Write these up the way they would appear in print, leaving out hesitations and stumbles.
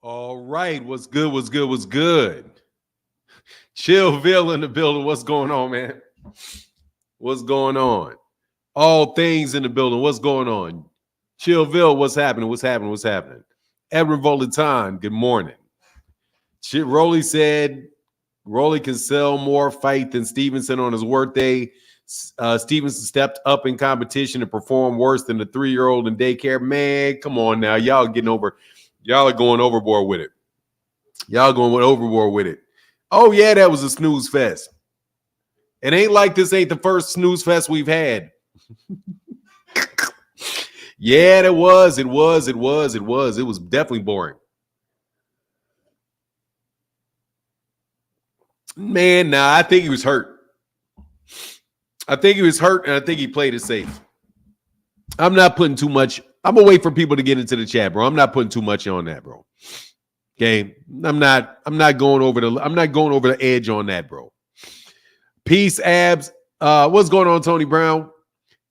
All right. What's good? What's good? What's good? Chillville in the building. What's going on, man? What's going on? All things in the building. What's going on? Chillville, what's happening? What's happening? What's happening? Edwin Volitan, good morning. Rolly said Rolly can sell more fight than Stevenson on his workday. Stevenson stepped up in competition and performed worse than the 3-year-old in daycare. Man, come on now. Y'all are going overboard with it. Y'all going overboard with it. Oh, yeah, that was a snooze fest. It ain't like this ain't the first snooze fest we've had. Yeah, it was. It was definitely boring. Man, nah, I think he was hurt. And I think he played it safe. I'm not putting too much. I'm gonna wait for people to get into the chat, bro. I'm not putting too much on that, bro. Okay, I'm not going over the edge on that, bro. Peace, abs. What's going on, Tony Brown?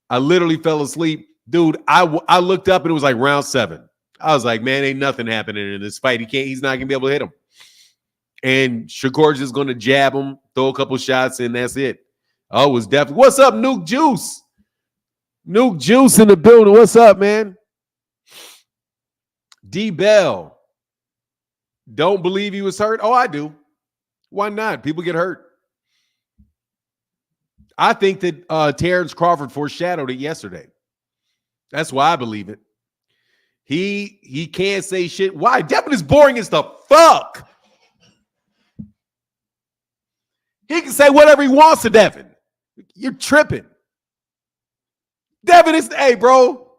I literally fell asleep, dude. I looked up and it was like round 7. I was like, man, ain't nothing happening in this fight. He's not gonna be able to hit him. And Shakur just gonna jab him, throw a couple shots, and that's it. Oh, it was definitely. What's up, Nuke Juice? Nuke Juice in the building. What's up, man? D Bell. Don't believe he was hurt? Oh, I do. Why not? People get hurt. I think that Terrence Crawford foreshadowed it yesterday. That's why I believe it. He can't say shit. Why? Devin is boring as the fuck. He can say whatever he wants to Devin. You're tripping. Devin is, hey, bro.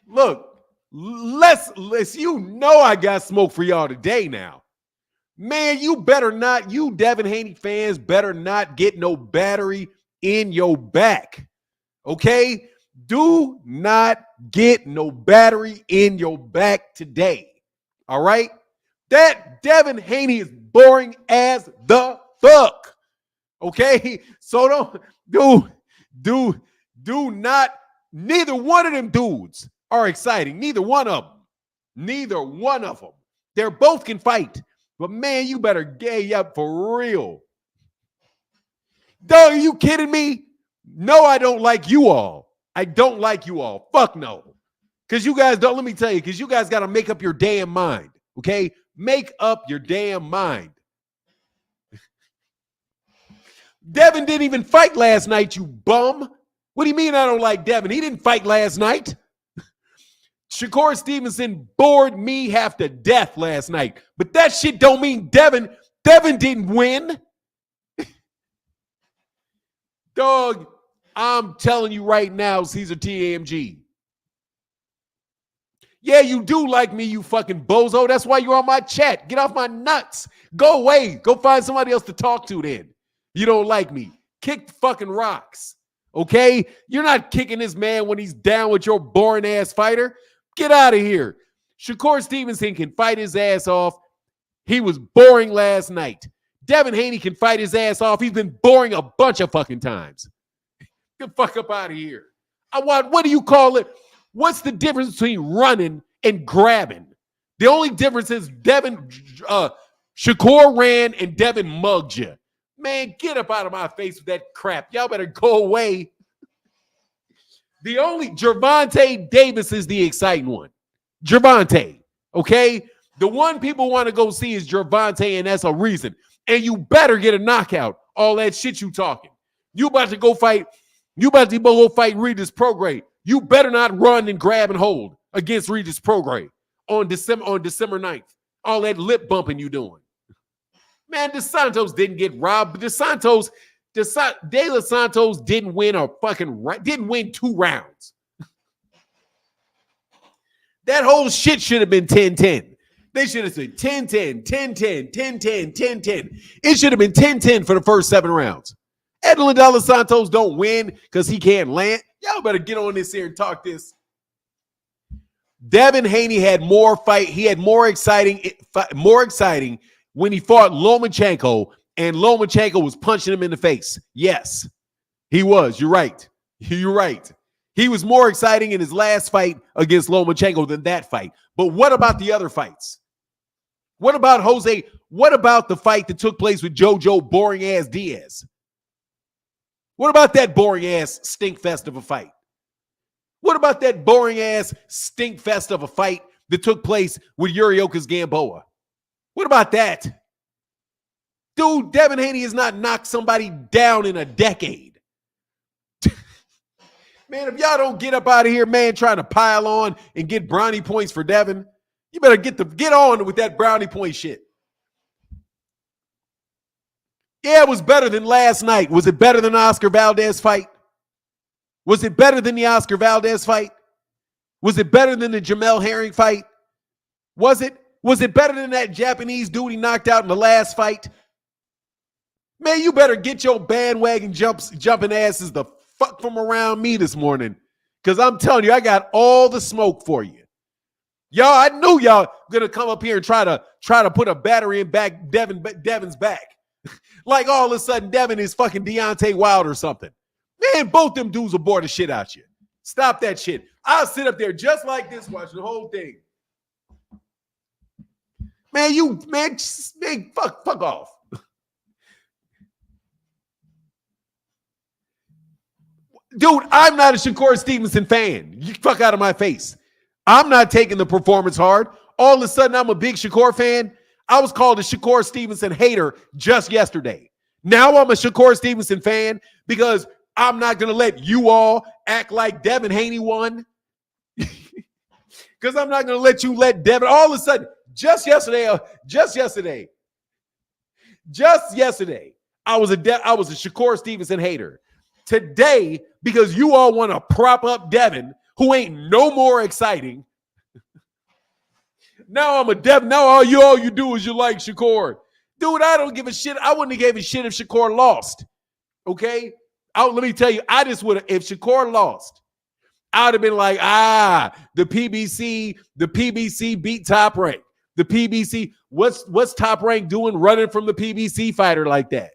Look. Let's I got smoke for y'all today now. Man, you Devin Haney fans better not get no battery in your back. Okay? Do not get no battery in your back today. All right? That Devin Haney is boring as the fuck. Okay? So do not, neither one of them dudes are exciting. Neither one of them. They're both can fight. But man, you better gay up for real. Dog, are you kidding me? No, I don't like you all. I don't like you all. Fuck no. Because you guys don't, let me tell you, because you guys got to make up your damn mind. Okay? Make up your damn mind. Devin didn't even fight last night, you bum. What do you mean I don't like Devin? He didn't fight last night. Shakur Stevenson bored me half to death last night. But that shit don't mean Devin didn't win. Dog, I'm telling you right now, Caesar TAMG. Yeah, you do like me, you fucking bozo. That's why you're on my chat. Get off my nuts. Go away. Go find somebody else to talk to then. You don't like me. Kick the fucking rocks. Okay? You're not kicking this man when he's down with your boring ass fighter. Get out of here. Shakur Stevenson can fight his ass off. He was boring last night. Devin Haney can fight his ass off. He's been boring a bunch of fucking times. Get the fuck up out of here. What do you call it? What's the difference between running and grabbing? The only difference is Shakur ran and Devin mugged you. Man, get up out of my face with that crap. Y'all better go away. The only Gervonta Davis is the exciting one. Gervonta, okay? The one people want to go see is Gervonta, and that's a reason. And you better get a knockout. All that shit you talking. You about to go fight Regis Prograis. You better not run and grab and hold against Regis Prograis on December 9th. All that lip bumping you doing. Man, Santos didn't get robbed. De Los Santos didn't win didn't win 2 rounds. That whole shit should have been 10-10. They should have said 10-10, 10-10, 10-10, 10-10. It should have been 10-10 for the first 7 rounds. Edwin De Los Santos don't win because he can't land. Y'all better get on this here and talk this. Devin Haney had more fight. He had more exciting when he fought Lomachenko, and Lomachenko was punching him in the face. Yes, he was. You're right. You're right. He was more exciting in his last fight against Lomachenko than that fight. But what about the other fights? What about Jose? What about the fight that took place with JoJo boring ass Diaz? What about that boring ass stink fest of a fight? What about that boring ass stink fest of a fight that took place with Yuriokas Gamboa? What about that? Dude, Devin Haney has not knocked somebody down in a decade. Man, if y'all don't get up out of here, man, trying to pile on and get brownie points for Devin, you better get on with that brownie point shit. Yeah, it was better than last night. Was it better than the Oscar Valdez fight? Was it better than the Oscar Valdez fight? Was it better than the Jamel Herring fight? Was it? Was it better than that Japanese dude he knocked out in the last fight? Man, you better get your bandwagon jumping asses the fuck from around me this morning. Because I'm telling you, I got all the smoke for you. Y'all, I knew y'all gonna come up here and try to put a battery in back Devin's back. Like all of a sudden Devin is fucking Deontay Wilder or something. Man, both them dudes will bore the shit out you. Stop that shit. I'll sit up there just like this watching the whole thing. Man, fuck off. Dude, I'm not a Shakur Stevenson fan. You fuck out of my face. I'm not taking the performance hard. All of a sudden, I'm a big Shakur fan. I was called a Shakur Stevenson hater just yesterday. Now I'm a Shakur Stevenson fan because I'm not going to let you all act like Devin Haney won. Because I'm not going to let you let Devin. All of a sudden, just yesterday, I was a Shakur Stevenson hater. Today, because you all want to prop up Devin, who ain't no more exciting. Now I'm a Devin. Now all you do is you like Shakur. Dude, I don't give a shit. I wouldn't have gave a shit if Shakur lost. Okay? Let me tell you, I just would have, if Shakur lost, I would have been like, the PBC beat Top Rank. The PBC, what's Top Rank doing running from the PBC fighter like that?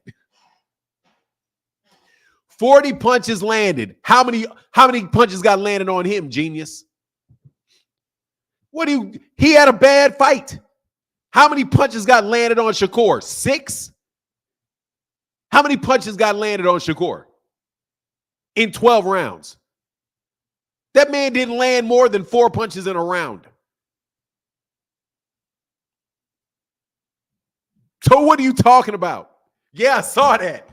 40 punches landed. How many punches got landed on him, genius? He had a bad fight. How many punches got landed on Shakur? 6? How many punches got landed on Shakur in 12 rounds? That man didn't land more than 4 punches in a round. So what are you talking about? Yeah, I saw that.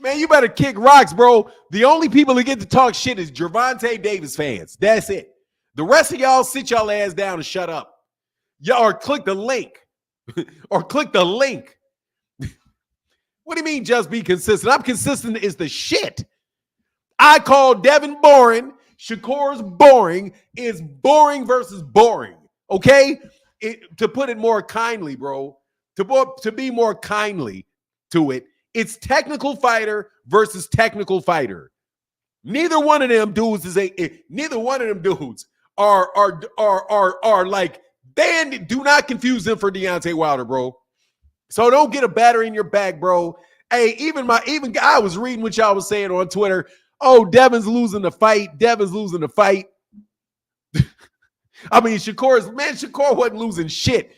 Man, you better kick rocks, bro. The only people who get to talk shit is Gervonta Davis fans. That's it. The rest of y'all sit y'all ass down and shut up. Y'all or click the link. Or click the link. What do you mean just be consistent? I'm consistent is the shit. I call Devin boring. Shakur's boring. Is boring versus boring. Okay? To put it more kindly, bro. To be more kindly to it. It's technical fighter versus technical fighter. Neither one of them dudes are like, do not confuse them for Deontay Wilder, bro. So don't get a battery in your back, bro. Hey, even I was reading what y'all was saying on Twitter. Oh, Devin's losing the fight. I mean, Shakur wasn't losing shit.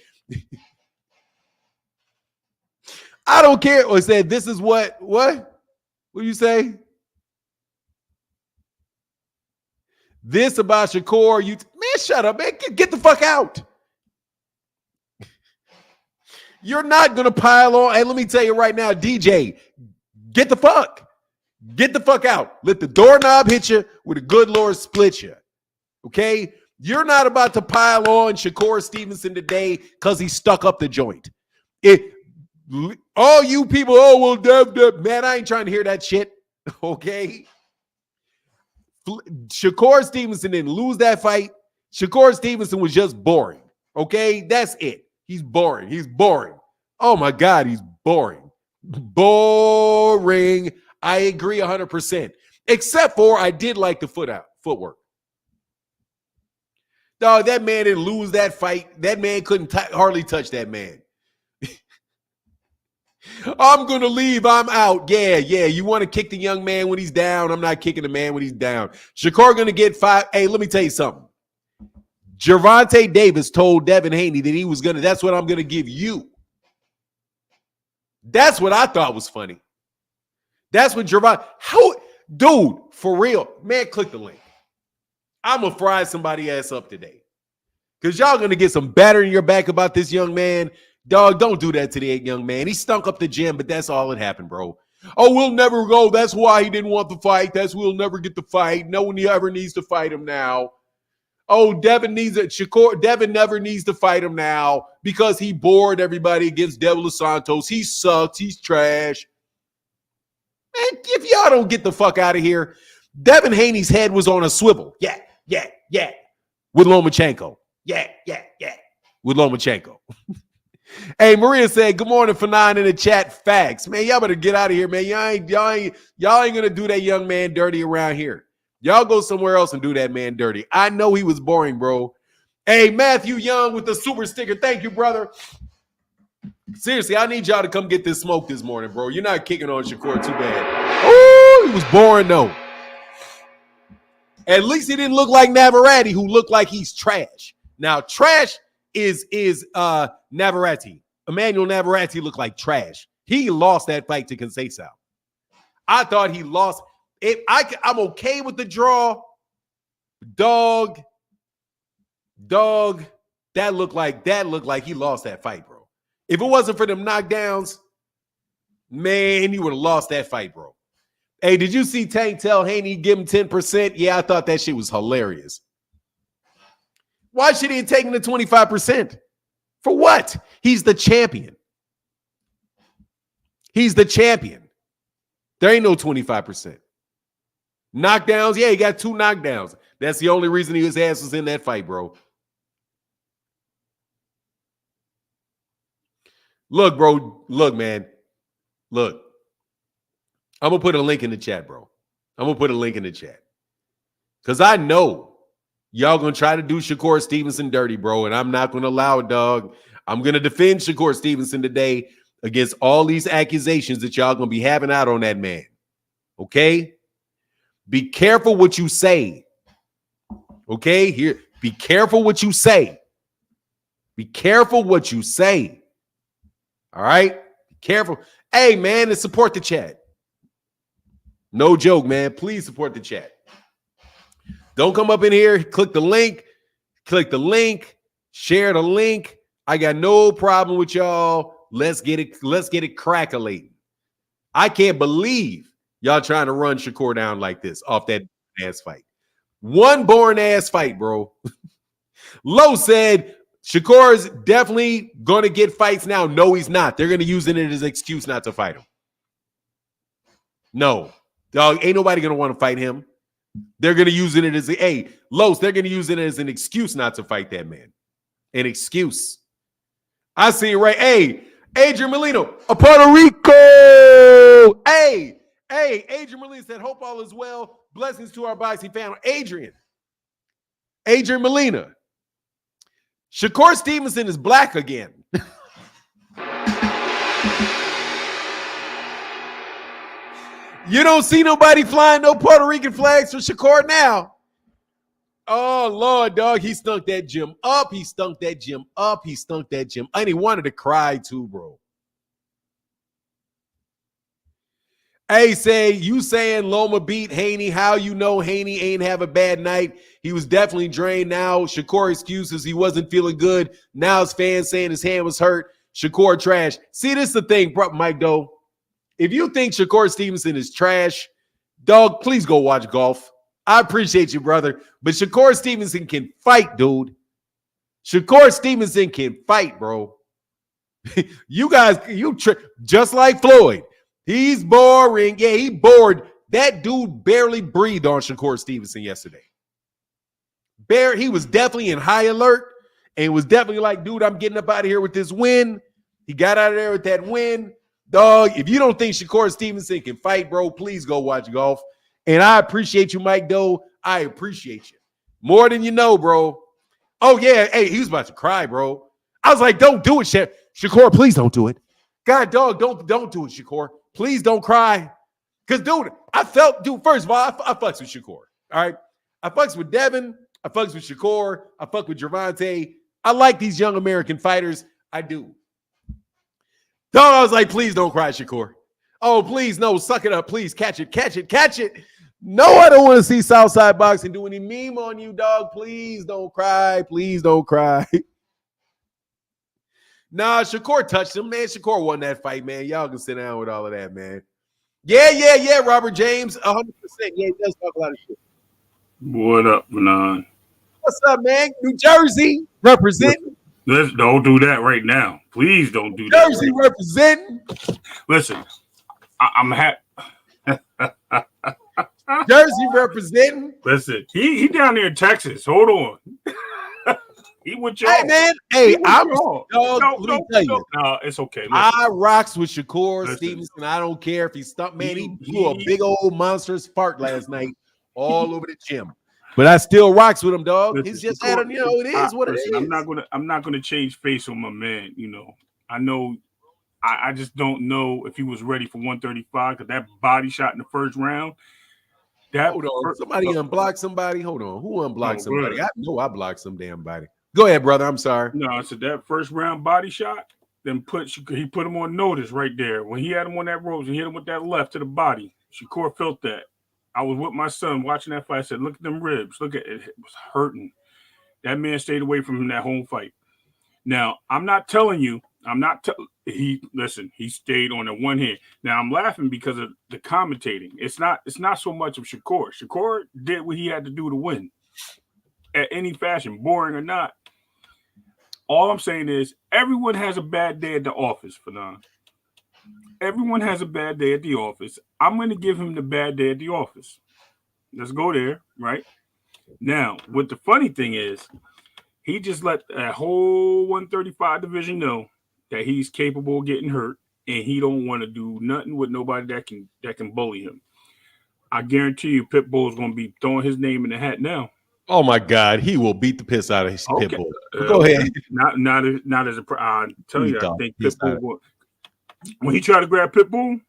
I don't care. Or said, this is what do you say? This about Shakur. Man, shut up, man. Get the fuck out. You're not going to pile on. Hey, let me tell you right now, DJ, get the fuck out. Let the doorknob hit you with a good Lord split you. Okay? You're not about to pile on Shakur Stevenson today because he stuck up the joint. All you people, Dev, man, I ain't trying to hear that shit. Okay? Shakur Stevenson didn't lose that fight. Shakur Stevenson was just boring. Okay? That's it. He's boring. Oh my God, he's boring. Boring. I agree 100%. Except for I did like the footwork. Dog, that man didn't lose that fight. That man couldn't hardly touch that man. I'm going to leave. I'm out. Yeah. You want to kick the young man when he's down. I'm not kicking the man when he's down. Shakur going to get 5. Hey, let me tell you something. Gervonta Davis told Devin Haney that he was going to, that's what I'm going to give you. That's what I thought was funny. That's what dude, for real, man, click the link. I'm going to fry somebody ass up today. Because y'all going to get some batter in your back about this young man. Dog, don't do that to the young man. He stunk up the gym, but that's all that happened, bro. Oh, we'll never go. That's why he didn't want the fight. We'll never get the fight. No one ever needs to fight him now. Oh, Devin never needs to fight him now because he bored everybody against Devin Santos. He sucks. He's trash. Man, if y'all don't get the fuck out of here, Devin Haney's head was on a swivel. Yeah. With Lomachenko. Yeah. With Lomachenko. Hey, Maria said, good morning for 9 in the chat. Facts. Man, y'all better get out of here, man. Y'all ain't gonna do that young man dirty around here. Y'all go somewhere else and do that man dirty. I know he was boring, bro. Hey, Matthew Young with the super sticker. Thank you, brother. Seriously, I need y'all to come get this smoke this morning, bro. You're not kicking on Shakur too bad. Oh, he was boring, though. At least he didn't look like Navarrete, who looked like he's trash. Now, trash is Navarrete. Emmanuel Navarrete looked like trash. He lost that fight to Conceição. I thought he lost. I'm okay with the draw. Dog. That looked like he lost that fight, bro. If it wasn't for them knockdowns, man, he would have lost that fight, bro. Hey, did you see Tank tell Haney give him 10%? Yeah, I thought that shit was hilarious. Why should he have taken the 25%? For what? He's the champion. There ain't no 25%. Knockdowns? Yeah, he got 2 knockdowns. That's the only reason his ass was in that fight, bro. Look, bro. Look, man. Look. I'm going to put a link in the chat, bro. Because I know y'all going to try to do Shakur Stevenson dirty, bro, and I'm not going to allow it, dog. I'm going to defend Shakur Stevenson today against all these accusations that y'all going to be having out on that man. Okay? Be careful what you say. Okay? Here, be careful what you say. All right? Be careful. Hey, man, and support the chat. No joke, man. Please support the chat. Don't come up in here. Click the link. Share the link. I got no problem with y'all. Let's get it crackling. I can't believe y'all trying to run Shakur down like this off that ass fight. One boring ass fight, bro. Lowe said Shakur is definitely going to get fights now. No, he's not. They're going to use it as an excuse not to fight him. No. Dog, ain't nobody going to want to fight him. They're going to use it as they're going to use it as an excuse not to fight that man. An excuse. I see it right. Hey, Adrian Molino of Puerto Rico. Hey, Adrian Molino said, hope all is well. Blessings to our boxing family. Adrian Molina. Shakur Stevenson is black again. You don't see nobody flying no Puerto Rican flags for Shakur now. Oh, Lord, dog. He stunk that gym up. And he wanted to cry too, bro. Hey, you saying Loma beat Haney. How you know Haney ain't have a bad night? He was definitely drained now. Shakur excuses he wasn't feeling good. Now his fans saying his hand was hurt. Shakur trash. See, this is the thing, Mike Doe. If you think Shakur Stevenson is trash, dog, please go watch golf. I appreciate you, brother. But Shakur Stevenson can fight, dude. Shakur Stevenson can fight, bro. You guys, just like Floyd. He's boring. Yeah, he bored. That dude barely breathed on Shakur Stevenson yesterday. He was definitely in high alert and was definitely like, dude, I'm getting up out of here with this win. He got out of there with that win. Dog, if you don't think Shakur Stevenson can fight, bro, please go watch golf. And I appreciate you, Mike Doe. I appreciate you. More than you know, bro. Oh, yeah. Hey, he was about to cry, bro. I was like, don't do it, Shakur. Please don't do it. God, dog, don't do it, Shakur. Please don't cry. Because, dude, first of all, I fucks with Shakur. All right? I fucks with Devin. I fucks with Shakur. I fuck with Gervonta. I like these young American fighters. I do. Dog, I was like, please don't cry, Shakur. Oh, please, no, suck it up. Please, catch it, catch it, catch it. No, I don't want to see Southside Boxing do any meme on you, dog. Please don't cry. Please don't cry. Nah, Shakur touched him, man. Shakur won that fight, man. Y'all can sit down with all of that, man. Yeah, Robert James, 100%. Yeah, he does talk a lot of shit. What up, Manon? What's up, man? New Jersey representing. Don't do that right now. Please don't do that. Jersey right representing. Listen, I'm happy. Jersey representing. Listen, he down there in Texas. Hold on. He with y'all. Hey, man. Hey, I'm no, it's okay. Listen. I rocks with Shakur Stevenson. I don't care if he's stuck, man. He blew a big old monstrous fart last night all over the gym. But I still rocks with him, dog. Listen, he's just had him, it is what it is. I'm not gonna change face on my man, I know I just don't know if he was ready for 135 because that body shot in the first round. Hold on. Somebody unblocked somebody. Hold on. Who unblocked somebody? Really? I know I blocked some damn body. Go ahead, brother. I'm sorry. No, I said that first round body shot, then he put him on notice right there. When he had him on that ropes and hit him with that left to the body, Shakur felt that. I was with my son watching that fight. I said, look at them ribs. Look at it. It was hurting. That man stayed away from him that whole fight. Now, I'm not telling you. He stayed on the one hand. Now I'm laughing because of the commentating. It's not so much of Shakur. Shakur did what he had to do to win. At any fashion, boring or not. All I'm saying is everyone has a bad day at the office, Fanon. Everyone has a bad day at the office. I'm going to give him the bad day at the office. Let's go there, right? Now, what the funny thing is, he just let that whole 135 division know that he's capable of getting hurt, and he don't want to do nothing with nobody that can bully him. I guarantee you, Pitbull is going to be throwing his name in the hat now. Oh my God, he will beat the piss out of his Pitbull. Go ahead. Not as a. I tell you, I think Pitbull will. When he try to grab Pitbull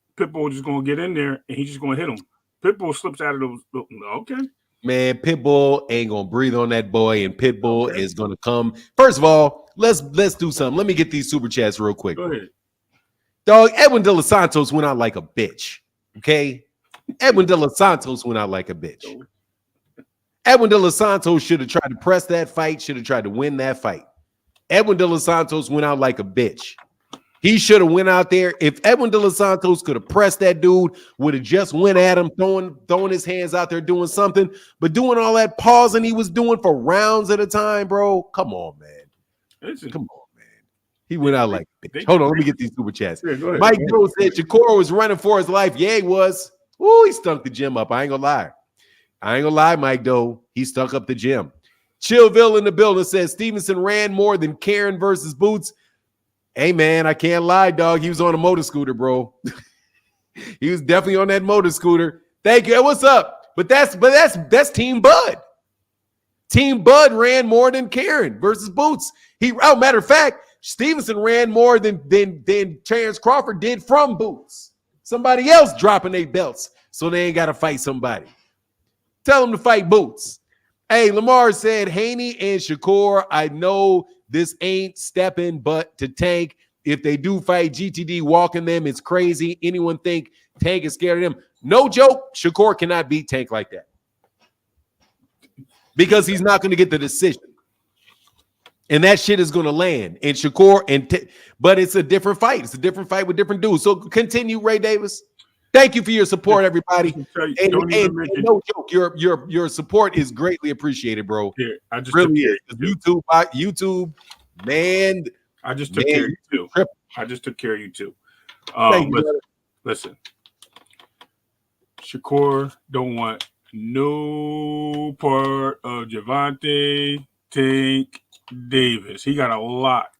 just going to get in there and he's just going to hit him. Pitbull slips out of those. Okay. Man, Pitbull ain't going to breathe on that boy, and Pitbull is going to come. First of all, let's do something. Let me get these super chats real quick. Go ahead. Dog, Edwin De Los Santos went out like a bitch. Okay? Edwin De Los Santos went out like a bitch. Edwin De Los Santos should have tried to press that fight, should have tried to win that fight. Edwin De Los Santos went out like a bitch. He should have went out there. If Edwin De Los Santos could have pressed that dude, would have just went at him, throwing his hands out there, doing something. But doing all that pausing he was doing for rounds at a time, bro. Come on, man. Come on, man. He went out like a bitch. Hold on, let me get these super chats. Yeah, Mike Joe said Shakur was running for his life. Yeah, he was. Ooh, he stunk the gym up. I ain't gonna lie, Mike Doe. He stuck up the gym. Chillville in the building says Stevenson ran more than Karen versus Boots. Hey, man, I can't lie, dog. He was on a motor scooter, bro. He was definitely on that motor scooter. Thank you. Hey, what's up? But that's Team Bud. Team Bud ran more than Karen versus Boots. Matter of fact, Stevenson ran more than Terrence Crawford did from Boots. Somebody else dropping their belts so they ain't got to fight somebody. Tell them to fight Boots. Hey, Lamar said, Haney and Shakur, I know this ain't stepping, but to Tank, if they do fight GTD walking them, it's crazy. Anyone think Tank is scared of them? No joke, Shakur cannot beat Tank like that. Because he's not going to get the decision. And that shit is going to land. And Shakur, but it's a different fight. It's a different fight with different dudes. So continue, Ray Davis. Thank you for your support, everybody. And no joke, your support is greatly appreciated, bro. Here, I just really is. YouTube, man. I just took care of you too. I just took care of you too. Listen. Shakur don't want no part of Gervonta Tank Davis. He got a lot.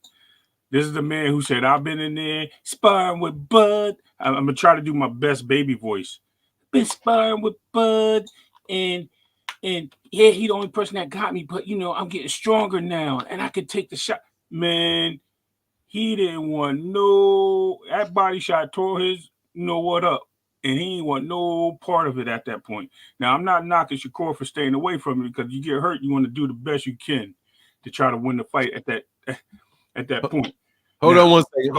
This is the man who said, I've been in there sparring with Bud. I'm going to try to do my best baby voice. Been sparring with Bud, and yeah, he the only person that got me, but, I'm getting stronger now, and I can take the shot. Man, he didn't want that body shot tore his, what up. and he ain't want no part of it at that point. Now, I'm not knocking Shakur for staying away from it because you get hurt, you want to do the best you can to try to win the fight at that point. Hold on one second.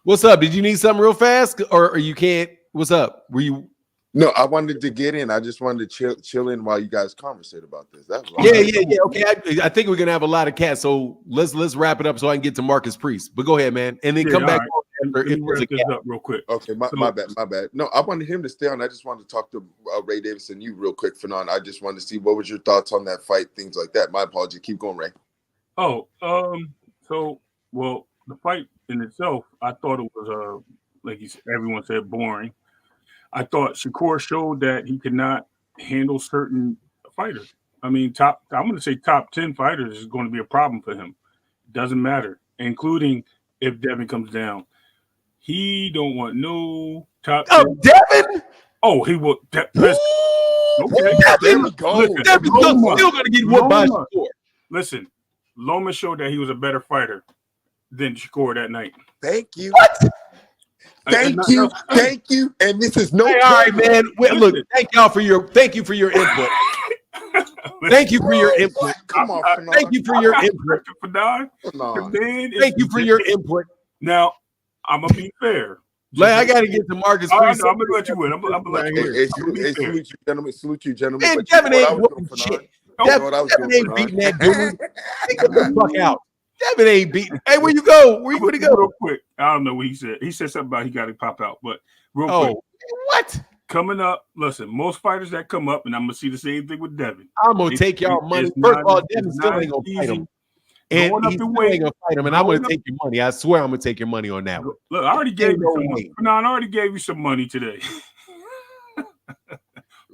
What's up? Did you need something real fast, or you can't? What's up? Were you? No, I wanted to get in. I just wanted to chill in while you guys conversate about this. That's all. Yeah. Okay, I think we're gonna have a lot of cats, so let's wrap it up so I can get to Marcus Priest. But go ahead, man, and then come back. Right. Let me wrap this up real quick. Okay, my bad. No, I wanted him to stay on. I just wanted to talk to Ray Davis and you real quick, Fanon. I just wanted to see what was your thoughts on that fight, things like that. My apology. Keep going, Ray. Oh, the fight in itself, I thought it was like everyone said, boring. I thought Shakur showed that he could not handle certain fighters. I mean, I'm going to say top 10 fighters is going to be a problem for him. Doesn't matter, including if Devin comes down. He don't want no top 10. Oh, Devin? Oh, he will. Okay. There we go. Devin's still going to get whooped by Shakur. Listen, Loma showed that he was a better fighter than Shakur that night. Thank you. What? Thank you. And this is no. Hey, all right, man. Well, look, thank you for your input. Thank you for your input. Come on, thank you for your input. Thank you for your input. Now, I'm gonna be fair. I got to get to Marcus. I'm gonna let you win. I'm gonna let you win. Salute you, gentlemen. Man, Devin ain't whooping shit. Devin ain't beating that dude. Get the fuck out. Devin ain't beating. Hey, where you go? Where you gonna go? Real quick. I don't know what he said. He said something about he got to pop out, but real quick. What? Coming up, listen, most fighters that come up, and I'm gonna see the same thing with Devin. I'm gonna take y'all money. First of all, Devin still ain't gonna fight him. And he's still ain't gonna fight him, and I'm gonna take your money. I swear I'm gonna take your money on that one. Look, I already gave you some money. No, I already gave you some money today.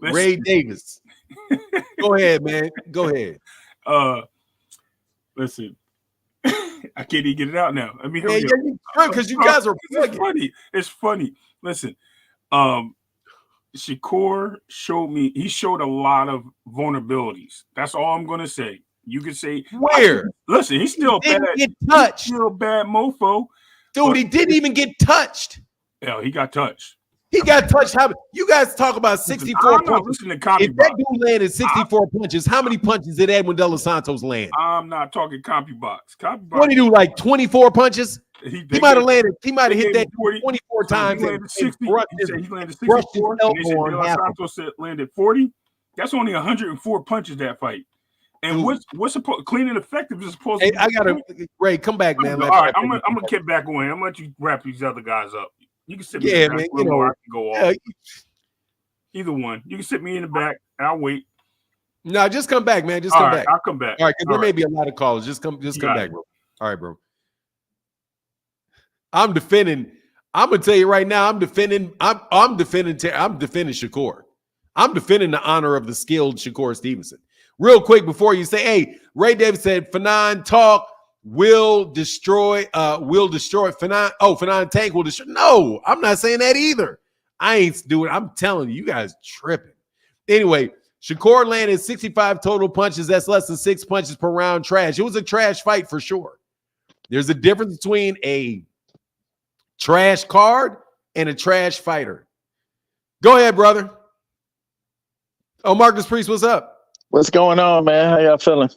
Ray Davis. Go ahead, man. Go ahead. Listen. I can't even get it out now. I mean, because you guys are funny. It's funny. Listen, Shakur showed a lot of vulnerabilities. That's all I'm gonna say. You can say where? Listen, he's still bad. Get touched. He's still a bad mofo. Dude, he didn't even get touched. Yeah, he got touched. He got touched. How you guys talk about 64 punches? If that dude landed 64 punches, how many punches did Edwin De Los Santos land? I'm not talking CompuBox. What did he do? Like 24 punches? He might have landed. He might have hit that 24 times. He landed 60. He landed 64. And they said De Los Santos landed 40. That's only 104 punches that fight. And what's supposed clean and effective is supposed to be. I gotta Ray, come back, man. All right, I'm gonna get back on. I'm gonna let you wrap these other guys up. You can sit me in the back. I can go off. Either one. You can sit me in the back. I'll wait. No, just come back, man. Just come back. I'll come back. All right, because there may be a lot of calls. Just come back, bro. All right, bro. I'm defending. I'm gonna tell you right now. I'm defending Shakur. I'm defending the honor of the skilled Shakur Stevenson. Real quick before you say, hey, Ray Davis said Fanon talk will destroy Fanon. Oh, Fanon tank will destroy. No, I'm not saying that either. I ain't doing it. I'm telling you guys tripping. Anyway, Shakur landed 65 total punches. That's less than 6 punches per round. Trash. It was a trash fight for sure. There's a difference between a trash card and a trash fighter. Go ahead, brother. Oh, Marcus Priest, what's up? What's going on, man? How y'all feeling?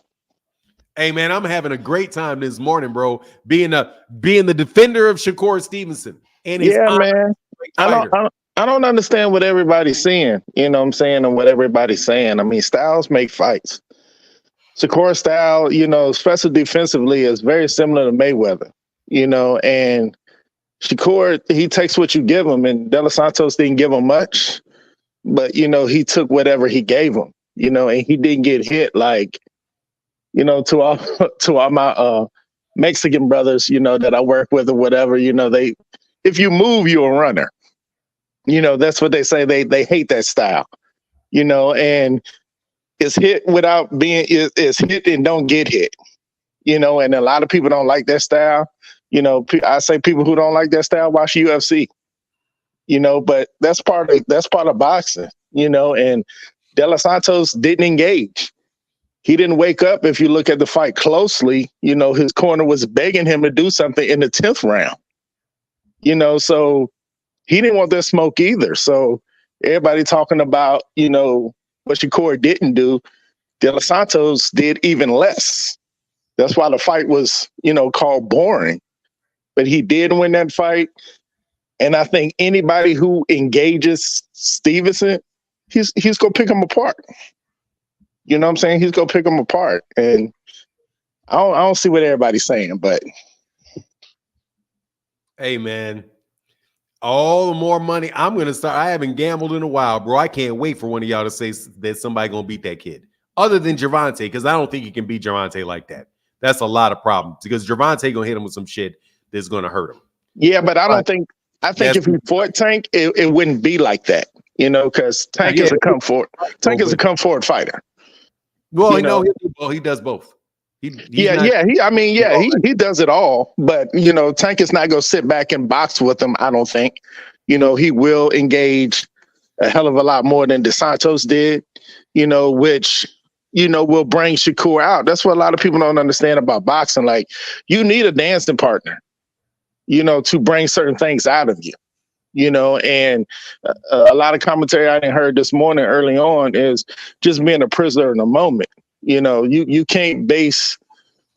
Hey, man, I'm having a great time this morning, bro. Being the defender of Shakur Stevenson. And man. I don't understand what everybody's saying. You know what I'm saying? And what everybody's saying. I mean, styles make fights. Shakur style, especially defensively, is very similar to Mayweather. And Shakur, he takes what you give him, and De Los Santos didn't give him much, but he took whatever he gave him. And he didn't get hit like, to all my Mexican brothers, that I work with or whatever, if you move, you're a runner. That's what they say. They hate that style, and it's hit without being, it's hit and don't get hit, and a lot of people don't like that style. I say people who don't like that style, watch UFC, but that's part of boxing, and De Los Santos didn't engage. He didn't wake up. If you look at the fight closely, his corner was begging him to do something in the 10th round. So he didn't want that smoke either. So everybody talking about, what Shakur didn't do, De Los Santos did even less. That's why the fight was, called boring. But he did win that fight. And I think anybody who engages Stevenson, he's going to pick him apart. You know what I'm saying? He's going to pick him apart. And I don't see what everybody's saying, but. Hey, man. All the more money. I'm going to start. I haven't gambled in a while, bro. I can't wait for one of y'all to say that somebody going to beat that kid. Other than Gervonta, because I don't think he can beat Gervonta like that. That's a lot of problems because Gervonta going to hit him with some shit that's going to hurt him. Yeah, but I think if he fought Tank, it wouldn't be like that, because Tank is a come forward. Tank is a come forward fighter. Well, he does both. He does it all. But Tank is not going to sit back and box with him. I don't think. He will engage a hell of a lot more than Santos did. Which will bring Shakur out. That's what a lot of people don't understand about boxing. Like, you need a dancing partner, to bring certain things out of you. And a lot of commentary I heard this morning early on is just being a prisoner in the moment. You can't base,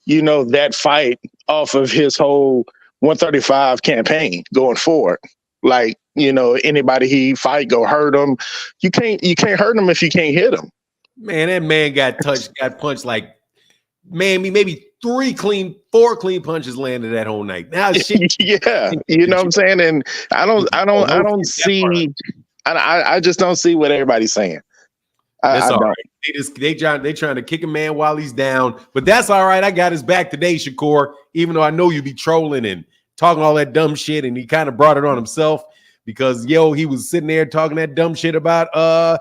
that fight off of his whole 135 campaign going forward. Like, anybody he fight go hurt him. You can't hurt him if you can't hit him. Man, that man got punched like, man, maybe 4 clean punches landed that whole night. Now shit. Yeah, you know what I'm saying? And I don't see. I just don't see what everybody's saying. That's all right. They trying to kick a man while he's down, but that's all right. I got his back today, Shakur. Even though I know you be trolling and talking all that dumb shit, and he kind of brought it on himself because he was sitting there talking that dumb shit about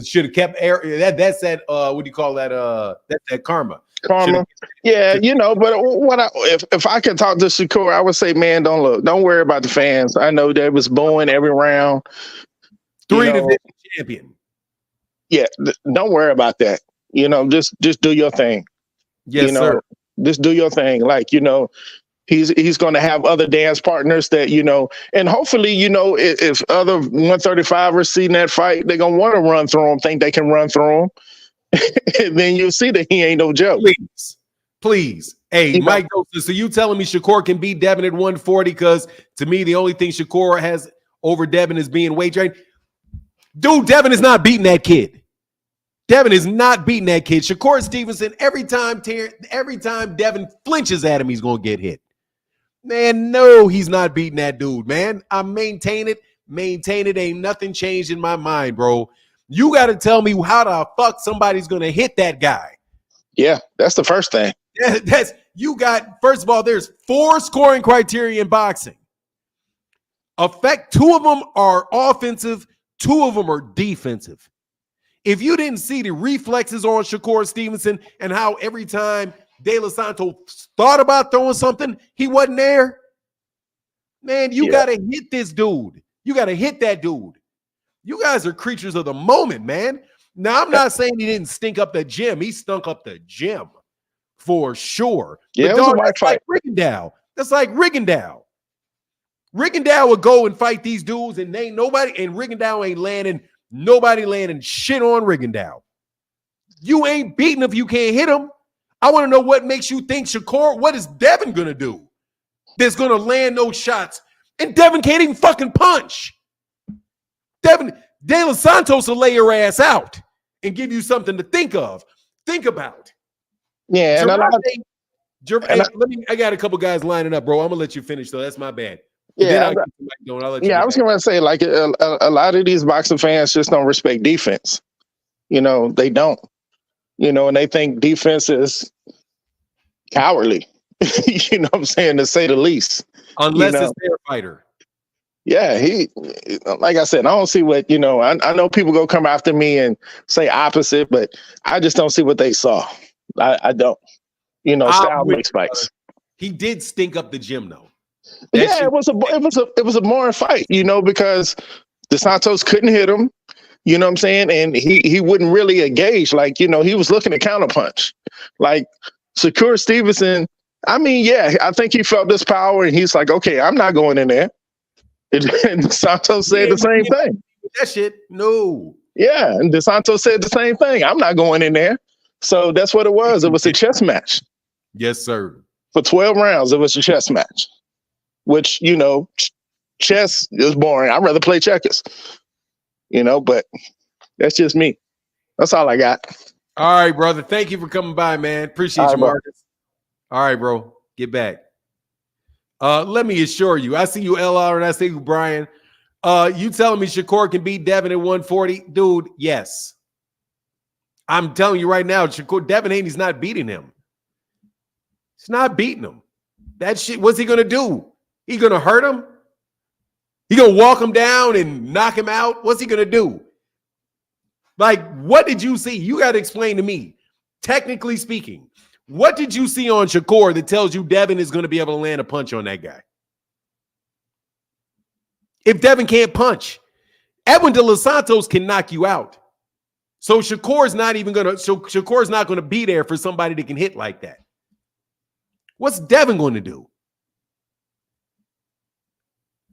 should have kept that's that what do you call that? That's that karma. Yeah, but if I could talk to Shakur, I would say, man, don't worry about the fans. I know they was booing every round. 3 division champion. Yeah, don't worry about that. Just do your thing. Yes, sir. Just do your thing. Like, he's going to have other dance partners that, and hopefully, if other 135ers see that fight, they're going to want to run through him, think they can run through him. And then you'll see that he ain't no joke. Please. Hey, Mike, so you telling me Shakur can beat Devin at 140? Because to me, the only thing Shakur has over Devin is being weight trained. Dude, Devin is not beating that kid. Devin is not beating that kid. Shakur Stevenson, every time Devin flinches at him, he's going to get hit. Man, no, he's not beating that dude, man. I maintain it. Ain't nothing changed in my mind, bro. You got to tell me how the fuck somebody's going to hit that guy. Yeah, that's the first thing. First of all, there's 4 scoring criteria in boxing. 2 of them are offensive, 2 of them are defensive. If you didn't see the reflexes on Shakur Stevenson and how every time De Los Santos thought about throwing something, he wasn't there. Man, you got to hit this dude. You got to hit that dude. You guys are creatures of the moment, man. Now, I'm not saying he didn't stink up the gym. He stunk up the gym for sure. Yeah, it was a white fight. Like Rigondeaux. That's like Rigondeaux. Rigondeaux would go and fight these dudes, and Rigondeaux ain't landing shit on Rigondeaux. You ain't beating if you can't hit him. I want to know what makes you think Shakur, what is Devin going to do that's going to land those shots? And Devin can't even fucking punch. De Los Santos will lay your ass out and give you something to think about. Yeah, I got a couple guys lining up, bro. I'm gonna let you finish, though. That's my bad. Yeah, I was gonna say, like, a lot of these boxing fans just don't respect defense. They don't. And they think defense is cowardly. You know what I'm saying, to say the least. Unless it's their fighter. Yeah, like I said, I don't see what, I know people go come after me and say opposite, but I just don't see what they saw. I don't. Style makes fights. He did stink up the gym, though. It was a boring fight, because the Santos couldn't hit him, you know what I'm saying? And he wouldn't really engage. Like, he was looking to counterpunch. Like, Shakur Stevenson, I think he felt this power and he's like, okay, I'm not going in there. And Santos said the same thing. That shit, no. Yeah, and DeSantos said the same thing. I'm not going in there. So that's what it was. It was a chess match. Yes, sir. For 12 rounds, it was a chess match, which, you know, chess is boring. I'd rather play checkers, you know, but that's just me. That's all I got. All right, brother. Thank you for coming by, man. Appreciate you, Marcus. All right, bro. Get back. Let me assure you, I see you, LR, and I see you, Brian. You telling me Shakur can beat Devin at 140? Dude, yes. I'm telling you right now, Devin Haney's not beating him. He's not beating him. That shit, what's he going to do? He going to hurt him? He going to walk him down and knock him out? What's he going to do? Like, what did you see? You got to explain to me. Technically speaking, what did you see on Shakur that tells you Devin is going to be able to land a punch on that guy? If Devin can't punch, Edwin de los Santos can knock you out. So Shakur's not going to be there for somebody that can hit like that. What's Devin going to do?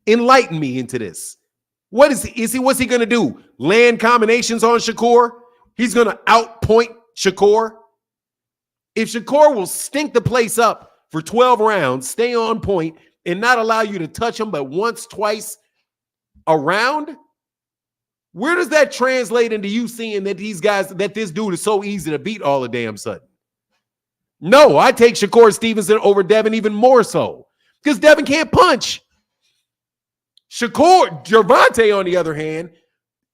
Enlighten me into this. What's he going to do? Land combinations on Shakur? He's going to outpoint Shakur? If Shakur will stink the place up for 12 rounds, stay on point, and not allow you to touch him but once, twice a round, where does that translate into you seeing that this dude is so easy to beat all the damn sudden? No, I take Shakur Stevenson over Devin even more so because Devin can't punch. Gervonta, on the other hand,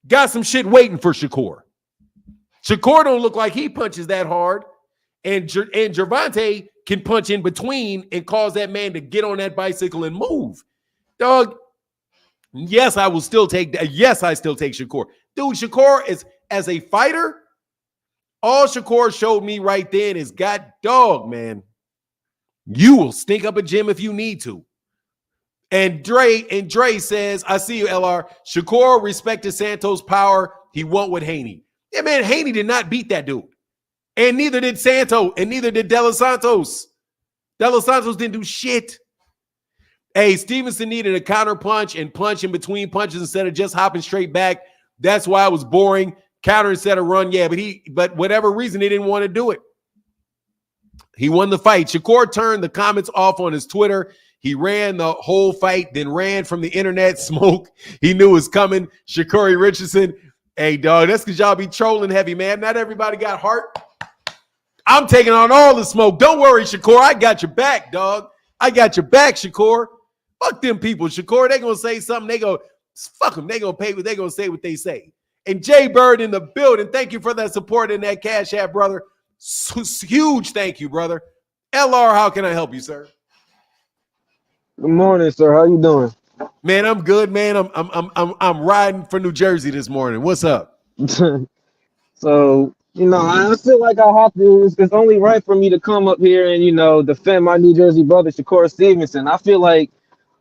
got some shit waiting for Shakur. Shakur don't look like he punches that hard, and Gervonta can punch in between and cause that man to get on that bicycle and move. Dog, yes, I still take Shakur. Dude, Shakur is, as a fighter, all Shakur showed me right then is, God dog, man, you will stink up a gym if you need to. And Dre says, I see you, LR. Shakur respected Santos' power. He won with Haney. Yeah, man, Haney did not beat that dude. And neither did Santos, and neither did De Los Santos. De Los Santos didn't do shit. Hey, Stevenson needed a counter punch and punch in between punches instead of just hopping straight back. That's why it was boring. Counter instead of run, yeah, but whatever reason, he didn't want to do it. He won the fight. Shakur turned the comments off on his Twitter. He ran the whole fight, then ran from the internet. Smoke he knew was coming. Shakuri Richardson. Hey, dog, that's because y'all be trolling heavy, man. Not everybody got heart. I'm taking on all the smoke. Don't worry, Shakur. I got your back, dog. I got your back, Shakur. Fuck them people, Shakur. They going to say something. They go, fuck them. They going to say what they say. And Jay Bird in the building. Thank you for that support in that Cash App, brother. Huge thank you, brother. LR, how can I help you, sir? Good morning, sir. How you doing? Man, I'm good, man. I'm riding for New Jersey this morning. What's up? So, I feel like I have to. It's only right for me to come up here and defend my New Jersey brother Shakur Stevenson. I feel like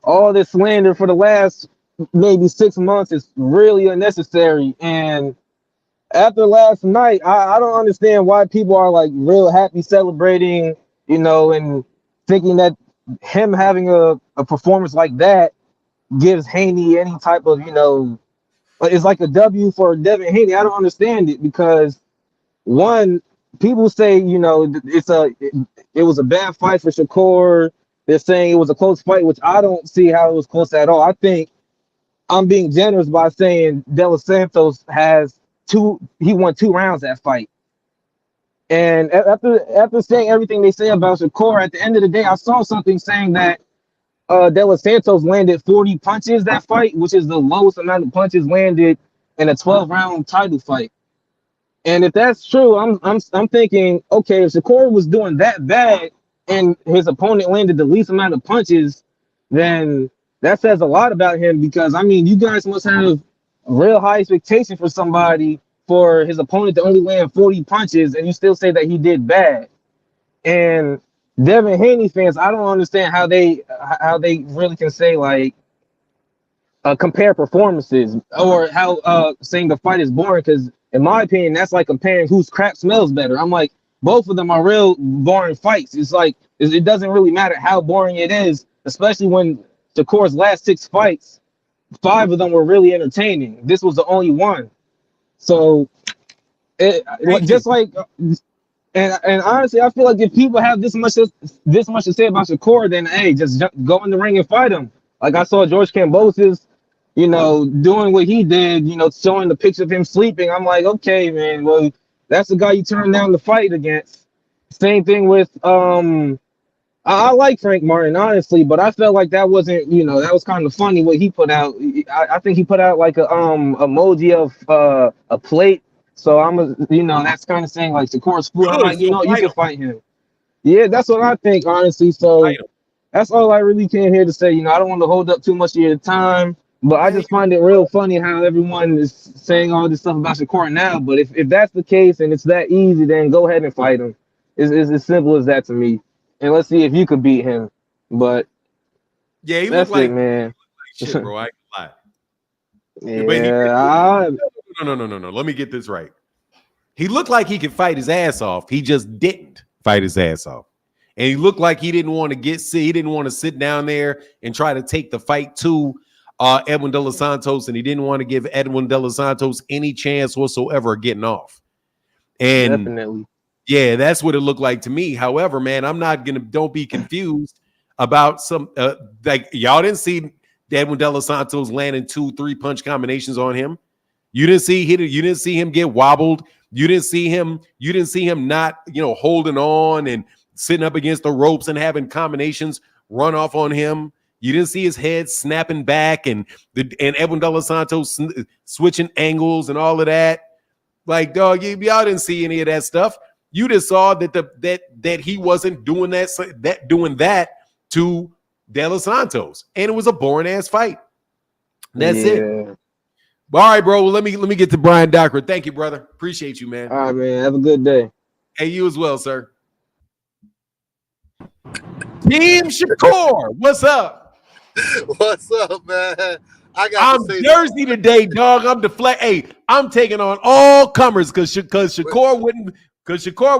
all this slander for the last maybe 6 months is really unnecessary. And after last night, I don't understand why people are like real happy celebrating, and thinking that him having a performance like that gives Haney any type of, it's like a W for Devin Haney. I don't understand it because, one, people say, it was a bad fight for Shakur. They're saying it was a close fight, which I don't see how it was close at all. I think I'm being generous by saying De Los Santos he won 2 rounds that fight. And after saying everything they say about Shakur, at the end of the day, I saw something saying that De Los Santos landed 40 punches that fight, which is the lowest amount of punches landed in a 12-round title fight. And if that's true, I'm thinking, okay, if Shakur was doing that bad and his opponent landed the least amount of punches, then that says a lot about him because, you guys must have real high expectation for somebody for his opponent to only land 40 punches and you still say that he did bad. And Devin Haney fans, I don't understand how they really can say like compare performances or how saying the fight is boring, because in my opinion that's like comparing whose crap smells better. I'm like, both of them are real boring fights. It's like it doesn't really matter how boring it is, especially when Shakur's last 6 fights 5 of them were really entertaining. This was the only one. So Thank you. just like, and honestly, I feel like if people have this much to say about Shakur, then hey, just go in the ring and fight him. Like I saw George Kambosos, doing what he did, showing the picture of him sleeping. I'm like, okay, man, well, that's the guy you turned down the fight against. Same thing with I like Frank Martin, honestly, but I felt like that wasn't, that was kind of funny what he put out. I think he put out like a emoji of a plate. So that's kind of saying like Shakur's food. I'm Good. like, So you fight can him. fight him. Yeah, that's what I think, honestly. So Fight him. that's all I really came here to say. I don't want to hold up too much of your time, but I Man, just find it real funny how everyone is saying all this stuff about Shakur now. But if that's the case and it's that easy, then go ahead and fight him. It's as simple as that to me. And let's see if you could beat him. But yeah, he looked that's like it, man. shit, bro. I ain't gonna lie. Yeah, No. Let me get this right. He looked like he could fight his ass off. He just didn't fight his ass off. And he looked like he didn't want to he didn't want to sit down there and try to take the fight to Edwin De Los Santos, and he didn't want to give Edwin De Los Santos any chance whatsoever of getting off. And definitely. yeah, that's what it looked like to me. However, man, don't be confused about some like y'all didn't see Edwin De Los Santos landing 2-3 punch combinations on him. You didn't see him get wobbled. You didn't see him not, holding on and sitting up against the ropes and having combinations run off on him. You didn't see his head snapping back and Edwin De Los Santos switching angles and all of that. Like, dog, y'all didn't see any of that stuff. You just saw that he wasn't doing that to De Los Santos, and it was a boring ass fight. That's it. All right, bro. Well, let me get to Brian Docker. Thank you, brother. Appreciate you, man. All right, man. Have a good day. Hey, you as well, sir. Team Shakur, what's up? What's up, man? I'm Jersey today, dog. I'm deflect. Hey, I'm taking on all comers because Shakur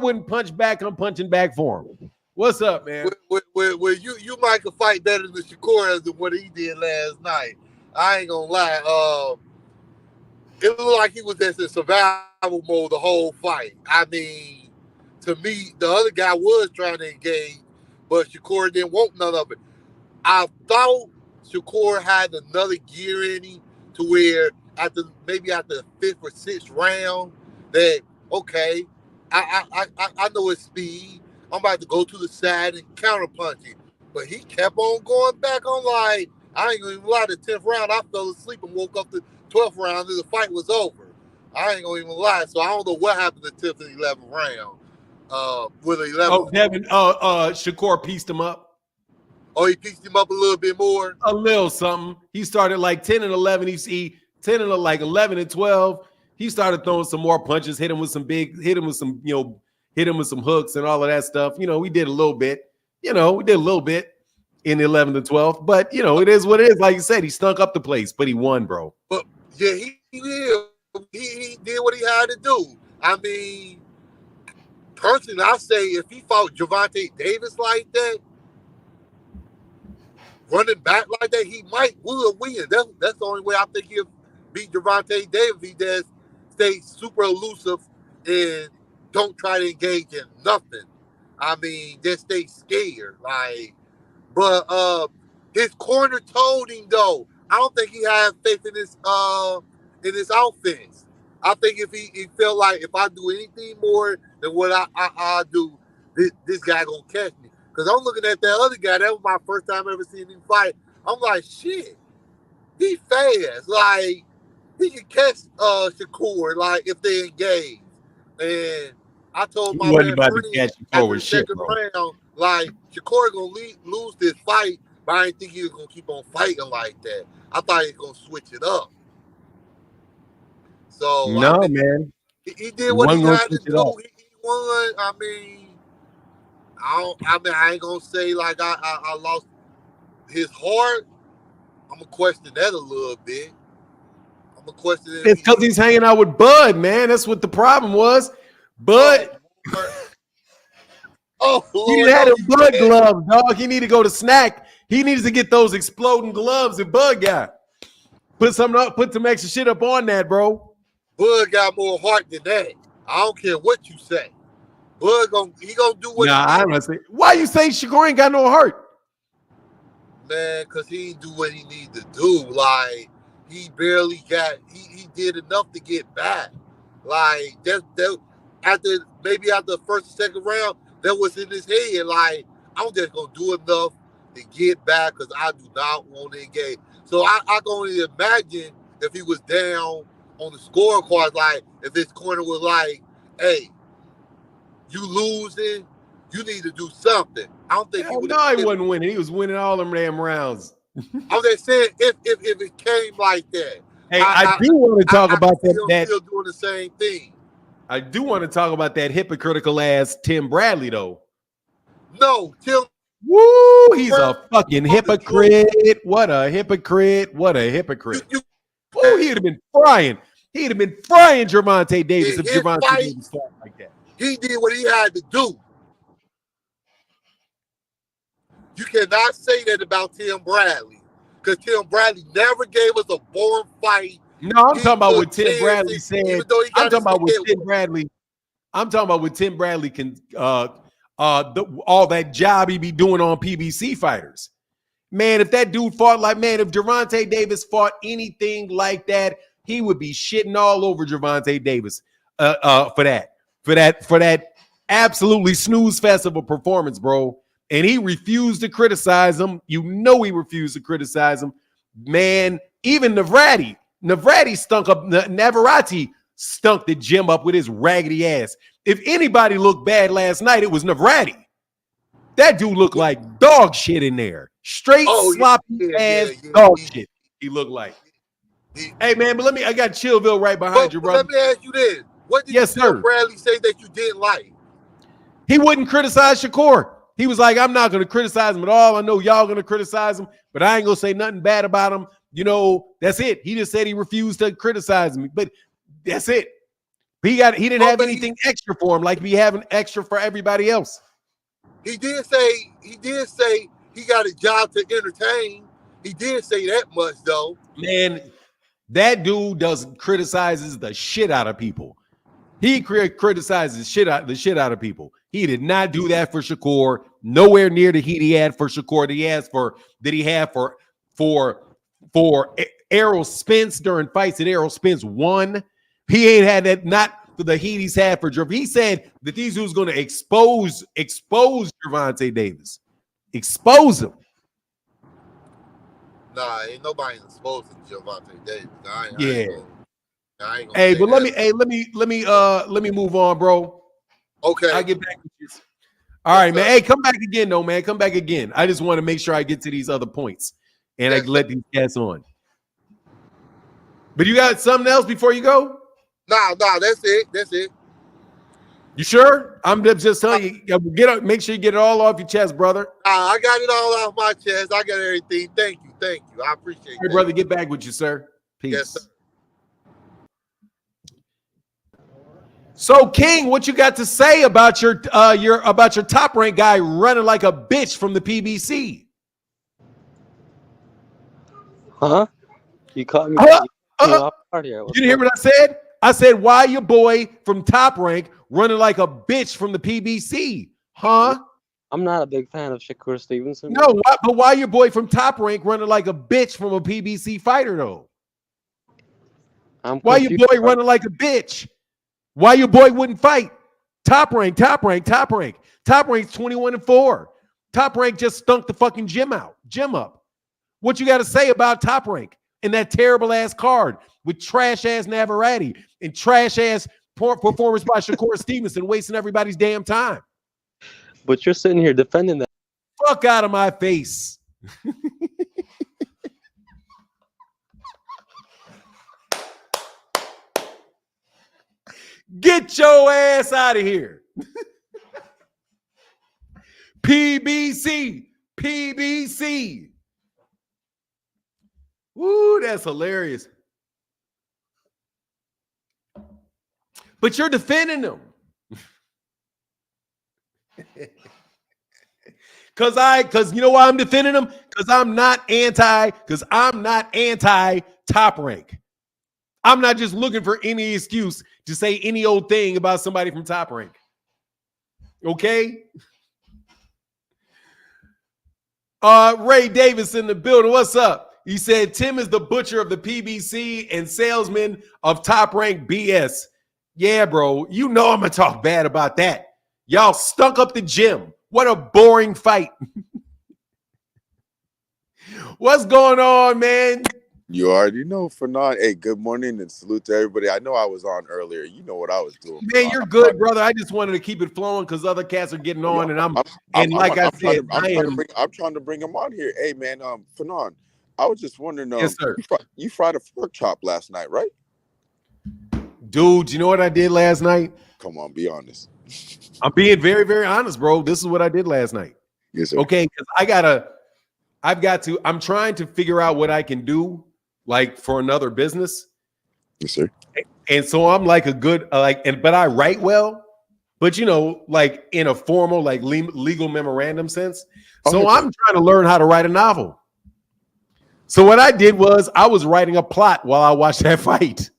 wouldn't punch back. I'm punching back for him. What's up, man? Well, you might could fight better than Shakur than what he did last night. I ain't gonna lie. It looked like he was in survival mode the whole fight. I mean, to me, the other guy was trying to engage, but Shakur didn't want none of it. I thought Shakur had another gear in him to where after the 5th or 6th round that, okay, I know his speed. I'm about to go to the side and counterpunch him. But he kept on going back. I'm like, I ain't gonna even lie, the 10th round, I fell asleep and woke up the 12th round and the fight was over. I ain't gonna even lie. So I don't know what happened to the 10th and 11th round. With the 11th. Oh, Devin, Shakur pieced him up. Oh, he pieced him up a little bit more? A little something. He started like 10 and 11. He 10 and like 11 and 12. He started throwing some more punches, hit him with some hooks and all of that stuff. We did a little bit. We did a little bit in the 11th and 12th. But, it is what it is. Like you said, he stunk up the place, but he won, bro. But, yeah, he did. He did what he had to do. I mean, personally, I say if he fought Gervonta Davis like that, running back like that, he would win. That's the only way I think he'll beat Gervonta Davis. He does stay super elusive and don't try to engage in nothing. I mean, just stay scared. But his corner told him though. I don't think he had faith in his offense. I think if he felt like if I do anything more than what I do, this guy gonna catch me. Because I'm looking at that other guy. That was my first time ever seeing him fight. I'm like, shit, he fast. Like, he can catch Shakur, like, if they engage. And I told my man about to catch Shakur with shit, bro. round, like, Shakur going to lose this fight, but I didn't think he was going to keep on fighting like that. I thought he was going to switch it up. So, no, man. He did what he had to do. He won. I mean, I ain't gonna say like I lost his heart. I'm gonna question that a little bit. I'm gonna question it. It's because he's hanging out with Bud, man. That's what the problem was. Bud. He had his Bud gloves, dog. He need to go to Snack. He needs to get those exploding gloves that Bud got. Put some extra shit up on that, bro. Bud got more heart than that. I don't care what you say. Bud gonna do what Nah, he I'm not saying. Why you say Shakur ain't got no heart? man, because he didn't do what he needed to do. Like, he barely got, he did enough to get back. Like, that after the first and second round, that was in his head. Like, I'm just going to do enough to get back because I do not want to engage. So I can only imagine if he was down on the scorecard, like, if his corner was like, hey, you losing, you need to do something. I don't think he would have. No, he wasn't winning. He was winning all them damn rounds. I'm just saying, if it came like that. Hey, I do want to talk about that. Still doing the same thing. I do want to talk about that hypocritical ass Tim Bradley, though. No, Tim. Woo, he's a fucking hypocrite. What a hypocrite. What a hypocrite. Oh, he'd have been frying. He'd have been frying Gervonta Davis if Gervonta Davis fought like that. He did what he had to do. You cannot say that about Tim Bradley, because Tim Bradley never gave us a boring fight. No, I'm talking about what Tim Bradley said. I'm talking about what Tim Bradley. I'm talking about what Tim Bradley can all that job he be doing on PBC fighters. Man, if that dude fought like, man, if Gervonta Davis fought anything like that, he would be shitting all over Gervonta Davis for that absolutely snooze fest of a performance, bro. And he refused to criticize him. You know he refused to criticize him. Man, even Navarrete stunk up. Navarrete stunk the gym up with his raggedy ass. If anybody looked bad last night, it was Navarrete. That dude looked like dog shit in there. Straight sloppy ass dog shit. He looked like. Hey man, but I got Chillville right behind you, bro. Let me ask you this: what did Tim Bradley say that you didn't like? He wouldn't criticize Shakur. He was like, I'm not going to criticize him at all. I know y'all going to criticize him, but I ain't going to say nothing bad about him. You know, that's it. He just said he refused to criticize me, but that's it. He didn't have anything extra for him like we having extra for everybody else. He did say he got a job to entertain. He did say that much though. Man, that dude criticizes the shit out of people. He criticizes the shit out of people. He did not do that for Shakur. Nowhere near the heat he had for Shakur that he had for Errol Spence during fights that Errol Spence won. He ain't had that, not the heat he's had for Gervonta. He said that these dudes going to expose Gervonta Davis. Expose him. Nah, ain't nobody exposing Gervonta Davis. Hey, but let me move on, bro. Okay. I'll get back with you. All right, man. Hey, come back again, though, man. Come back again. I just want to make sure I get to these other points and I can let these cats on. But you got something else before you go? Nah, that's it. You sure? I'm just telling you, make sure you get it all off your chest, brother. I got it all off my chest. I got everything. Thank you. I appreciate it. Hey, brother, get back with you, sir. Peace. Yes, sir. So, King, what you got to say about your top rank guy running like a bitch from the PBC? Huh? You caught me. You didn't hear what I said? I said, why your boy from Top Rank running like a bitch from the PBC? Huh? I'm not a big fan of Shakur Stevenson. No, but why your boy from Top Rank running like a bitch from a PBC fighter, though? Why your boy running like a bitch? Why your boy wouldn't fight? Top Rank. Top Rank's 21-4. Top Rank just stunk the fucking gym up. What you got to say about Top Rank in that terrible ass card with trash ass Navarrete and trash ass performance by Shakur Stevenson, wasting everybody's damn time? But you're sitting here defending that. Fuck out of my face. Get your ass out of here. PBC. Woo, that's hilarious. But you're defending them. Cause you know why I'm defending him? Cause I'm not anti Top Rank. I'm not just looking for any excuse to say any old thing about somebody from Top Rank. Okay. Ray Davis in the building. What's up? He said Tim is the butcher of the PBC and salesman of Top Rank BS. Yeah, bro. You know I'm gonna talk bad about that. Y'all stunk up the gym. What a boring fight. What's going on, man? You already know, Fernand. Hey, good morning and salute to everybody. I know I was on earlier. You know what I was doing. Man, you're good, brother. I just wanted to keep it flowing because other cats are getting on, and I'm trying to bring them on here. Hey, man, Fernand, I was just wondering, yes, sir. You fried a pork chop last night, right? Dude, you know what I did last night? Come on, be honest. I'm being very, very honest, bro. This is what I did last night. Yes, sir. Okay, because I'm trying to figure out what I can do, like for another business. Yes, sir. And so I'm like but I write well, but like in a formal, like legal memorandum sense. So I'm trying to learn how to write a novel. So what I did was I was writing a plot while I watched that fight.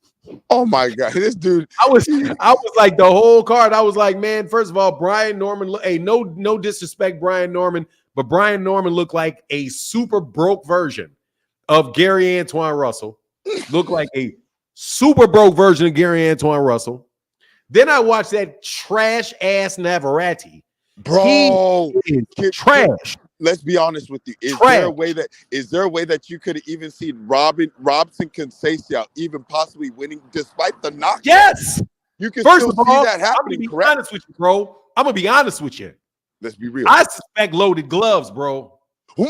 Oh my God, this dude! I was like the whole card. I was like, man. First of all, Brian Norman. Hey, no disrespect, Brian Norman, but Brian Norman looked like a super broke version of Gary Antoine Russell. Looked like a super broke version of Gary Antoine Russell. Then I watched that trash ass Navarrete. Bro, trash. Let's be honest with you. Is there a way that you could have even seen Robson Conceição even possibly winning despite the knockout? Yes. You can still see that happening, I'm gonna be honest with you, bro. I'm gonna be honest with you. Let's be real. I suspect loaded gloves, bro.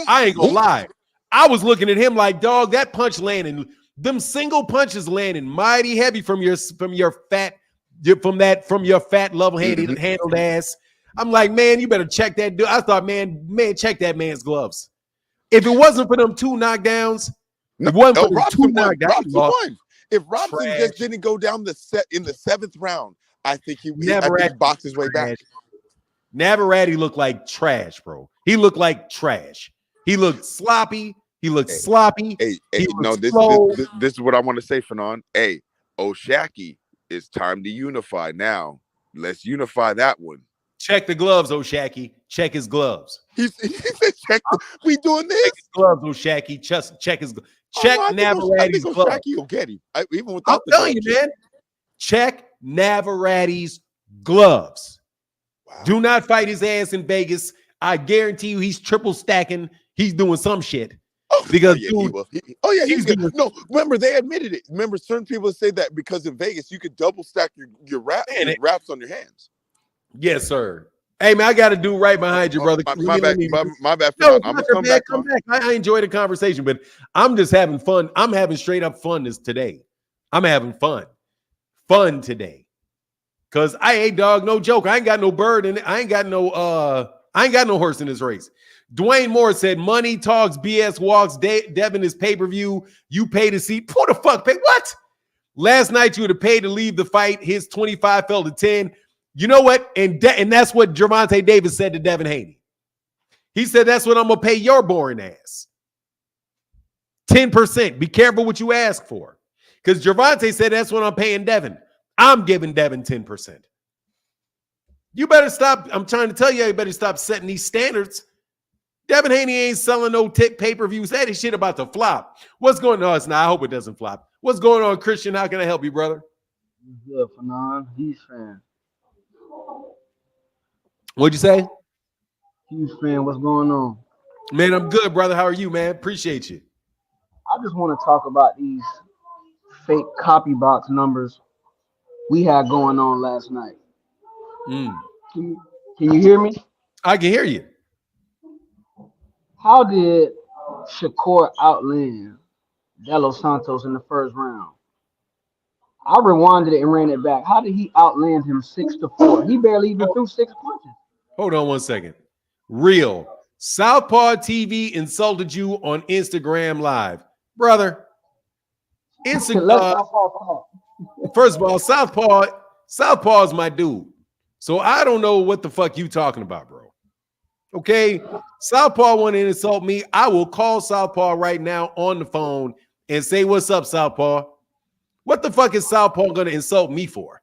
I ain't gonna lie. I was looking at him like, dog, that punch landing, them single punches landing mighty heavy from your fat level-handed handled ass. I'm like, man, you better check that dude. I thought, man, check that man's gloves. If it wasn't for them two knockdowns, if Robson won. If Robson just didn't go down in the seventh round, I think he boxed his way back. Navarrete looked like trash, bro. He looked like trash. He looked sloppy. Sloppy. This is what I want to say, Fernand. Hey, O'Shaquie, it's time to unify now. Let's unify that one. Check the gloves, O'Shaquie. Check his gloves. He said, check. We doing this? Check his gloves, O'Shaquie. Check his gloves. Check Navarrete's gloves. O'Shaquie will get him. Even without I'm telling you, man. Check Navarrete's gloves. Wow. Do not fight his ass in Vegas. I guarantee you he's triple stacking. He's doing some shit. Because he will. He's good. No, remember, they admitted it. Remember, certain people say that because in Vegas, you could double stack your wraps on your hands. Yes, sir. Hey, man, I got to do right behind you, brother. My bad. No, I'm come back. I enjoy the conversation, but I'm just having fun. I'm having straight up fun today. I'm having fun today. Cause dog, no joke. I ain't got no bird in it. I ain't got no horse in this race. Dwayne Moore said, money talks, BS walks. Devin is pay-per-view. You pay to see. Who the fuck pay? What? Last night you would have paid to leave the fight. His 25 fell to 10. You know what? And that's what Gervonta Davis said to Devin Haney. He said, that's what I'm going to pay your boring ass. 10%. Be careful what you ask for. Because Gervonta said, that's what I'm paying Devin. I'm giving Devin 10%. You better stop. I'm trying to tell you, you better stop setting these standards. Devin Haney ain't selling no pay-per-views. That is shit about to flop. What's going on? It's not. I hope it doesn't flop. What's going on, Christian? How can I help you, brother? Good, Fernand. He's fan. What'd you say? Huge fan. What's going on? Man, I'm good, brother. How are you, man? Appreciate you. I just want to talk about these fake copy box numbers we had going on last night. Can you hear me? I can hear you. How did Shakur outland Delos Santos in the first round? I rewinded it and ran it back. How did he outland him 6-4? He barely even threw 6 punches. Hold on one second. Real. Southpaw TV insulted you on Instagram Live. Brother. Instagram. First of all, Southpaw is my dude. So I don't know what the fuck you talking about, bro. Okay, Southpaw want to insult me. I will call Southpaw right now on the phone and say, "What's up, Southpaw? What the fuck is Southpaw gonna insult me for?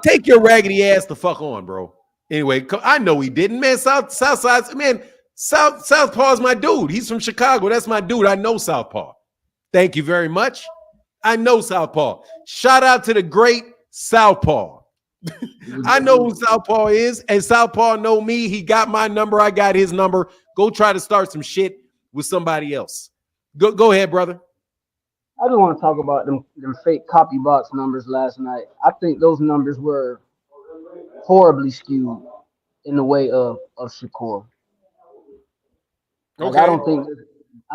Take your raggedy ass the fuck on, bro." Anyway, I know he didn't, man. Southside, man. Southpaw's my dude. He's from Chicago. That's my dude. I know Southpaw. Thank you very much. I know Southpaw. Shout out to the great Southpaw. I know who Southpaw is, and Southpaw know me. He got my number. I got his number. Go try to start some shit with somebody else. Go ahead, brother. I just want to talk about them fake copy box numbers last night. I think those numbers were horribly skewed in the way of Shakur. Like, Okay. I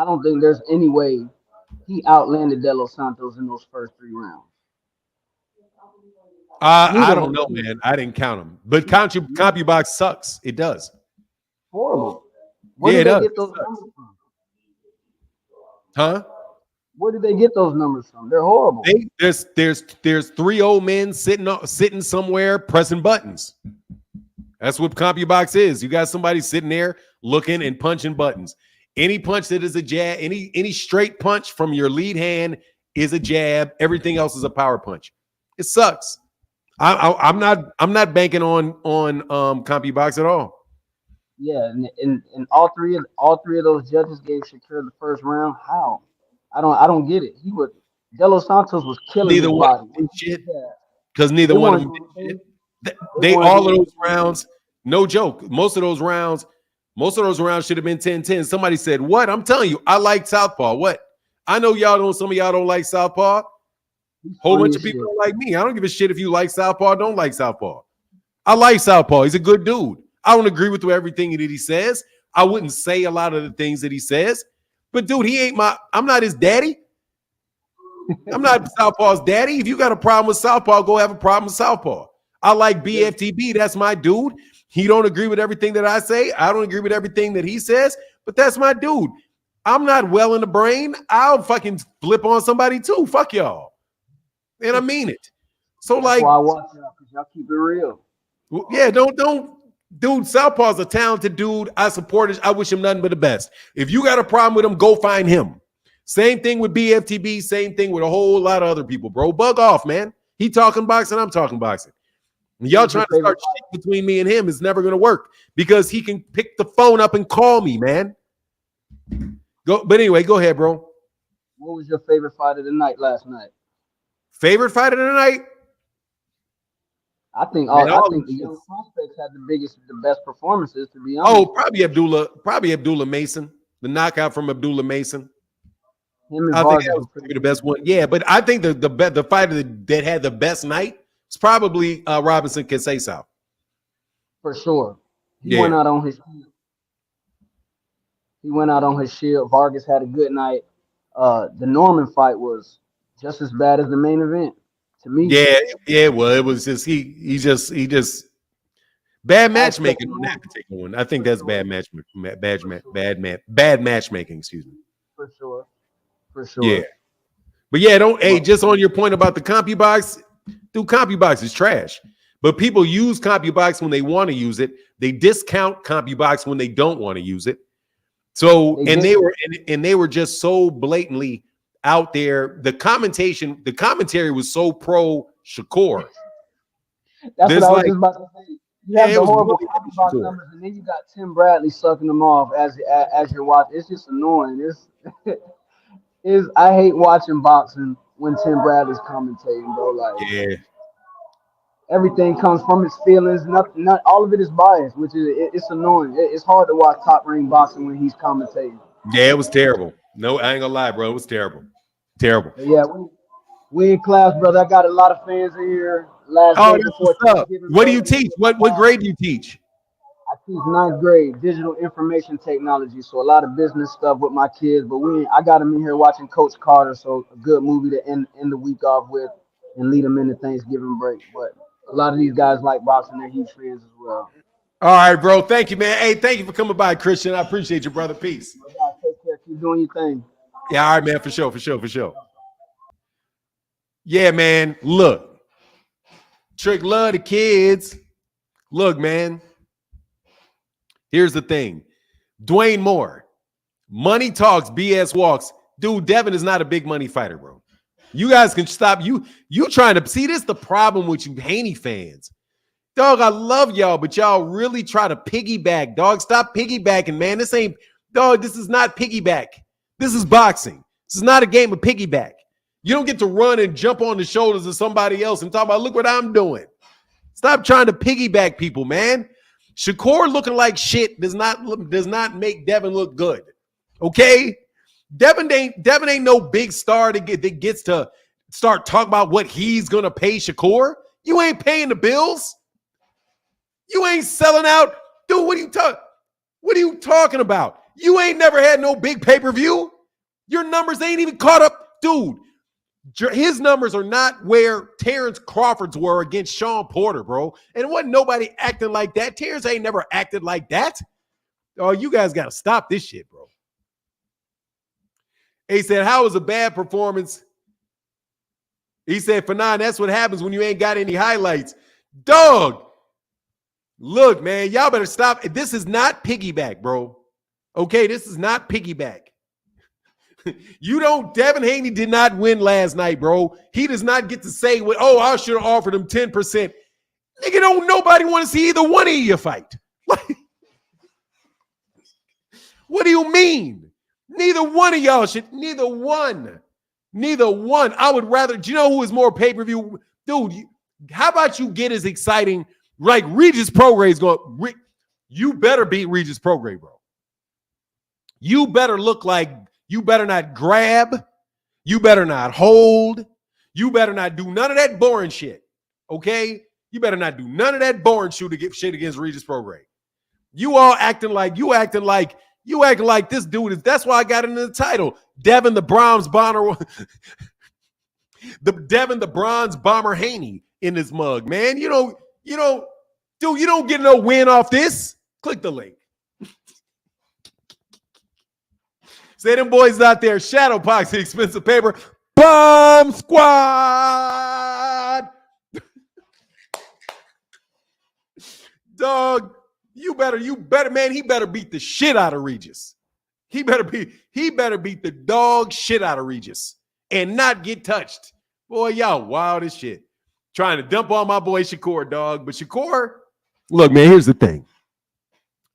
don't think there's any way he outlanded De Los Santos in those first 3 rounds. I don't know, man. I didn't count them, but CompuBox sucks. It does. Horrible. Where Yeah, did it they does. get those numbers from? Huh? Where did they get those numbers from? They're horrible. There's 3 old men sitting somewhere pressing buttons. That's what CompuBox is. You got somebody sitting there looking and punching buttons. Any punch that is a jab, any straight punch from your lead hand is a jab. Everything else is a power punch. It sucks. I'm not banking on CompuBox at all. Yeah, and all three of those judges gave Shakur the first round. How? I don't get it. De Los Santos was killing Neither his one body. did shit because neither one of them did shit. They all of those rounds, no joke. Most of those rounds should have been 10-10. Somebody said, "What?" I'm telling you, I like Southpaw. What? I know some of y'all don't like Southpaw. Whole bunch of people don't like me. I don't give a shit if you like Southpaw, don't like Southpaw. I like Southpaw. He's a good dude. I don't agree with everything that he says. I wouldn't say a lot of the things that he says. But dude, I'm not his daddy. I'm not Southpaw's daddy. If you got a problem with Southpaw, go have a problem with Southpaw. I like BFTB. That's my dude. He don't agree with everything that I say. I don't agree with everything that he says, but that's my dude. I'm not well in the brain. I'll fucking flip on somebody too. Fuck y'all. And I mean it. So That's like, why I watch y'all, because y'all keep it real. yeah, don't. Dude, Southpaw's a talented dude. I support it. I wish him nothing but the best. If you got a problem with him, go find him. Same thing with BFTB. Same thing with a whole lot of other people, bro. Bug off, man. He talking boxing. I'm talking boxing. And y'all trying to start shit between me and him is never going to work because he can pick the phone up and call me, man. But anyway, go ahead, bro. What was your favorite fight of the night last night? Favorite fight of the night? I think the young prospects had the best performances, to be honest. Oh, probably Abdullah Mason. The knockout from Abdullah Mason. Him and I Vargas think that was probably the best one. Yeah, but I think the fighter that had the best night was probably Robinson Casesau. For sure. He went out on his shield. Vargas had a good night. The Norman fight was just as bad as the main event. To me, yeah. Well, it was just he just bad matchmaking on that particular one. I think that's bad matchmaking. Excuse me. For sure. Yeah, but yeah, just on your point about the CompuBox, dude, CompuBox is trash. But people use CompuBox when they want to use it. They discount CompuBox when they don't want to use it. So they were just so blatantly out there. The commentary was so pro Shakur. That's what I was just about to say. You have the horrible CompuBox numbers, and then you got Tim Bradley sucking them off as you're watching. It's just annoying. I hate watching boxing when Tim Bradley's commentating, bro. Like, yeah, everything comes from his feelings. Not all of it is biased, which is it's annoying. It's hard to watch top ring boxing when he's commentating. Yeah, it was terrible. No, I ain't gonna lie, bro. It was terrible. Terrible. But yeah, we in class, brother. I got a lot of fans in here. That's what's up. What do you teach? What grade do you teach? I teach 9th grade digital information technology, so a lot of business stuff with my kids. But I got them in here watching Coach Carter, so a good movie to end the week off with and lead them into Thanksgiving break. But a lot of these guys like boxing; they're huge fans as well. All right, bro. Thank you, man. Hey, thank you for coming by, Christian. I appreciate you, brother. Peace. Take care. Keep doing your thing. Yeah, all right, man. For sure. Yeah, man. Look, Trick love the kids. Look, man. Here's the thing. Dwayne Moore, money talks, BS walks. Dude, Devin is not a big money fighter, bro. You guys can stop. You trying to see this? The problem with you Haney fans. Dog, I love y'all, but y'all really try to piggyback. Dog, stop piggybacking, man. This ain't, dog, this is not piggyback. This is boxing. This is not a game of piggyback. You don't get to run and jump on the shoulders of somebody else and talk about, look what I'm doing. Stop trying to piggyback people, man. Shakur looking like shit does not make Devin look good. Okay? Devin ain't no big star that gets to start talking about what he's gonna pay Shakur. You ain't paying the bills. You ain't selling out. Dude, what are you talking about? You ain't never had no big pay-per-view. Your numbers ain't even caught up. Dude, his numbers are not where Terrence Crawford's were against Sean Porter, bro. And it wasn't nobody acting like that. Terrence ain't never acted like that. Oh, you guys got to stop this shit, bro. He said, how was a bad performance? He said, Fanon, that's what happens when you ain't got any highlights. Dog, look, man, y'all better stop. This is not piggyback, bro. Okay, this is not piggyback. Devin Haney did not win last night, bro. He does not get to say, I should have offered him 10%. Nigga, don't nobody want to see either one of you fight. What do you mean? Neither one of y'all should. Neither one. I would rather. Do you know who is more pay-per-view? Dude, how about you get as exciting like Regis Prograis is going? You better beat Regis Prograis, bro. You better look like, you better not grab. You better not hold. You better not do none of that boring shit. Okay? You better not do none of that boring shit against Regis Prograis. You all acting like this dude is. That's why I got into the title. Devin the Bronze Bomber. Devin the Bronze Bomber Haney in this mug, man. You don't get no win off this. Click the link. Say them boys out there, shadow pox, expensive paper, bomb squad. Dog, you better, man. He better beat the shit out of Regis. He better beat the dog shit out of Regis and not get touched. Boy, y'all wild as shit. Trying to dump on my boy Shakur, dog. But Shakur, look, man, here's the thing.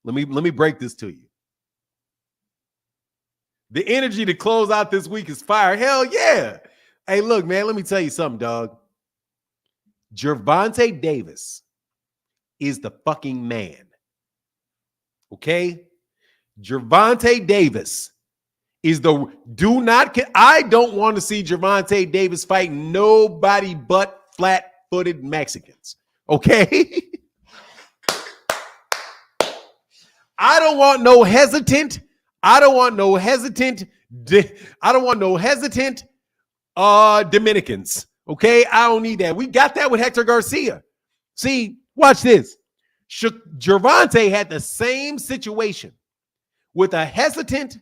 Let me break this to you. The energy to close out this week is fire. Hell yeah. Hey, look, man, let me tell you something, dog. Gervonta Davis is the fucking man. Okay? Gervonta Davis is I don't want to see Gervonta Davis fight nobody but flat-footed Mexicans. Okay? I don't want no hesitant Dominicans. Okay? I don't need that. We got that with Hector Garcia. See, watch this. Gervonta had the same situation with a hesitant,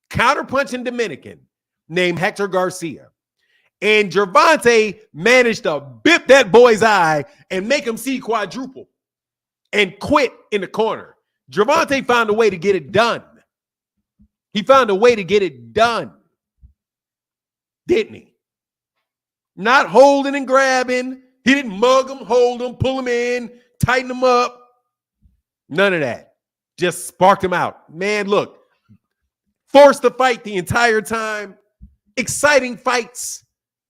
counterpunching Dominican named Hector Garcia. And Gervonta managed to bip that boy's eye and make him see quadruple and quit in the corner. Gervonta found a way to get it done. He found a way to get it done. Didn't he? Not holding and grabbing. He didn't mug him, hold him, pull him in, tighten him up. None of that. Just sparked him out. Man, look. Forced to fight the entire time. Exciting fights.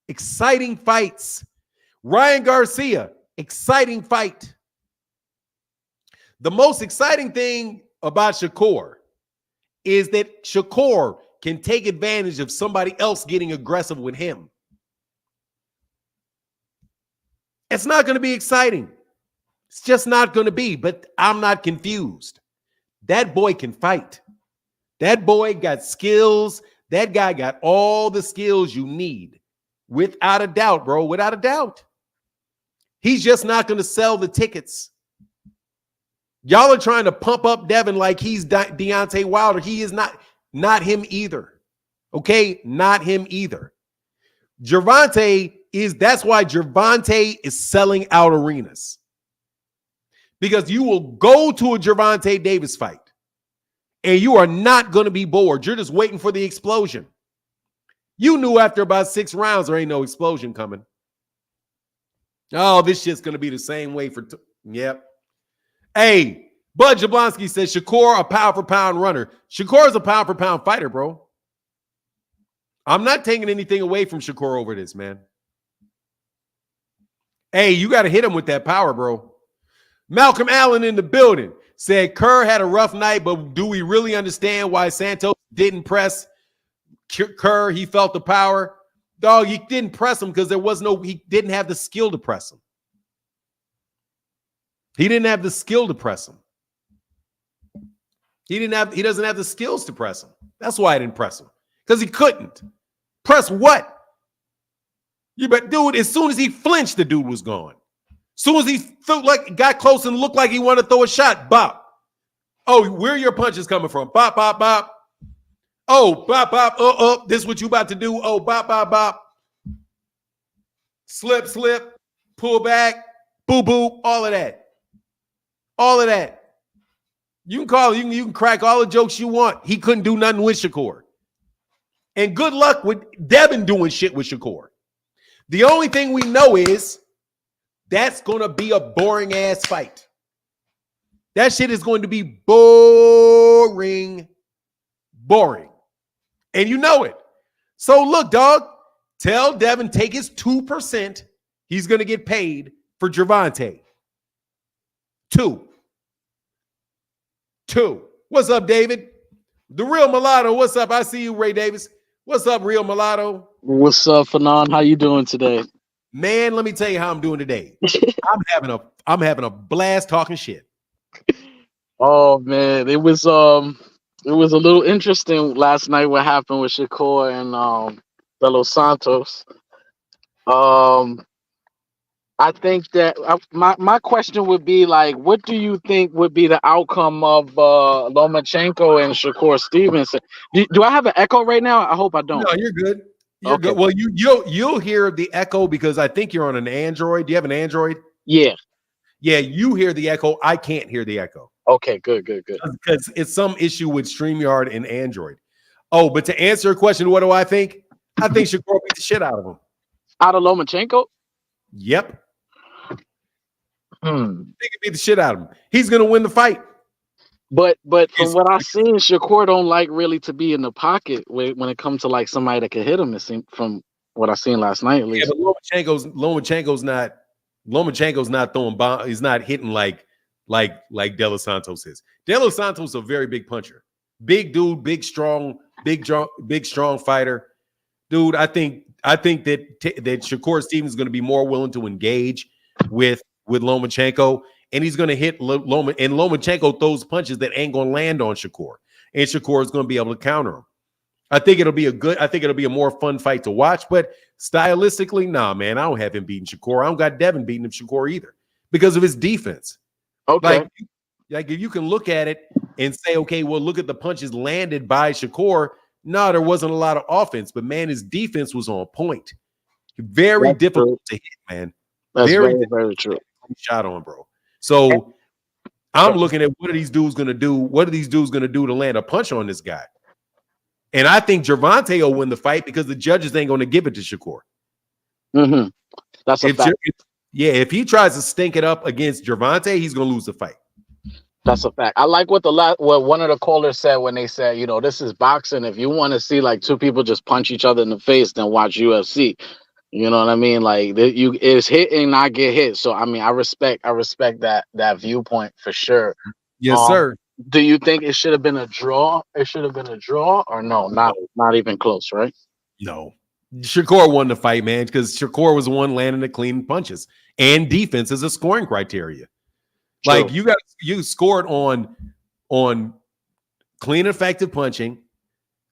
Exciting fights. Ryan Garcia, exciting fight. The most exciting thing about Shakur is that Shakur can take advantage of somebody else getting aggressive with him. It's not going to be exciting. It's just not going to be, but I'm not confused. That boy can fight. That boy got skills. That guy got all the skills you need. Without a doubt, bro. Without a doubt. He's just not going to sell the tickets. Y'all are trying to pump up Devin like he's Deontay Wilder. He is not him either. Okay? Not him either. That's why Gervonta is selling out arenas. Because you will go to a Gervonta Davis fight And you are not going to be bored. You're just waiting for the explosion. You knew after about 6 rounds there ain't no explosion coming. Oh, this shit's going to be the same way for yep. Hey, Bud Jablonski says Shakur a pound for pound runner. Shakur is a pound for pound fighter, bro. I'm not taking anything away from Shakur over this, man. Hey, you got to hit him with that power, bro. Malcolm Allen in the building said Kerr had a rough night, but do we really understand why Santos didn't press Kerr? He felt the power. Dog, he didn't press him because he didn't have the skill to press him. He didn't have the skill to press him. He doesn't have the skills to press him. That's why I didn't press him. Because he couldn't. Press what? Dude, as soon as he flinched, the dude was gone. As soon as he felt like got close and looked like he wanted to throw a shot, bop. Oh, where are your punches coming from? Bop, bop, bop. Oh, bop, bop. This is what you about to do. Oh, bop, bop, bop. Slip, slip, pull back, boo, boo, all of that. All of that. You can crack all the jokes you want. He couldn't do nothing with Shakur. And good luck with Devin doing shit with Shakur. The only thing we know is that's going to be a boring ass fight. That shit is going to be boring. Boring. And you know it. So look, dog, tell Devin take his 2%. He's going to get paid for Gervonta. 2. What's up, David? The Real Mulatto. What's up? I see you, Ray Davis. What's up, Real Mulatto? What's up, Fanon? How you doing today? Man, let me tell you how I'm doing today. I'm having a blast talking shit. Oh man, it was a little interesting last night what happened with Shakur and Los Santos. I think that my question would be like, what do you think would be the outcome of Lomachenko and Shakur Stevenson? Do I have an echo right now? I hope I don't. No, you're good. You're okay. Good. Well, you'll hear the echo because I think you're on an Android. Do you have an Android? Yeah. Yeah, you hear the echo. I can't hear the echo. Okay, good. Because it's some issue with StreamYard and Android. Oh, but to answer your question, what do I think? I think Shakur beat the shit out of him. Out of Lomachenko? Yep. I think he beat the shit out of him. He's gonna win the fight. But from what I've seen, Shakur don't like really to be in the pocket when it comes to like somebody that can hit him. It seems from what I seen last night at least. Yeah, but Lomachenko's not throwing bomb. He's not hitting like De Los Santos is. De Los Santos is a very big puncher, big dude, big strong fighter, dude. I think that Shakur Stevens is going to be more willing to engage with Lomachenko, and he's going to hit Loma. And Lomachenko throws punches that ain't going to land on Shakur, and Shakur is going to be able to counter him. I think it'll be a more fun fight to watch, but stylistically, nah, man, I don't have him beating Shakur. I don't got Devin beating him Shakur either because of his defense. Okay. Like if you can look at it and say, okay, well, look at the punches landed by Shakur. No, there wasn't a lot of offense, but man, his defense was on point. Very difficult to hit, man. That's very true. Shot on, bro. So I'm looking at what are these dudes gonna do? What are these dudes gonna do to land a punch on this guy? And I think Gervonta will win the fight because the judges ain't going to give it to Shakur. Mm-hmm. That's a fact. If he tries to stink it up against Gervonta, he's going to lose the fight. That's a fact. I like what one of the callers said when they said, this is boxing. If you want to see like two people just punch each other in the face, then watch UFC. You know what I mean? Like it's hit and not get hit. So I mean, I respect that viewpoint for sure. Yes, sir. Do you think it should have been a draw? It should have been a draw, or no? Not even close, right? No. Shakur won the fight, man, because Shakur was the one landing the clean punches, and defense is a scoring criteria. True. Like you scored on clean, effective punching,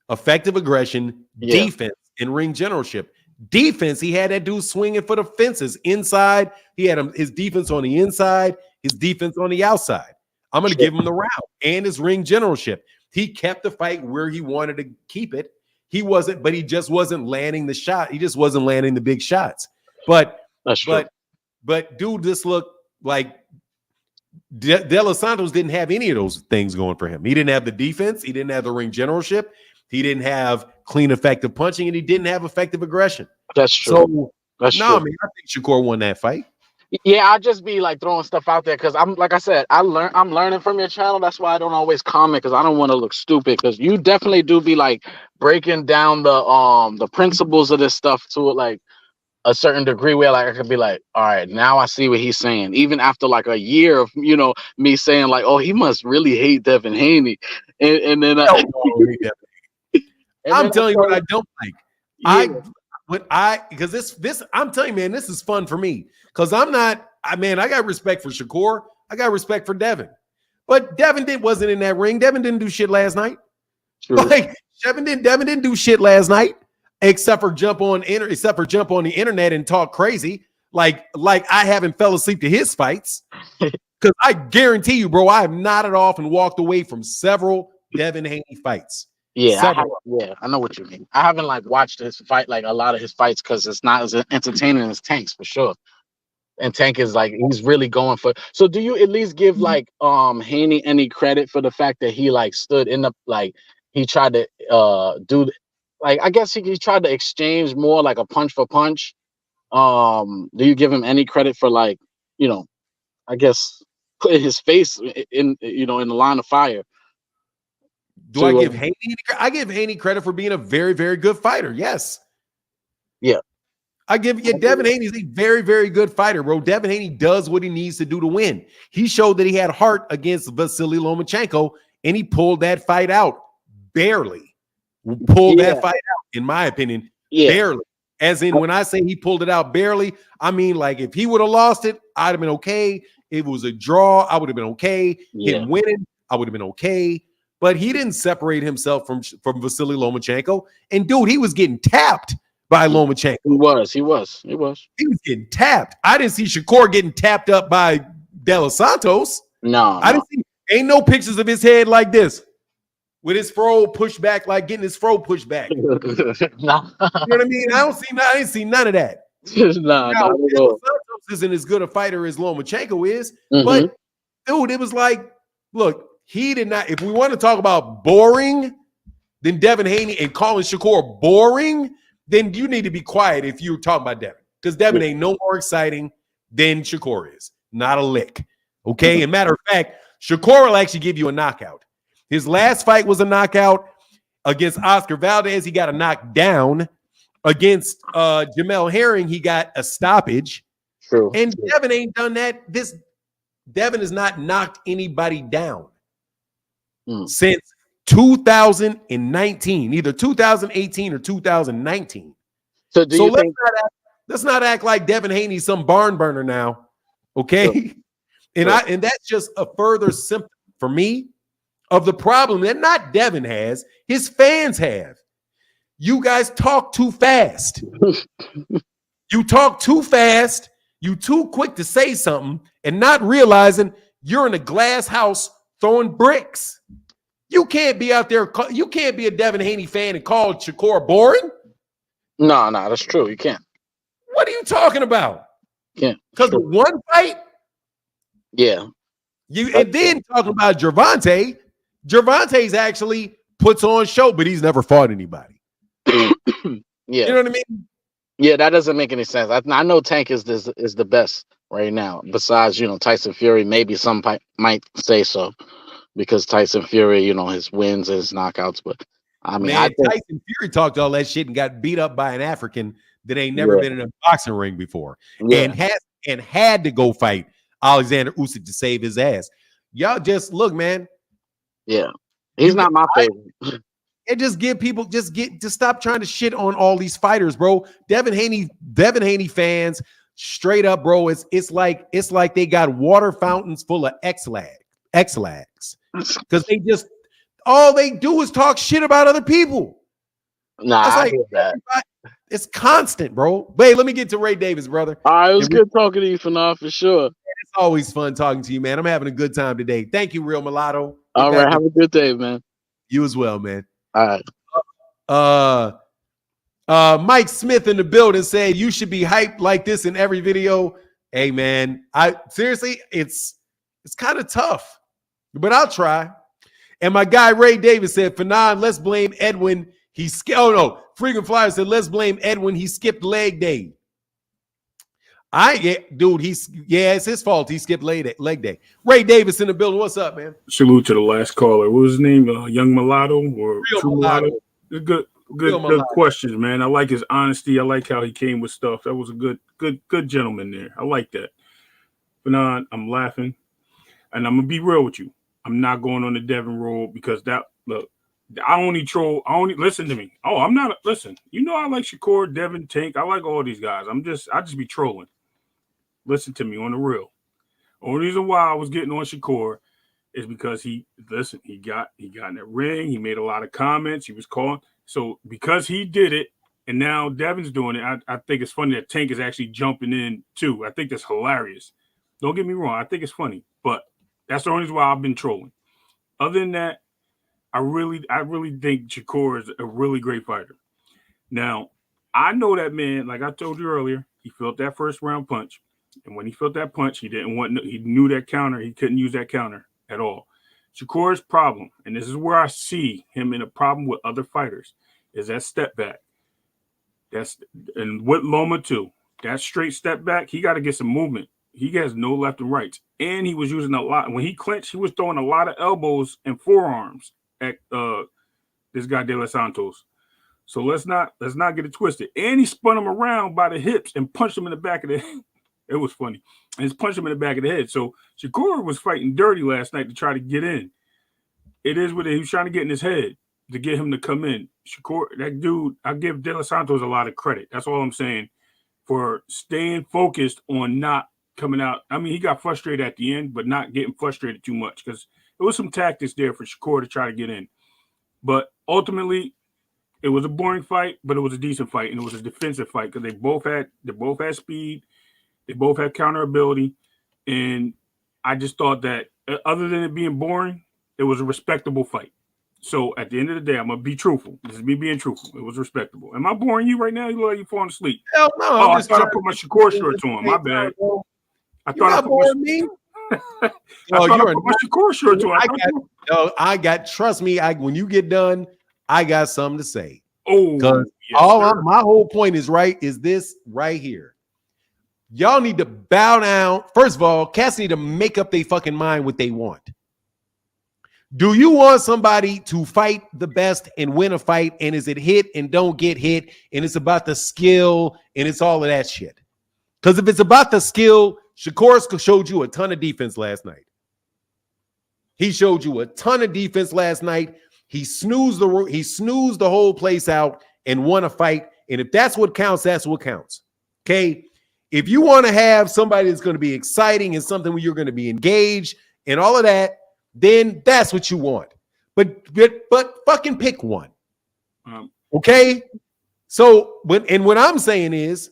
effective aggression, defense, and ring generalship. Defense, he had that dude swinging for the fences inside. He had his defense on the inside, his defense on the outside. I'm going to give him the round and his ring generalship. He kept the fight where he wanted to keep it. He just wasn't landing the shot. He just wasn't landing the big shots. But dude, this looked like De Los Santos didn't have any of those things going for him. He didn't have the defense. He didn't have the ring generalship. He didn't have clean, effective punching, and he didn't have effective aggression. That's true. So, That's no, true. man, I think Shakur won that fight. Yeah, I'll just be like throwing stuff out there because I'm like I said, I'm learning from your channel. That's why I don't always comment because I don't want to look stupid. Because you definitely do be like breaking down the principles of this stuff to like a certain degree where like I could be like, all right, now I see what he's saying. Even after like a year of me saying like, oh, he must really hate Devin Haney, and then I'm telling you what I don't like. Yeah. Because this I'm telling you, man, this is fun for me. Because I got respect for Shakur. I got respect for Devin. But Devin wasn't in that ring. Devin didn't do shit last night. True. Like Devin didn't do shit last night, except for jump on the internet and talk crazy. Like I haven't fell asleep to his fights. Because I guarantee you, bro, I have nodded off and walked away from several Devin Haney fights. Yeah, I know what you mean. I haven't like watched his fight, like a lot of his fights, because it's not as entertaining as Tank's for sure. And Tank is like he's really going for. So do you at least give like Haney any credit for the fact that he like stood in the like he tried to do like I guess he tried to exchange more like a punch for punch. Do you give him any credit for like I guess putting his face in in the line of fire? Do I give Haney? I give Haney credit for being a very, very good fighter. Yes. Yeah. Devin Haney's a very, very good fighter, bro. Devin Haney does what he needs to do to win. He showed that he had heart against Vasily Lomachenko, and he pulled that fight out barely. That fight out, in my opinion, barely. As in, when I say he pulled it out barely, I mean like if he would have lost it, I'd have been okay. If it was a draw, I would have been okay. Him winning, I would have been okay. But he didn't separate himself from Vasily Lomachenko. And dude, he was getting tapped by Lomachenko. He was getting tapped. I didn't see Shakur getting tapped up by De Los Santos. I didn't see. Ain't no pictures of his head like this with his fro pushed back, like getting his fro pushed back. You know what I mean? I didn't see none of that. De Los Santos isn't as good a fighter as Lomachenko is, but dude, it was like, look, he did not. If we want to talk about boring, then Devin Haney and calling Shakur boring, then you need to be quiet if you're talking about Devin, because Devin ain't no more exciting than Shakur is. Not a lick. Okay. And matter of fact, Shakur will actually give you a knockout. His last fight was a knockout against Oscar Valdez. He got a knockdown. Against Jamel Herring, he got a stoppage. True. And Devin ain't done that. Devin has not knocked anybody down since 2019, either 2018 or 2019. So you think let's not act like Devin Haney's some barn burner now, okay? Sure. And that's just a further symptom for me of the problem that not Devin has, his fans have. You guys talk too fast. You talk too fast. You too quick to say something and not realizing you're in a glass house throwing bricks. You can't be out there. You can't be a Devin Haney fan and call Shakur boring. No, that's true. You can't. What are you talking about? Yeah. Because of one fight? Yeah. And then talking about Gervonta. Gervonta's actually puts on show, but he's never fought anybody. Yeah. You know what I mean? Yeah, that doesn't make any sense. I know Tank is the best right now. Besides, Tyson Fury, maybe some might say so, because Tyson Fury, his wins, his knockouts. But I mean, Tyson Fury talked all that shit and got beat up by an African that ain't never been in a boxing ring before, and had to go fight Alexander Usyk to save his ass. Y'all just look, man. Yeah, he's not my favorite. And just stop trying to shit on all these fighters, bro. Devin Haney fans, straight up, bro. It's like they got water fountains full of X-Lags. Because all they do is talk shit about other people. Nah, I hear that. It's constant, bro. But hey, let me get to Ray Davis, brother. All right, it was good talking to you, Fanar, for sure. It's always fun talking to you, man. I'm having a good time today. Thank you, Real Mulatto. All right, have a good day, man. You as well, man. All right. Mike Smith in the building said you should be hyped like this in every video. Hey, man, it's It's kind of tough, but I'll try. And my guy Ray Davis said, Fanon, let's blame Edwin. He skipped. Oh no, Freaking Flyer said, let's blame Edwin. He skipped leg day. It's his fault. He skipped leg day. Ray Davis in the building. What's up, man? Salute to the last caller. What was his name? Young Mulatto or True Mulatto? Good questions, man. I like his honesty. I like how he came with stuff. That was a good gentleman there. I like that. But I'm laughing, and I'm gonna be real with you. I'm not going on the Devin road because I only troll. Listen to me. Oh, I'm not. Listen, you know I like Shakur, Devin, Tank. I like all these guys. I just be trolling. Listen to me on the real. Only reason why I was getting on Shakur is because he got in that ring. He made a lot of comments. He was calling. So because he did it, and now Devin's doing it, I think it's funny that Tank is actually jumping in too. I think that's hilarious. Don't get me wrong. I think it's funny, but that's the only reason why I've been trolling. Other than that, I really think Shakur is a really great fighter. Now, I know that man, like I told you earlier, he felt that first round punch. And when he felt that punch, he knew that counter. He couldn't use that counter at all. Shakur's problem, and this is where I see him in a problem with other fighters, is that step back. And with Loma too, that straight step back, he got to get some movement. He has no left and rights. And he was using a lot. When he clinched, he was throwing a lot of elbows and forearms at this guy De Los Santos. So let's not get it twisted. And he spun him around by the hips and punched him in the back of the head. It was funny. And he punched him in the back of the head. So Shakur was fighting dirty last night to try to get in. It is what he was trying to get in his head to get him to come in. Shakur, that dude, I give De Los Santos a lot of credit. That's all I'm saying, for staying focused on not coming out. I mean, he got frustrated at the end, but not getting frustrated too much, because there was some tactics there for Shakur to try to get in. But ultimately, it was a boring fight, but it was a decent fight, and it was a defensive fight because they both had speed, they both had counter ability, and I just thought that other than it being boring, it was a respectable fight. So at the end of the day, I'm gonna be truthful. This is me being truthful. It was respectable. Am I boring you right now? You look like you're falling asleep. Hell no. Oh, I thought I put my Shakur shirt on. My bad. I thought I put me. my Shakur shirt on. Trust me, when you get done, I got something to say. Oh, yes, my whole point is this right here. Y'all need to bow down. First of all, cats need to make up their fucking mind what they want. Do you want somebody to fight the best and win a fight? And is it hit and don't get hit? And it's about the skill and it's all of that shit. Because if it's about the skill, Shakur showed you a ton of defense last night. He showed you a ton of defense last night. He snoozed the whole place out and won a fight. And if that's what counts, that's what counts. Okay. If you want to have somebody that's going to be exciting and something where you're going to be engaged and all of that, then that's what you want. But fucking pick one. Okay? So what I'm saying is,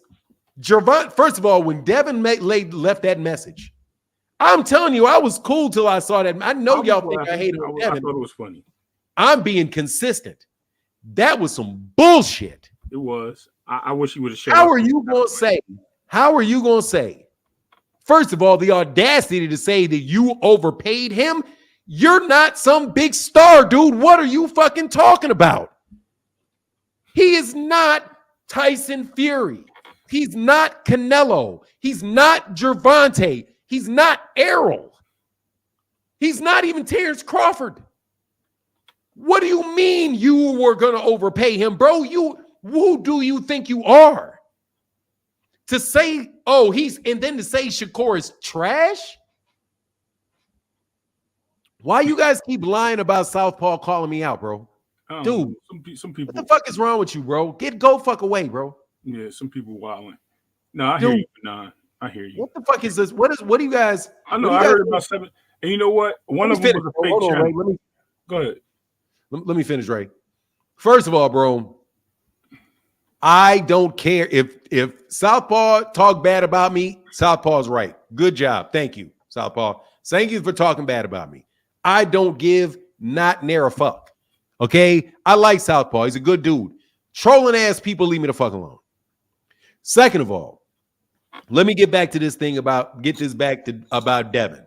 Gervonta, first of all, when Devin left that message, I'm telling you, I was cool till I saw that. I know y'all think I hated Devin. I thought it was funny. I'm being consistent. That was some bullshit. It was. I wish he would have shared. How are you going to say, first of all, the audacity to say that you overpaid him? You're not some big star, dude. What are you fucking talking about? He is not Tyson Fury. He's not Canelo. He's not Gervonta. He's not Errol. He's not even Terrence Crawford. What do you mean you were going to overpay him, bro? Who do you think you are? To say, and then to say Shakur is trash? Why you guys keep lying about Southpaw calling me out, bro? Dude, some people. What the fuck is wrong with you, bro? Go fuck away, bro. Yeah, some people wilding. No, I hear you. Nah, I hear you. What the fuck is this? What do you guys? I know. I heard about 7. And you know what? One of them was a fake channel. Go ahead. Let me finish, Ray. First of all, bro, I don't care if Southpaw talk bad about me. Southpaw's right. Good job. Thank you, Southpaw. Thank you for talking bad about me. I don't give not near a fuck. Okay? I like Southpaw. He's a good dude. Trolling ass people, leave me the fuck alone. Second of all, let me get back to this thing about Devin.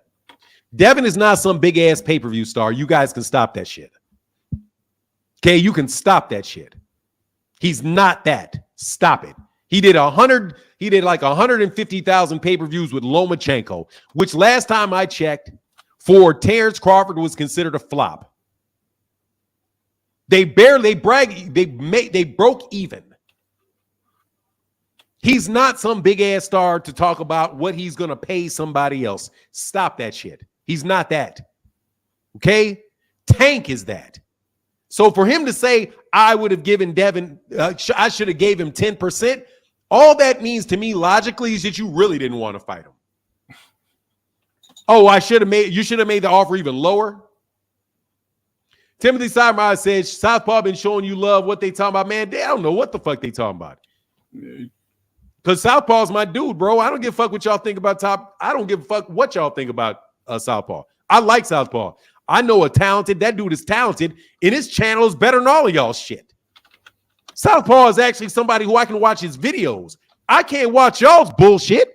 Devin is not some big ass pay-per-view star. You guys can stop that shit. Okay, you can stop that shit. He's not that. Stop it. He did like 150,000 pay-per-views with Lomachenko, which last time I checked for Terrence Crawford was considered a flop. They broke even. He's not some big ass star to talk about what he's going to pay somebody else. Stop that shit. He's not that. Okay? Tank is that. So for him to say, I would have given Devin, I should have gave him 10%, all that means to me logically is that you really didn't want to fight him. Oh, you should have made the offer even lower. Timothy Simon said, Southpaw been showing you love. What they talking about, man? They don't know what the fuck they talking about. Because Southpaw's my dude, bro. I don't give a fuck what y'all think about I don't give a fuck what y'all think about Southpaw. I like Southpaw. I know that dude is talented, and his channel is better than all of y'all shit. Southpaw is actually somebody who I can watch his videos. I can't watch y'all's bullshit.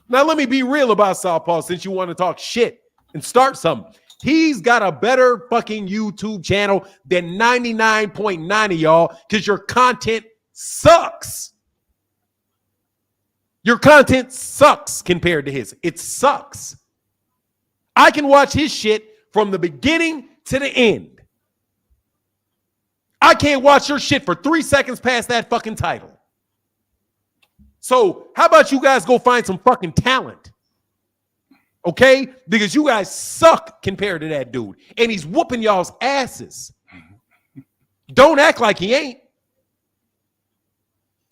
Now, let me be real about Southpaw since you want to talk shit and start something. He's got a better fucking YouTube channel than 99.9 of y'all because your content sucks. Your content sucks compared to his. It sucks. I can watch his shit from the beginning to the end. I can't watch your shit for 3 seconds past that fucking title. So how about you guys go find some fucking talent? Okay? Because you guys suck compared to that dude. And he's whooping y'all's asses. Don't act like he ain't.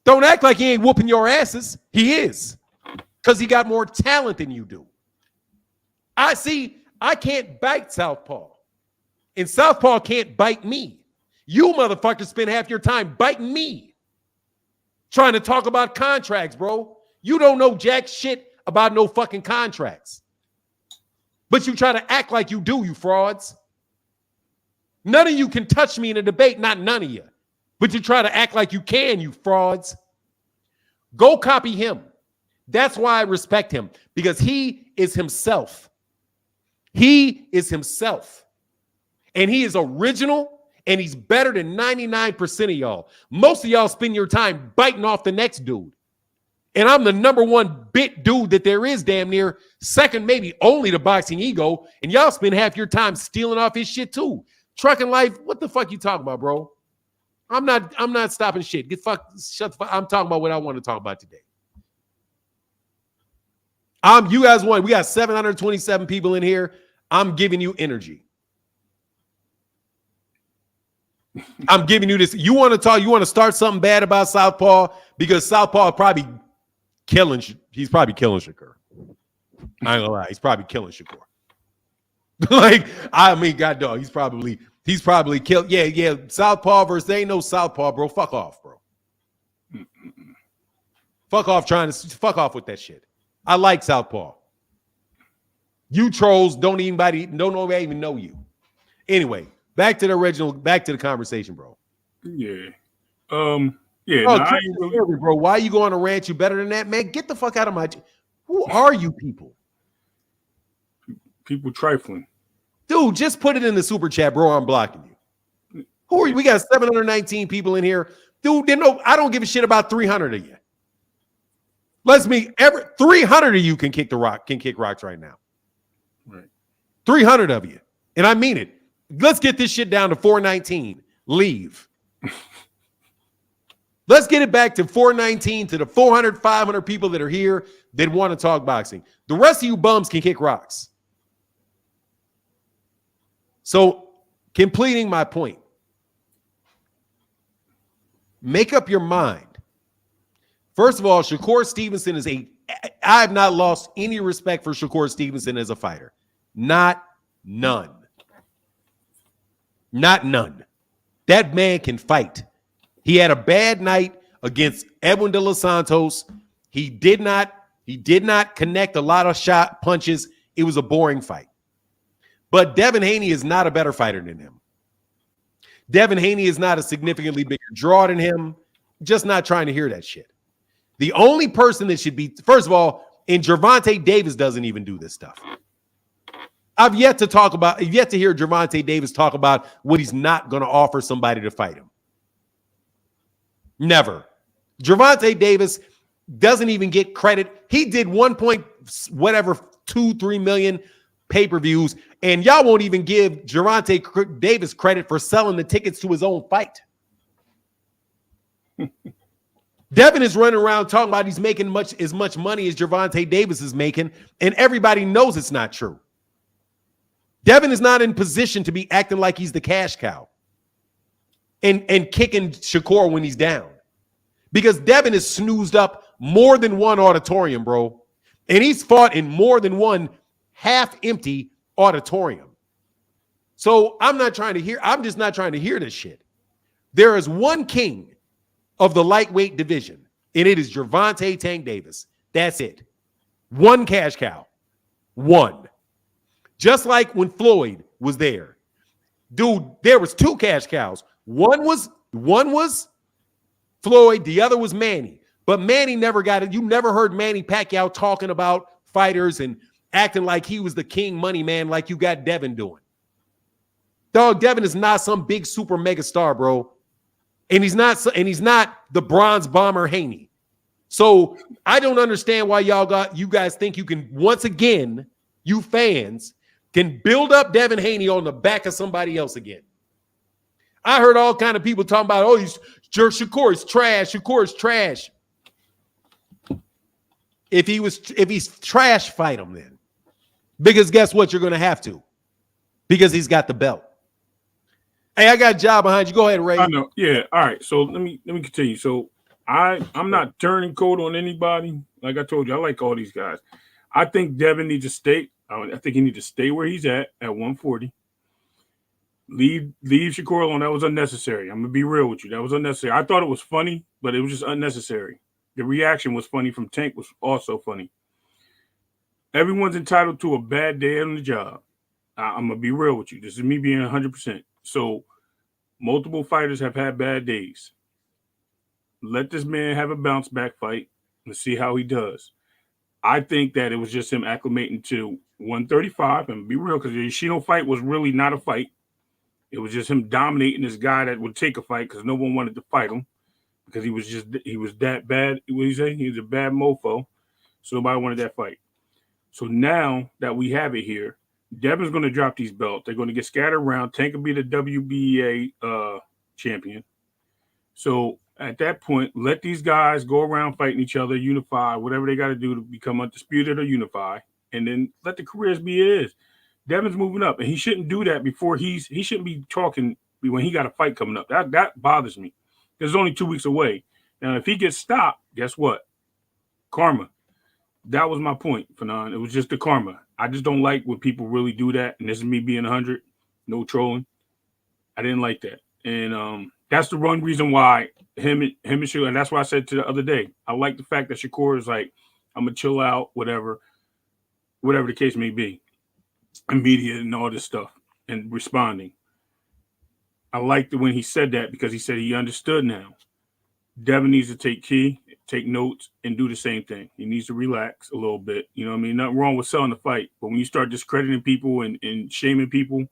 Don't act like he ain't whooping your asses. He is. Because he got more talent than you do. I can't bite Southpaw. And Southpaw can't bite me. You motherfuckers spend half your time biting me. Trying to talk about contracts, bro. You don't know jack shit about no fucking contracts. But you try to act like you do, you frauds. None of you can touch me in a debate, not none of you. But you try to act like you can, you frauds. Go copy him. That's why I respect him, because he is himself. He is himself. And he is original, and he's better than 99% of y'all. Most of y'all spend your time biting off the next dude. And I'm the number one bit dude that there is damn near. Second, maybe only the Boxing Ego. And y'all spend half your time stealing off his shit too. Trucking Life, what the fuck you talking about, bro? I'm not stopping shit. Shut the fuck. I'm talking about what I want to talk about today. You guys won. We got 727 people in here. I'm giving you energy. I'm giving you this. You want to start something bad about Southpaw because Southpaw probably he's probably killing Shakur. I ain't gonna lie, he's probably killing Shakur. God dog, he's probably killed. Yeah. Southpaw versus they ain't no Southpaw, bro. Fuck off, bro. Fuck off with that shit. I like Southpaw. You trolls don't nobody even know you. Anyway, back to the conversation, bro. Yeah. Yeah. Bro, why you going to rant? You better than that, man. Get the fuck out of my. Who are you people? People trifling. Dude, just put it in the super chat, bro. I'm blocking you. Who are you? We got 719 people in here. Dude, I don't give a shit about 300 of you. 300 of you can kick rocks right now. Right. 300 of you. And I mean it. Let's get this shit down to 419. Leave. Let's get it back to 419 to the 400, 500 people that are here that want to talk boxing. The rest of you bums can kick rocks. So, completing my point. Make up your mind. First of all, Shakur Stevenson I have not lost any respect for Shakur Stevenson as a fighter. Not none. Not none. That man can fight. He had a bad night against Edwin de los Santos. He did not connect a lot of punches. It was a boring fight. But Devin Haney is not a better fighter than him. Devin Haney is not a significantly bigger draw than him. Just not trying to hear that shit. The only person that should be, first of all, and Gervonta Davis doesn't even do this stuff. I've yet to hear Gervonta Davis talk about what he's not going to offer somebody to fight him. Never. Gervonta Davis doesn't even get credit. He did 2-3 million pay-per-views, and y'all won't even give Gervonta Davis credit for selling the tickets to his own fight. Devin is running around talking about he's making as much money as Gervonta Davis is making, and everybody knows it's not true. Devin is not in position to be acting like he's the cash cow and kicking Shakur when he's down, because Devin is snoozed up more than one auditorium, bro, and he's fought in more than one half-empty auditorium. So I'm just not trying to hear this shit. There is one king of the lightweight division, and it is Gervonta Tank Davis. That's it. One cash cow. One. Just like when Floyd was there. Dude, there was two cash cows. One was Floyd, the other was Manny. But Manny never got it. You never heard Manny Pacquiao talking about fighters and acting like he was the king money man like you got Devin doing. Dog, Devin is not some big super mega star, bro. And he's not the bronze bomber Haney. So I don't understand why you guys think you can, once again, you fans can build up Devin Haney on the back of somebody else again. I heard all kind of people talking about, oh, Shakur is trash. Shakur is trash. If he's trash, fight him then. Because guess what? You're going to have to. Because he's got the belt. Hey, I got a job behind you. Go ahead, Ray. I know. Yeah. All right. So let me continue. So I'm not turning coat on anybody. Like I told you, I like all these guys. I think Devin needs to stay. I think he needs to stay where he's at 140. Leave Shakur alone. That was unnecessary. I'm gonna be real with you. That was unnecessary. I thought it was funny, but it was just unnecessary. The reaction was funny from Tank was also funny. Everyone's entitled to a bad day on the job. I'm gonna be real with you. This is me being 100%. So multiple fighters have had bad days. Let this man have a bounce back fight and see how he does. I think that it was just him acclimating to 135, and be real, because the Yoshino fight was really not a fight. It was just him dominating this guy that would take a fight because no one wanted to fight him because he was that bad. What do you say? He was a bad mofo. So nobody wanted that fight. So now that we have it here, Devin's going to drop these belts. They're going to get scattered around. Tank will be the WBA champion. So at that point, let these guys go around fighting each other, unify, whatever they got to do to become undisputed or unify, and then let the careers be it is. Devin's moving up, and he shouldn't do that before he shouldn't be talking when he got a fight coming up. That bothers me. It's only 2 weeks away. Now, if he gets stopped, guess what? Karma. That was my point, Fanon. It was just the karma. I just don't like when people really do that, and this is me being 100, no trolling. I didn't like that, and that's the one reason why him and Shakur, and that's why I said to the other day, I like the fact that Shakur is like, I'm gonna chill out, whatever the case may be, and media and all this stuff, and responding. I liked it when he said that because he said he understood now. Devin needs to take notes, and do the same thing. He needs to relax a little bit. You know what I mean? Nothing wrong with selling the fight, but when you start discrediting people and shaming people,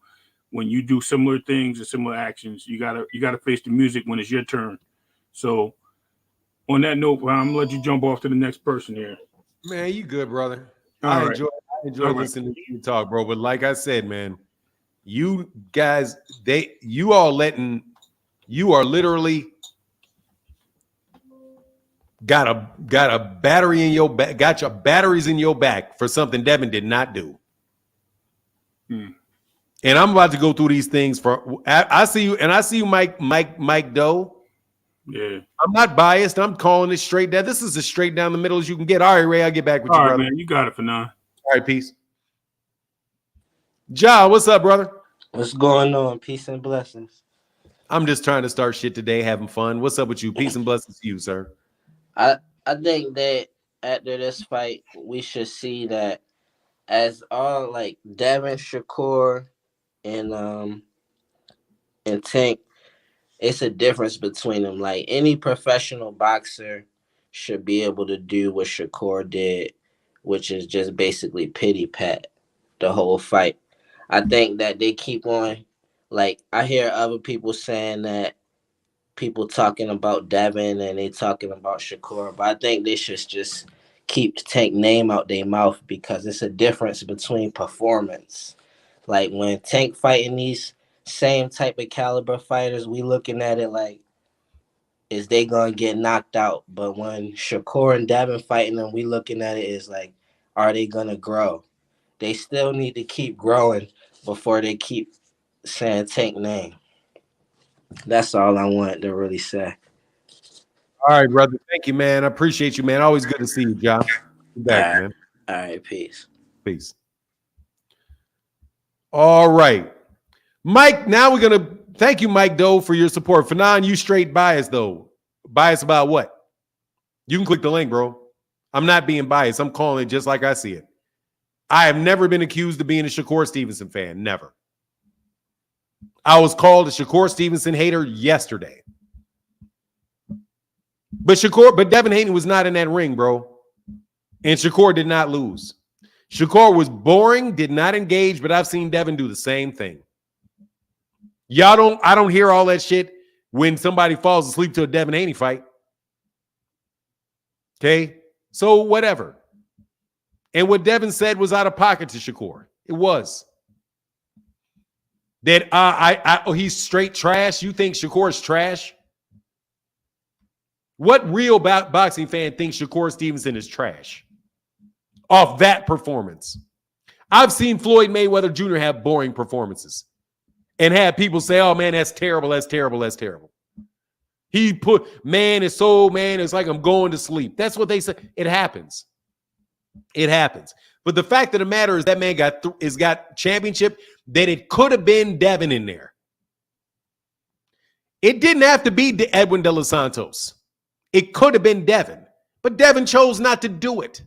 when you do similar things and similar actions, you gotta face the music when it's your turn. So on that note, I'm gonna let you jump off to the next person here. Man, you good, brother. I enjoy listening to you talk, bro. But like I said, man, you guys, you are literally got a battery in your back, got your batteries in your back for something Devin did not do. And I'm about to go through these things I see you, Mike Doe. Yeah. I'm not biased. I'm calling it straight down. This is as straight down the middle as you can get. All right, Ray, I'll get back with you, brother. Man, you got it for now. All right, peace. Ja, what's up, brother? What's going on? Peace and blessings. I'm just trying to start shit today, having fun. What's up with you? Peace and blessings to you, sir. I think that after this fight, we should see that as all like Devin, Shakur, and Tank, it's a difference between them. Like any professional boxer should be able to do what Shakur did, which is just basically pity pat the whole fight. I think that they keep on, like, I hear other people saying that people talking about Devin and they talking about Shakur, but I think they should just keep Tank name out their mouth because it's a difference between performance. Like when Tank fighting these same type of caliber fighters, we looking at it like, is they gonna get knocked out? But when Shakur and Devin fighting them, we looking at it as like, are they gonna grow? They still need to keep growing before they keep saying Tank name. That's all I wanted to really say. All right, brother. Thank you, man. I appreciate you, man. Always good to see you, John. Be back, man. All right, peace. Peace. All right. Mike, now we're going to thank you, Mike Doe, for your support. Fanon, you straight biased, though. Biased about what? You can click the link, bro. I'm not being biased. I'm calling it just like I see it. I have never been accused of being a Shakur Stevenson fan. Never. I was called a Shakur Stevenson hater yesterday. But Devin Haney was not in that ring, bro. And Shakur did not lose. Shakur was boring, did not engage, but I've seen Devin do the same thing. I don't hear all that shit when somebody falls asleep to a Devin Haney fight. Okay? So whatever. And what Devin said was out of pocket to Shakur. It was. That he's straight trash. You think Shakur's trash? What real boxing fan thinks Shakur Stevenson is trash off that performance? I've seen Floyd Mayweather Jr. have boring performances and have people say, oh, man, that's terrible, that's terrible, that's terrible. It's like I'm going to sleep. That's what they say. It happens. It happens. But the fact of the matter is that man got championship, that it could have been Devin in there. It didn't have to be Edwin de los Santos. It could have been Devin, but Devin chose not to do it.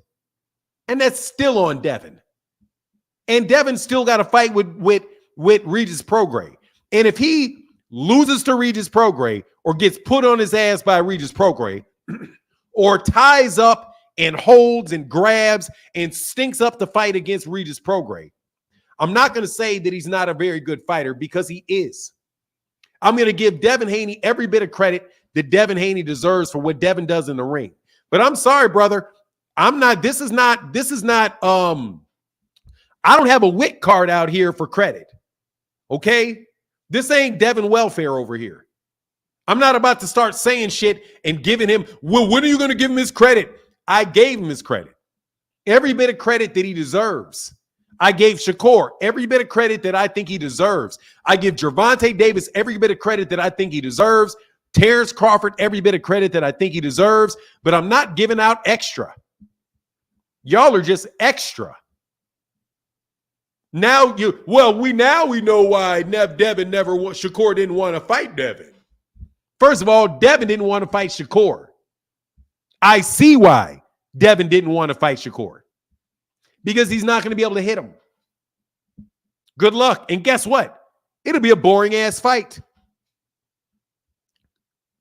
And that's still on Devin. And Devin still got to fight with Regis Prograis. And if he loses to Regis Prograis or gets put on his ass by Regis Prograis or ties up and holds and grabs and stinks up the fight against Regis Prograis, I'm not going to say that he's not a very good fighter because he is. I'm going to give Devin Haney every bit of credit that Devin Haney deserves for what Devin does in the ring. But I'm sorry, brother. I don't have a WIC card out here for credit. Okay? This ain't Devin welfare over here. I'm not about to start saying shit and giving him, well, when are you going to give him his credit? I gave him his credit. Every bit of credit that he deserves. I gave Shakur every bit of credit that I think he deserves. I give Gervonta Davis every bit of credit that I think he deserves. Terrence Crawford every bit of credit that I think he deserves. But I'm not giving out extra. Y'all are just extra. Now we know why Shakur didn't want to fight Devin. First of all, Devin didn't want to fight Shakur. I see why Devin didn't want to fight Shakur. Because he's not going to be able to hit him. Good luck. And guess what? It'll be a boring ass fight.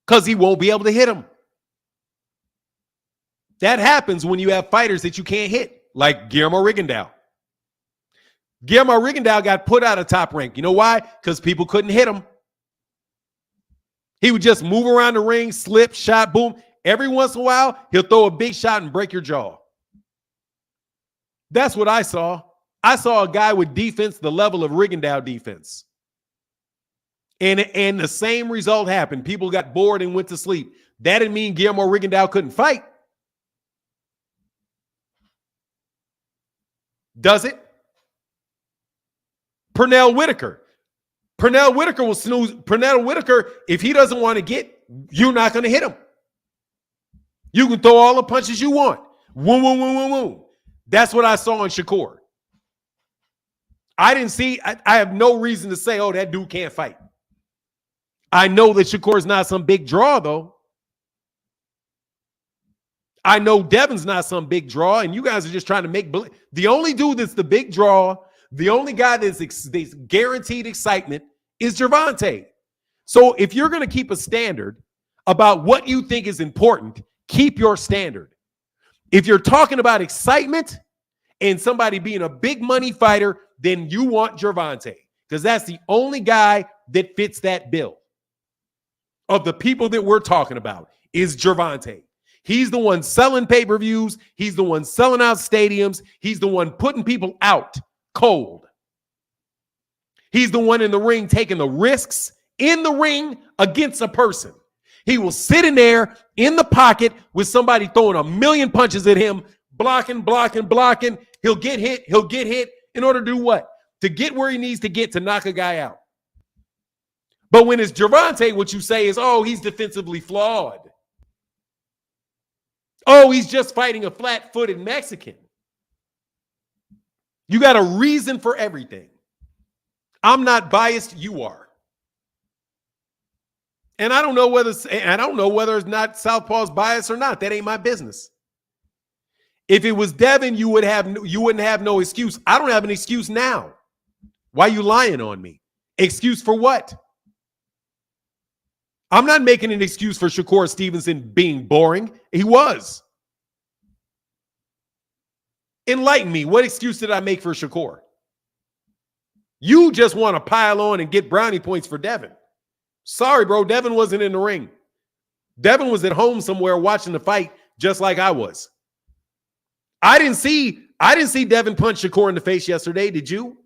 Because he won't be able to hit him. That happens when you have fighters that you can't hit, like Guillermo Rigondeaux. Guillermo Rigondeaux got put out of Top Rank. You know why? Because people couldn't hit him. He would just move around the ring, slip, shot, boom. Every once in a while, he'll throw a big shot and break your jaw. That's what I saw. I saw a guy with defense, the level of Rigondeaux defense. And the same result happened. People got bored and went to sleep. That didn't mean Guillermo Rigondeaux couldn't fight. Does it? Pernell Whitaker. Pernell Whitaker will snooze. Pernell Whitaker, if he doesn't want to get, you're not going to hit him. You can throw all the punches you want. Woo, woo, woo, woo, woo. That's what I saw in Shakur. I didn't see, I have no reason to say, oh, that dude can't fight. I know that Shakur's not some big draw, though. I know Devin's not some big draw, and you guys are just trying to make believe. The only dude that's the big draw, the only guy that's guaranteed excitement is Gervonta. So if you're going to keep a standard about what you think is important, keep your standard. If you're talking about excitement and somebody being a big money fighter, then you want Gervonta, because that's the only guy that fits that bill. Of the people that we're talking about is Gervonta. He's the one selling pay-per-views. He's the one selling out stadiums. He's the one putting people out cold. He's the one in the ring taking the risks in the ring against a person. He will sit in there in the pocket with somebody throwing a million punches at him, blocking. He'll get hit in order to do what? To get where he needs to get to knock a guy out. But when it's Gervonta, what you say is, oh, he's defensively flawed. Oh, he's just fighting a flat-footed Mexican. You got a reason for everything. I'm not biased, you are. And I don't know whether it's not Southpaw's bias or not. That ain't my business. If it was Devin, you wouldn't have no excuse. I don't have an excuse now. Why are you lying on me? Excuse for what? I'm not making an excuse for Shakur Stevenson being boring. He was. Enlighten me. What excuse did I make for Shakur? You just want to pile on and get brownie points for Devin. Sorry, bro. Devin wasn't in the ring. Devin was at home somewhere watching the fight just like I was. I didn't see Devin punch Shakur in the face yesterday. Did you?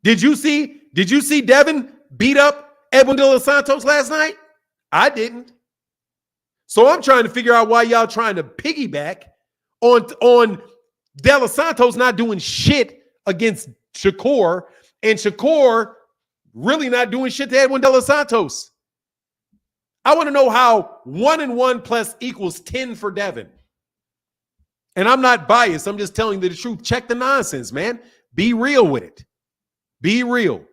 Did you see Devin beat up Edwin de los Santos last night? I didn't. So I'm trying to figure out why y'all trying to piggyback on de los Santos not doing shit against Shakur, and Shakur really not doing shit to Edwin de los Santos. I want to know how 1 and 1 plus equals 10 for Devin. And I'm not biased. I'm just telling you the truth. Check the nonsense, man. Be real with it. Be real.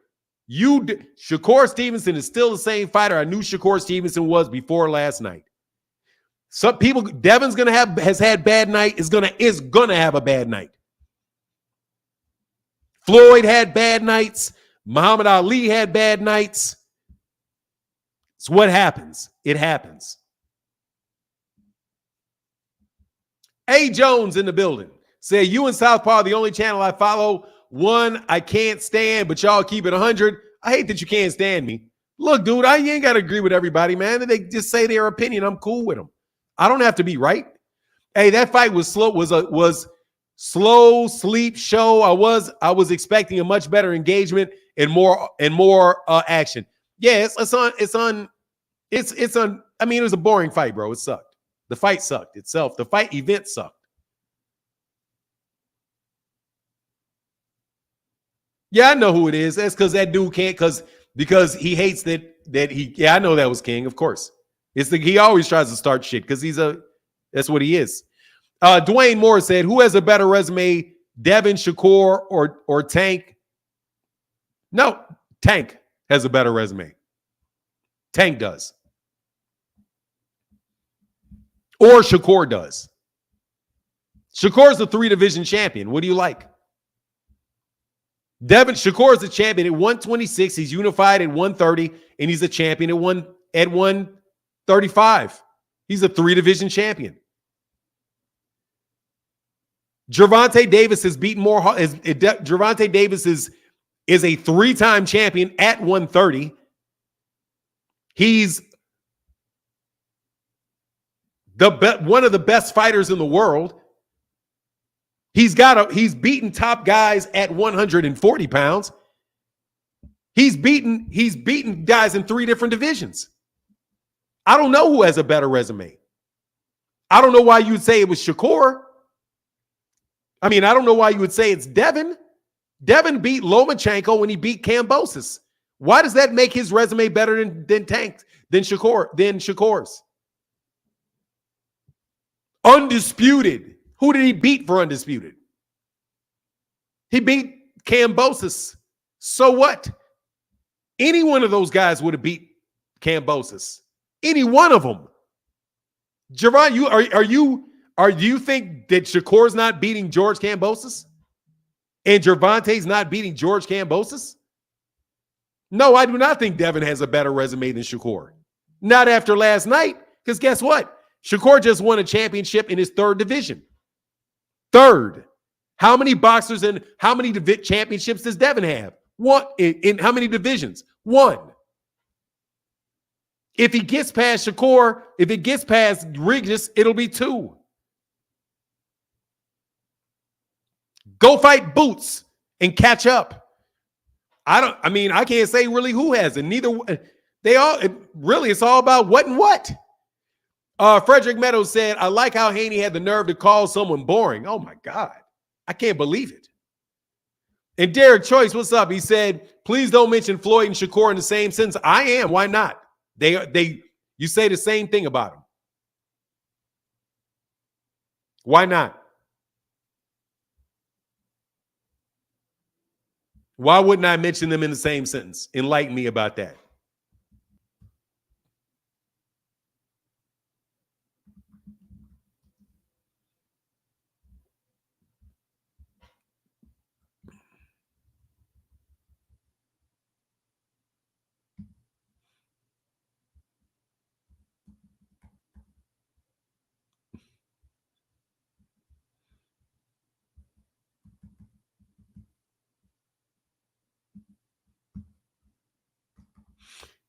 Shakur Stevenson is still the same fighter I knew Shakur Stevenson was before last night. Some people, Devin's has had bad night, is gonna have a bad night. Floyd had bad nights. Muhammad Ali had bad nights. It's what happens. It happens. A. Jones in the building. Say, you and Southpaw are the only channel I follow. One I can't stand, but y'all keep it 100. I hate that you can't stand me. Look, dude, you ain't got to agree with everybody, man. They just say their opinion. I'm cool with them. I don't have to be right. Hey, that fight was slow. Was slow sleep show. I was expecting a much better engagement and more action. Yeah, it's on. I mean, it was a boring fight, bro. It sucked. The fight sucked itself. The fight event sucked. Yeah, I know who it is. That's because that dude can't, because he hates that he. Yeah, I know that was King, of course. He always tries to start shit because that's what he is. Dwayne Moore said, who has a better resume, Devin, Shakur, or Tank? No, Tank has a better resume. Tank does. Or Shakur does. Shakur's the 3-division champion. What do you like? Shakur is a champion at 126. He's unified at 130, and he's a champion at 135. He's a 3-division champion. Gervonta Davis has beaten more. Gervonta Davis is a 3-time champion at 130. He's one of the best fighters in the world. He's beaten top guys at 140 pounds. He's beaten guys in 3 different divisions. I don't know who has a better resume. I don't know why you would say it was Shakur. I mean, I don't know why you would say it's Devin. Devin beat Lomachenko when he beat Kambosos. Why does that make his resume better than Shakur's? Undisputed. Who did he beat for undisputed? He beat Kambosos. So what? Any one of those guys would have beat Kambosos. Any one of them. Javon, do you think that Shakur's not beating George Kambosos? And Gervonta's not beating George Kambosos? No, I do not think Devin has a better resume than Shakur. Not after last night, because guess what? Shakur just won a championship in his 3rd division. Third. How many boxers and how many championships does Devin have? One. In how many divisions? One. If he gets past Shakur, if it gets past Regis, it'll be 2. Go fight Boots and catch up. I can't say really who has it. Neither they all really, it's all about what and what. Frederick Meadows said, I like how Haney had the nerve to call someone boring. Oh my God. I can't believe it. And Derek Choice, what's up? He said, please don't mention Floyd and Shakur in the same sentence. I am. Why not? You say the same thing about them. Why not? Why wouldn't I mention them in the same sentence? Enlighten me about that.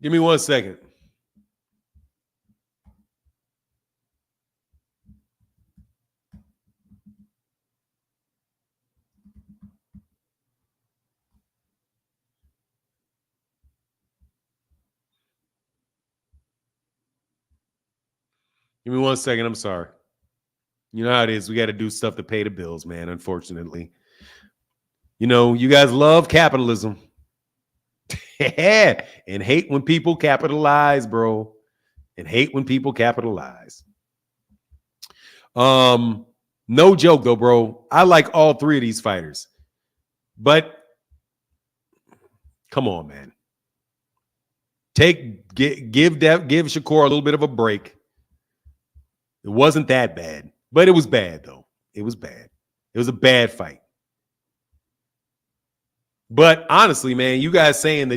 Give me 1 second. Give me 1 second. I'm sorry. You know how it is. We got to do stuff to pay the bills, man, unfortunately. You know, you guys love capitalism. And hate when people capitalize, bro. And hate when people capitalize. No joke, though, bro. I like all 3 of these fighters. But come on, man. Give Shakur a little bit of a break. It wasn't that bad, but it was bad, though. It was bad. It was a bad fight. But honestly, man, you guys saying that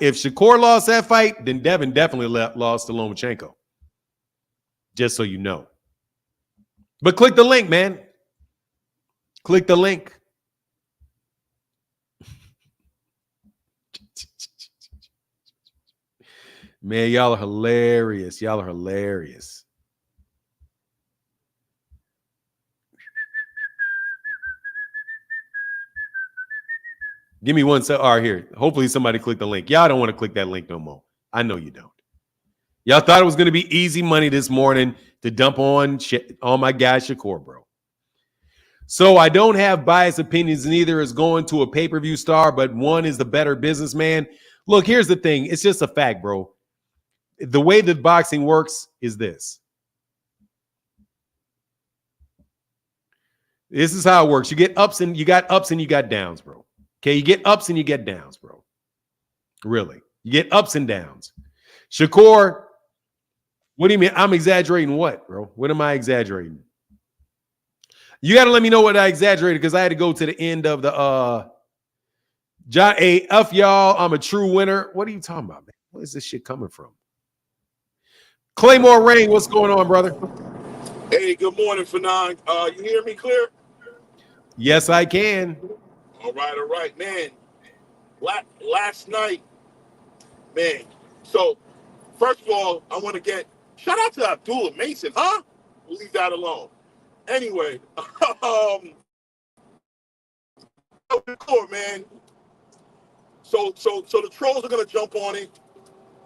if Shakur lost that fight, then Devin definitely lost to Lomachenko. Just so you know. But click the link, man. Click the link. Man, y'all are hilarious. Y'all are hilarious. Give me 1 second. All right, here. Hopefully somebody click the link. Y'all don't want to click that link no more. I know you don't. Y'all thought it was going to be easy money this morning to dump on my guy Shakur, bro. So I don't have biased opinions. Neither is going to a pay-per-view star, but one is the better businessman. Look, here's the thing. It's just a fact, bro. The way that boxing works is this. This is how it works. You get ups and you got downs, bro. Okay, you get ups and you get downs, bro. Really. You get ups and downs. Shakur, what do you mean? I'm exaggerating what, bro? What am I exaggerating? You got to let me know what I exaggerated because I had to go to the end of the John A. F y'all. I'm a true winner. What are you talking about, man? Where is this shit coming from? Claymore Rain, what's going on, brother? Hey, good morning, Fanon. You hear me clear? Yes, I can. All right, man. Last night, man. So, first of all, I want to shout out to Abdullah Mason, huh? We'll leave that alone. Anyway, court, man. So the trolls are gonna jump on it.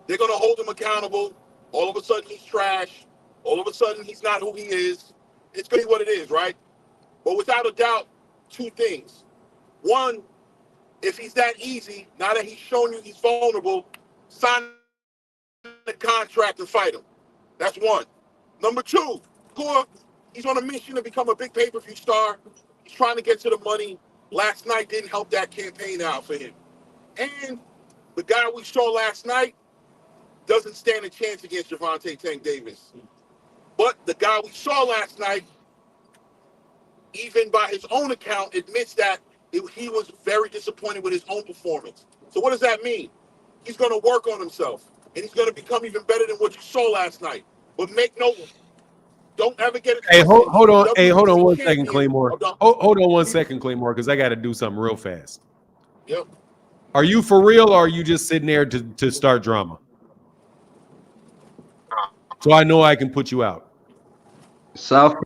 They're gonna hold him accountable. All of a sudden, he's trash. All of a sudden, he's not who he is. It's gonna be what it is, right? But without a doubt, 2 things. One, if he's that easy, now that he's shown you he's vulnerable, sign the contract and fight him. That's one. Number 2, he's on a mission to become a big pay-per-view star. He's trying to get to the money. Last night didn't help that campaign out for him. And the guy we saw last night doesn't stand a chance against Gervonta Tank Davis. But the guy we saw last night, even by his own account, admits that he was very disappointed with his own performance. So what does that mean? He's going to work on himself, and he's going to become even better than what you saw last night. But make no Don't ever get it Hey, twisted. hold on. He's Hey, hold on WBC 1 second, champion Claymore. of the- Hold on 1 second, Claymore, because I got to do something real fast. Yep. Are you for real, or are you just sitting there to start drama? So I know I can put you out. South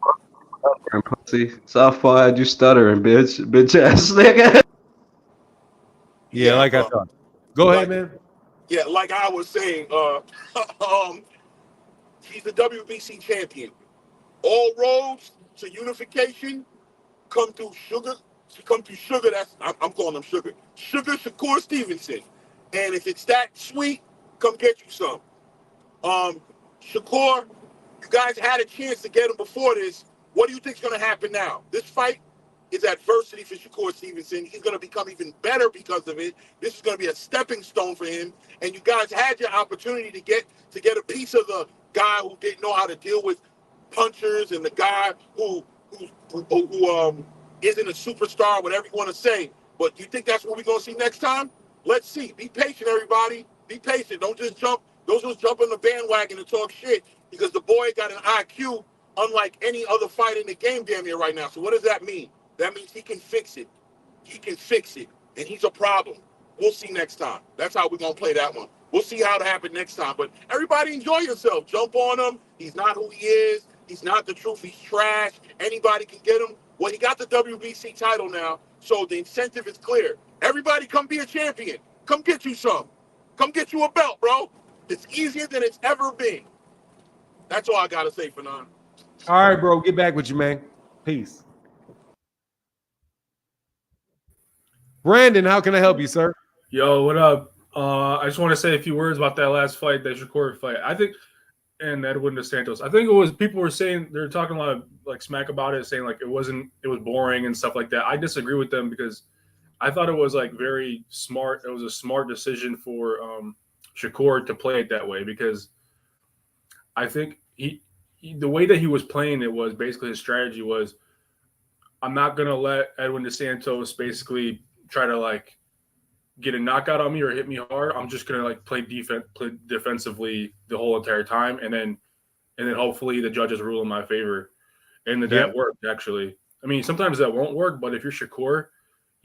stuttering, pussy. Southpaw had you stuttering, bitch ass nigga. Yeah, like I thought. Go ahead, man. Yeah, like I was saying, he's the WBC champion. All roads to unification come through Sugar. That's I'm calling him Sugar. Sugar Shakur Stevenson. And if it's that sweet, come get you some. Shakur, you guys had a chance to get him before this. What do you think is going to happen now? This fight is adversity for Shakur Stevenson. He's going to become even better because of it. This is going to be a stepping stone for him. And you guys had your opportunity to get a piece of the guy who didn't know how to deal with punchers and the guy who isn't a superstar, whatever you want to say. But you think that's what we're going to see next time? Let's see. Be patient, everybody. Be patient. Don't just jump on the bandwagon and talk shit, because the boy got an IQ unlike any other fighter in the game damn near right now. So what does that mean? That means he can fix it. He can fix it. And he's a problem. We'll see next time. That's how we're going to play that one. We'll see how it happens next time. But everybody enjoy yourself. Jump on him. He's not who he is. He's not the truth. He's trash. Anybody can get him. Well, he got the WBC title now, so the incentive is clear. Everybody come be a champion. Come get you some. Come get you a belt, bro. It's easier than it's ever been. That's all I got to say for now. All right, bro. Get back with you, man. Peace. Brandon, how can I help you, sir? Yo, what up? I just want to say a few words about that last fight, that Shakur fight. I think, and Edwin Santos. I think it was, people were saying, they were talking a lot of like smack about it, saying like it was boring and stuff like that. I disagree with them because I thought it was like very smart. It was a smart decision for Shakur to play it that way, because I think the way that he was playing it was basically his strategy was, I'm not going to let Edwin Santos basically try to like get a knockout on me or hit me hard. I'm just going to like play defensively the whole entire time. And then hopefully the judges rule in my favor. And that worked, actually. I mean, sometimes that won't work, but if you're Shakur,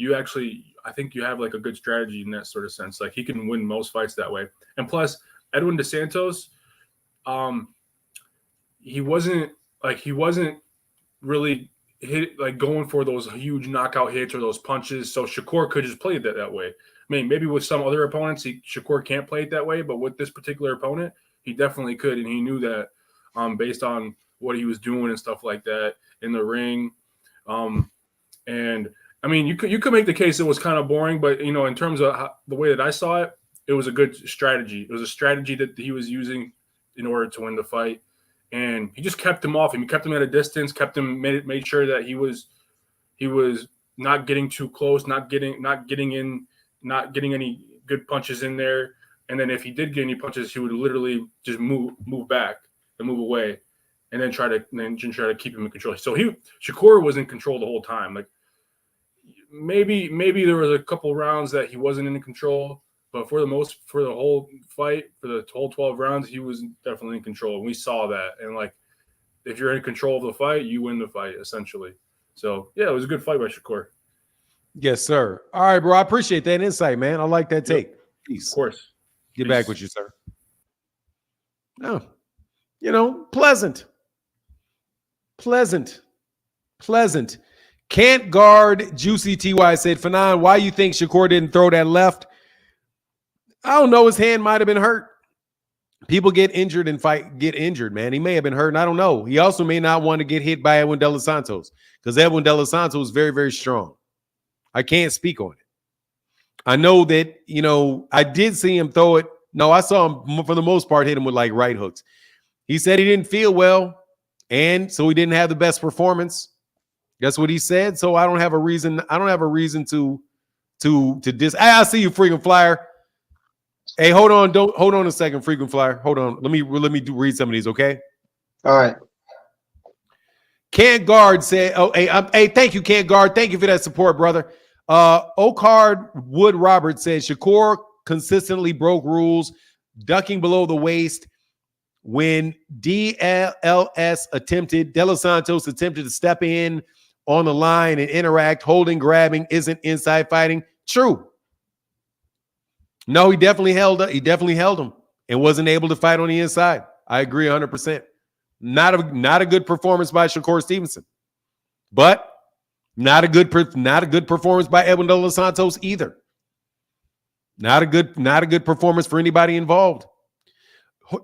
I think you have like a good strategy in that sort of sense. Like he can win most fights that way. And plus Edwin Santos, he wasn't really hit like going for those huge knockout hits or those punches. So Shakur could just play it that way. I mean, maybe with some other opponents, Shakur can't play it that way, but with this particular opponent, he definitely could. And he knew that based on what he was doing and stuff like that in the ring. And I mean, you could make the case it was kind of boring, but you know, in terms of the way that I saw it, it was a good strategy. It was a strategy that he was using in order to win the fight. And he just kept him off him. He kept him at a distance, made sure that he was not getting too close, not getting any good punches in there. And then if he did get any punches, he would literally just move back and move away, and then try to keep him in control. So Shakur was in control the whole time. Like maybe there was a couple rounds that he wasn't in control, but for the whole fight, for the whole 12 rounds, he was definitely in control. And we saw that. And like, if you're in control of the fight, you win the fight essentially. So yeah, it was a good fight by Shakur. Yes, sir. All right, bro. I appreciate that insight, man. I like that take. Peace. Of course. Get back with you, sir. No, pleasant. Can't guard. Juicy TY said, Fanon, why you think Shakur didn't throw that left? I don't know. His hand might have been hurt. People get injured, man. He may have been hurt, and I don't know. He also may not want to get hit by Edwin De Santos, because Edwin De Santos is very, very strong. I can't speak on it. I know that, I did see him throw it. No, I saw him, for the most part, hit him with like right hooks. He said he didn't feel well, and so he didn't have the best performance. That's what he said. So I don't have a reason. to dis. I see you, freaking flyer. Hey, hold on a second, frequent flyer. Hold on. Let me read some of these, okay? All right. Can't guard said, hey, thank you, Can't guard. Thank you for that support, brother. Okard Wood Robert said Shakur consistently broke rules, ducking below the waist, when DLS De Los Santos attempted to step in on the line and interact, holding, grabbing isn't inside fighting. True. No, he definitely held him and wasn't able to fight on the inside. I agree 100%. Not a good performance by Shakur Stevenson, but not a good performance by Edwin De Los Santos either. Not a good performance for anybody involved.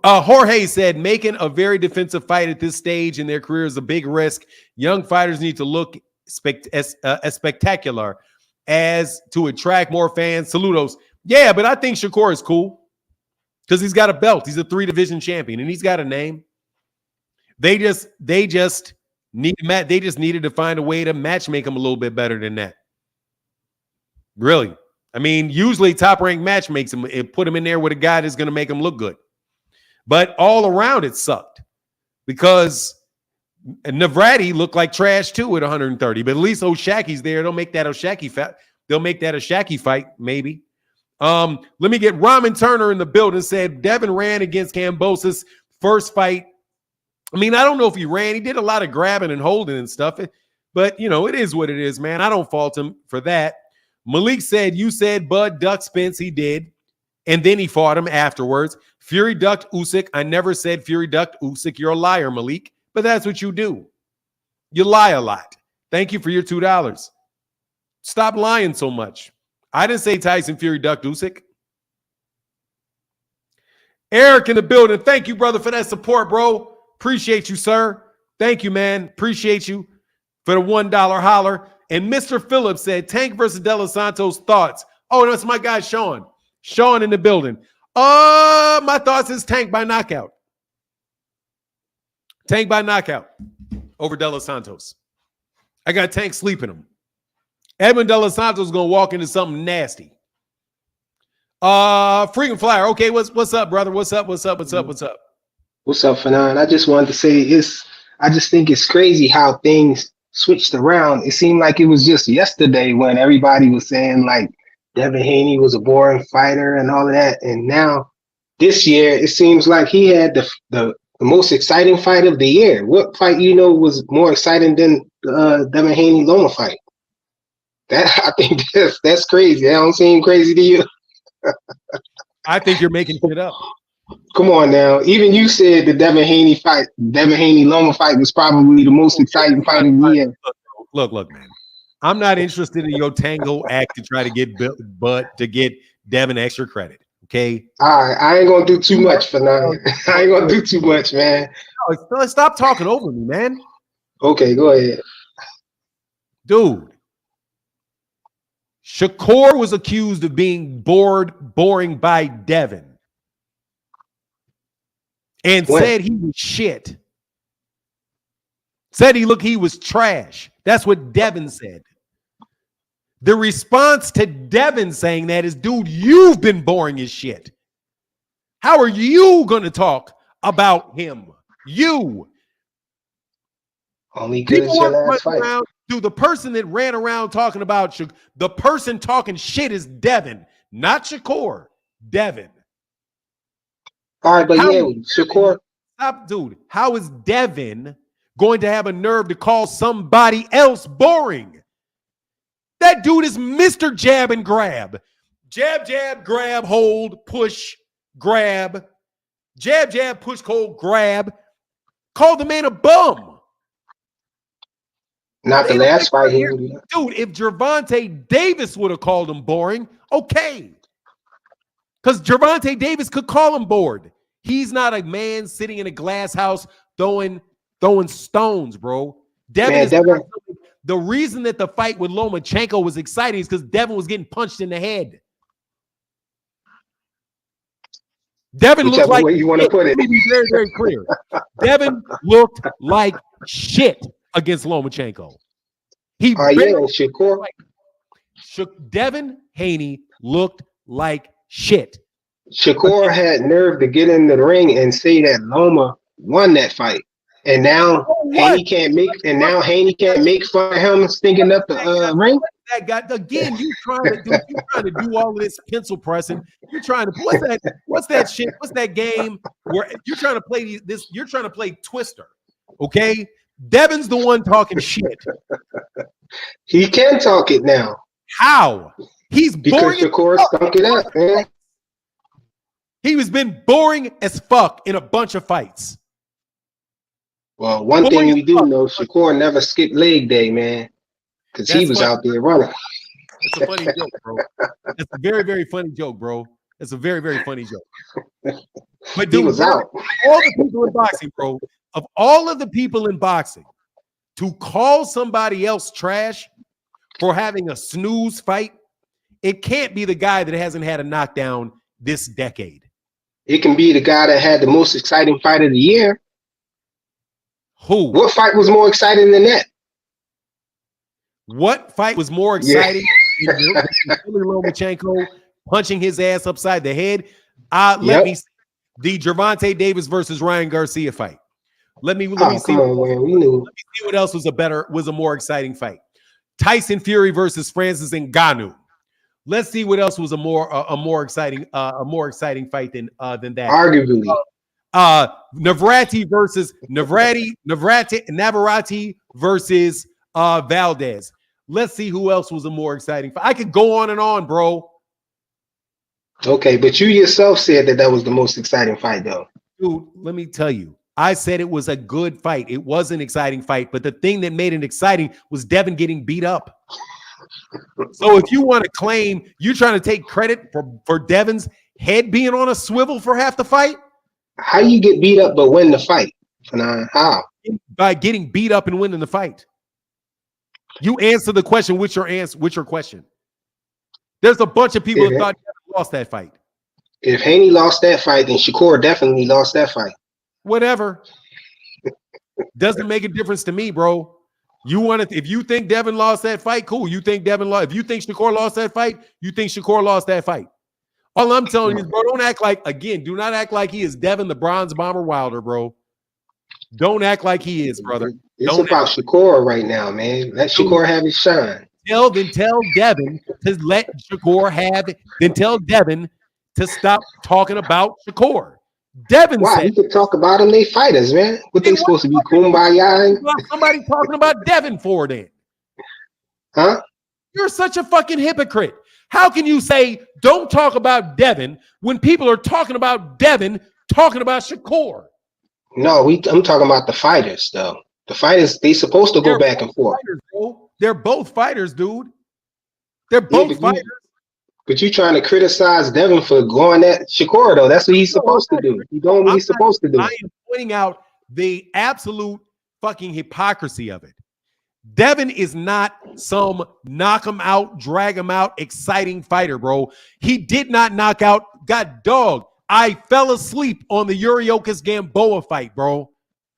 Jorge said, making a very defensive fight at this stage in their career is a big risk. Young fighters need to look as spectacular as to attract more fans. Saludos. Yeah, but I think Shakur is cool because he's got a belt. He's a 3-division champion, and he's got a name. They just needed to find a way to match make him a little bit better than that. Really. I mean, usually top-ranked match makes him put him in there with a guy that's going to make him look good. But all around it sucked because Navrati looked like trash too at 130. But at least Oshaki's there. They'll make that a Shaki fight, maybe. Let me get Ramen Turner in the building. Said Devin ran against Kambosos first fight. I mean, I don't know if he ran. He did a lot of grabbing and holding and stuff. But, you know, it is what it is, man. I don't fault him for that. Malik said, you said Bud ducked Spence. He did. And then he fought him afterwards. Fury ducked Usyk. I never said Fury ducked Usyk. You're a liar, Malik. But that's what you do. You lie a lot. Thank you for your $2. Stop lying so much. I didn't say Tyson Fury ducked Usyk. Eric in the building. Thank you, brother, for that support, bro. Appreciate you, sir. Thank you, man. Appreciate you for the $1 holler. And Mr. Phillips said, Tank versus De Los Santos thoughts. Oh, that's my guy, Sean. Sean in the building. My thoughts is Tank by knockout. Tank by knockout over De Los Santos. I got Tank sleeping him. Edwin De Los Santos is going to walk into something nasty. Freaking Flyer. Okay, what's up, brother? What's up? What's up, Fanon? I just wanted to say I just think it's crazy how things switched around. It seemed like it was just yesterday when everybody was saying like Devin Haney was a boring fighter and all of that. And now this year, it seems like he had the most exciting fight of the year. What fight, was more exciting than Devin Haney Loma fight? I think that's crazy. That don't seem crazy to you? I think you're making shit up. Come on now. Even you said the Devin Haney Loma fight was probably the most exciting fight of the year. Look, man. I'm not interested in your tango act to try to get Devin extra credit. Okay. All right. I ain't gonna do too much for now. I ain't gonna do too much, man. No, stop talking over me, man. Okay, go ahead. Dude. Shakur was accused of being boring by Devin. And said he was shit. Said he was trash. That's what Devin said. The response to Devin saying that is, dude, you've been boring as shit. How are you going to talk about him? You. Only good as your last fight. Dude, the person that ran around talking about the person talking shit is Devin, not Shakur. Devin. All right, but Shakur. Stop, dude. How is Devin going to have a nerve to call somebody else boring? That dude is Mr. Jab and Grab. Jab, jab, grab, hold, push, grab. Jab, jab, push, hold, grab. Call the man a bum. Not the last fight. Dude, if Gervonta Davis would have called him boring, okay. Because Gervonta Davis could call him bored. He's not a man sitting in a glass house throwing stones, bro. Devin. The reason that the fight with Lomachenko was exciting is because Devin was getting punched in the head. Devin looked like way you want to put it. Let me be very, very clear. Devin looked like shit against Lomachenko. Shakur. Devin Haney looked like shit. Shakur had nerve to get in the ring and say that Loma won that fight. And now What? Haney can't make fun of him stinking up the ring. That guy again. You trying to do all of this pencil pressing. You're trying to what's that shit? What's that game where you're trying to play this? You're trying to play Twister. Okay, Devin's the one talking shit. He can talk it now. How? He's because Shakur stunk it up, man. He has been boring as fuck in a bunch of fights. Well, one thing we do know, Shakur never skipped leg day, man, because he was out there running. It's a funny joke, bro. It's a very, very funny joke, bro. It's a very, very funny joke. But dude, he was out. All the people in boxing, bro, of all of the people in boxing, to call somebody else trash for having a snooze fight, it can't be the guy that hasn't had a knockdown this decade. It can be the guy that had the most exciting fight of the year. Who? What fight was more exciting than that? What fight was more exciting than Lomachenko punching his ass upside the head? Let me see. The Gervonta Davis versus Ryan Garcia fight. Let me see what else was a more exciting fight. Tyson Fury versus Francis Ngannou. Let's see what else was a more exciting fight than that. Arguably. Navarrete versus Valdez. Let's see who else was a more exciting fight. I could go on and on, bro. Okay, but you yourself said that was the most exciting fight, though. Dude, let me tell you. I said it was a good fight. It was an exciting fight, but the thing that made it exciting was Devin getting beat up. So if you want to claim you're trying to take credit for Devin's head being on a swivel for half the fight, how you get beat up but win the fight? How? By getting beat up and winning the fight. You answer the question with your question. There's a bunch of people that thought Devin lost that fight. If Haney lost that fight, then Shakur definitely lost that fight. Whatever. Doesn't make a difference to me, bro. If you think Devin lost that fight, cool. You think Devin lost. If you think Shakur lost that fight, you think Shakur lost that fight. All I'm telling you is, bro, do not act like he is Devin the Bronze Bomber Wilder, bro. Don't act like he is, brother. It's about Shakur right now, man. Let Shakur have his shine. Tell Devin to let Shakur have it. Then tell Devin to stop talking about Shakur. Devin said, you could talk about them. They fighters, man. What they supposed to be, kumbaya? Somebody talking about Devin for then. Huh? You're such a fucking hypocrite. How can you say don't talk about Devin when people are talking about Devin talking about Shakur? No, I'm talking about the fighters, though. The fighters, they supposed to go back and forth. Fighters, bro. They're both fighters, dude. They're both fighters. But you're trying to criticize Devin for going at Shakur, though. That's what he's supposed to do. He's doing what he's supposed to do. I am pointing out the absolute fucking hypocrisy of it. Devin is not some knock him out, drag him out, exciting fighter, bro. He did not knock out. God dog, I fell asleep on the Uriokas Gamboa fight, bro.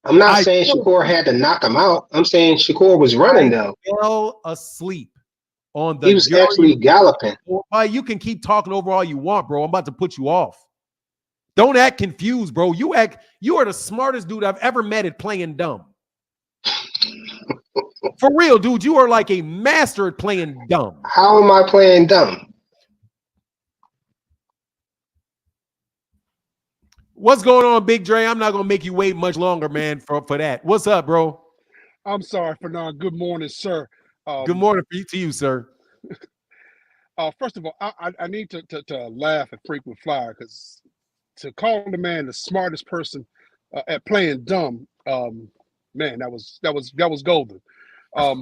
I'm not saying Shakur had to knock him out. I'm saying Shakur was running, though. Fell asleep. He was actually galloping. You can keep talking over all you want, bro. I'm about to put you off. Don't act confused, bro. You are the smartest dude I've ever met at playing dumb. For real, dude. You are like a master at playing dumb. How am I playing dumb? What's going on, Big Dre? I'm not gonna make you wait much longer, man, for that. What's up, bro? I'm sorry, Fernand. Good morning, sir. Good morning to you, sir. First of all, I need to laugh at frequent flyer because to call the man the smartest person at playing dumb, man, that was golden. But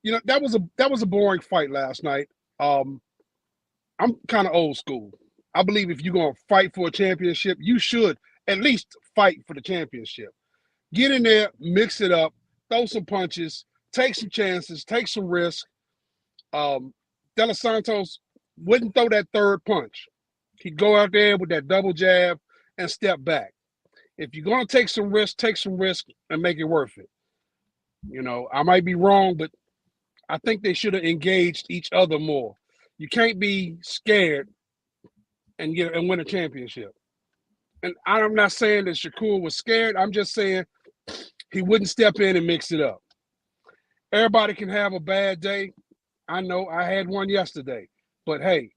you know that was a boring fight last night. I'm kind of old school. I believe if you're gonna fight for a championship, you should at least fight for the championship. Get in there, mix it up. Throw some punches, take some chances, take some risks. De Los Santos wouldn't throw that third punch. He'd go out there with that double jab and step back. If you're going to take some risk and make it worth it. You know, I might be wrong, but I think they should have engaged each other more. You can't be scared and win a championship. and I'm not saying that Shakur was scared. I'm just saying he wouldn't step in and mix it up. Everybody can have a bad day. I know I had one yesterday, but hey,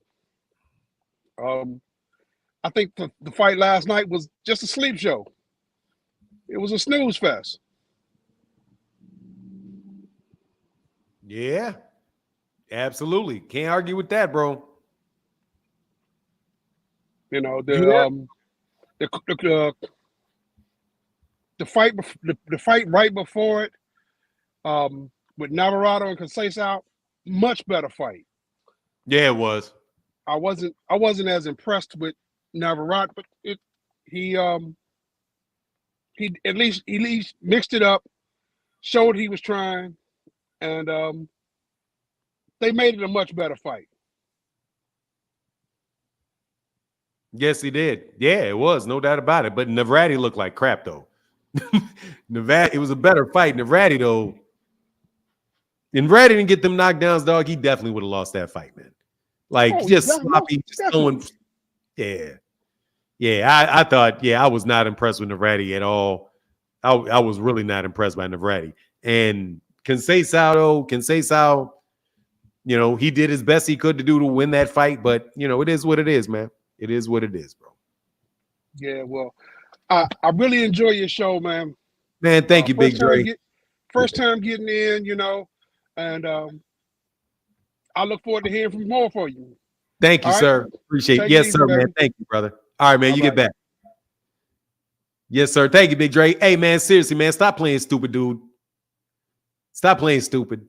I think the fight last night was just a sleep show. It was a snooze fest. Yeah, absolutely. Can't argue with that, bro. You know Yeah. The fight right before it with Navarrete and Conceição, much better fight. Yeah, it was. I wasn't as impressed with Navarrete, but he at least mixed it up, showed he was trying, and they made it a much better fight. Yes, he did. Yeah, it was. No doubt about it. But Navarrete looked like crap, though. Navarrete, it was a better fight. Navarrete, though. Navarrete didn't get them knockdowns, dog. He definitely would have lost that fight, man. Like, just sloppy, just going. Yeah. Yeah, I thought, I was not impressed with Navarrete at all. I was really not impressed by Navarrete. And Conceição, you know, he did his best he could to win that fight, but, you know, it is what it is, man. It is what it is, bro. Yeah, well, I really enjoy your show, man. Man, thank you, Big Dre. First time getting in, you know, and I look forward to hearing from more for you. Thank you, sir. Appreciate it. Yes, sir, man. Thank you, brother. All right, man. You get back. Yes, sir. Thank you, Big Dre. Hey, man, seriously, man, stop playing stupid, dude. Stop playing stupid.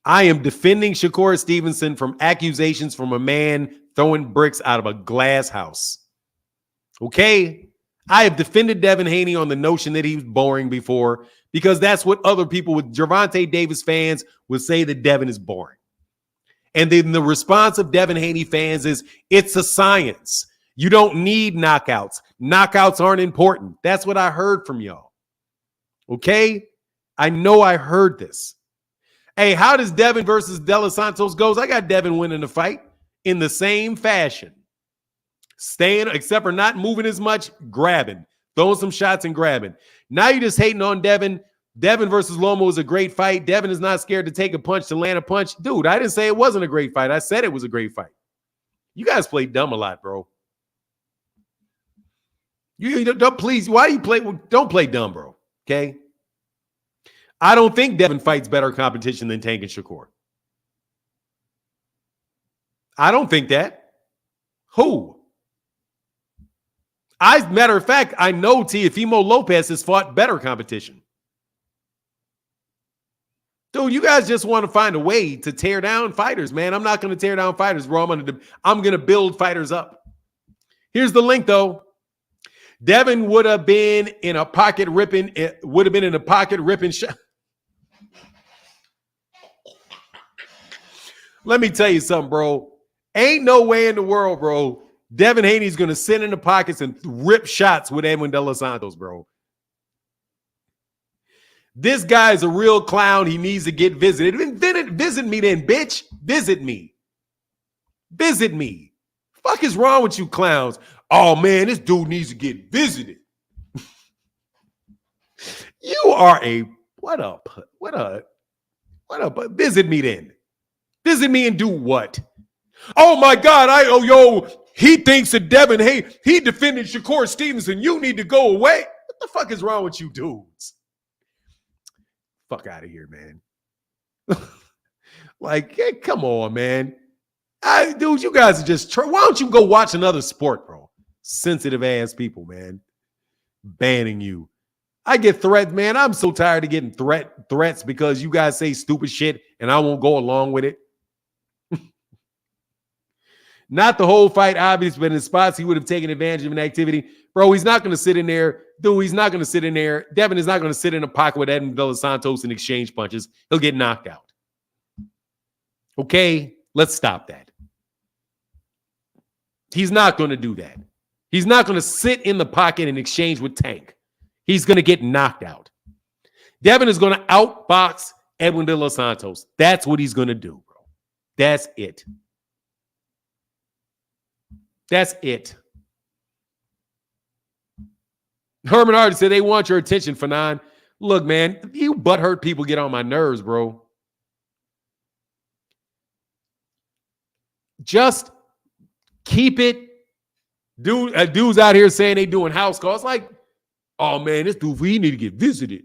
I am defending Shakur Stevenson from accusations from a man throwing bricks out of a glass house. Okay? I have defended Devin Haney on the notion that he was boring before because that's what other people with Gervonta Davis fans would say that Devin is boring. And then the response of Devin Haney fans is, it's a science. You don't need knockouts. Knockouts aren't important. That's what I heard from y'all. Okay? I know I heard this. Hey, how does Devin versus De Los Santos goes? I got Devin winning the fight in the same fashion. Staying, except for not moving as much, grabbing. Throwing some shots and grabbing. Now you're just hating on Devin. Devin versus Lomo is a great fight. Devin is not scared to take a punch, to land a punch. Dude, I didn't say it wasn't a great fight. I said it was a great fight. You guys play dumb a lot, bro. You don't, please, why you play? Don't play dumb, bro. Okay? I don't think Devin fights better competition than Tank and Shakur. I don't think that. Who? Matter of fact, I know Teofimo Lopez has fought better competition. Dude, you guys just want to find a way to tear down fighters, man. I'm not going to tear down fighters, bro. I'm going to build fighters up. Here's the link, though. Devin would have been in a pocket ripping shot. Let me tell you something, bro. Ain't no way in the world, bro, Devin Haney's going to sit in the pockets and rip shots with Edwin De Los Santos, bro. This guy is a real clown. He needs to get visited. Visit me then, bitch. Visit me. Visit me. Fuck is wrong with you clowns? Oh, man, this dude needs to get visited. You are what up? Visit me then. Visit me and do what? Oh, my God. He thinks that Devin, he defended Shakur Stevenson. You need to go away. What the fuck is wrong with you dudes? Fuck out of here, man. Like, hey, come on, man. Dude, you guys are just why don't you go watch another sport, bro? Sensitive ass people, man. Banning you. I get threats, man. I'm so tired of getting threats because you guys say stupid shit and I won't go along with it. Not the whole fight, obviously, but in spots he would have taken advantage of an activity. Bro, he's not going to sit in there. Dude, he's not going to sit in there. Devin is not going to sit in a pocket with Edwin De Los Santos and exchange punches. He'll get knocked out. Okay, let's stop that. He's not going to do that. He's not going to sit in the pocket and exchange with Tank. He's going to get knocked out. Devin is going to outbox Edwin De Los Santos. That's what he's going to do, bro. That's it. That's it. Herman Hardy said they want your attention, Fanon. Look, man, you butthurt people get on my nerves, bro. Just keep it. Dudes out here saying they doing house calls. Like, oh man, this dude, we need to get visited.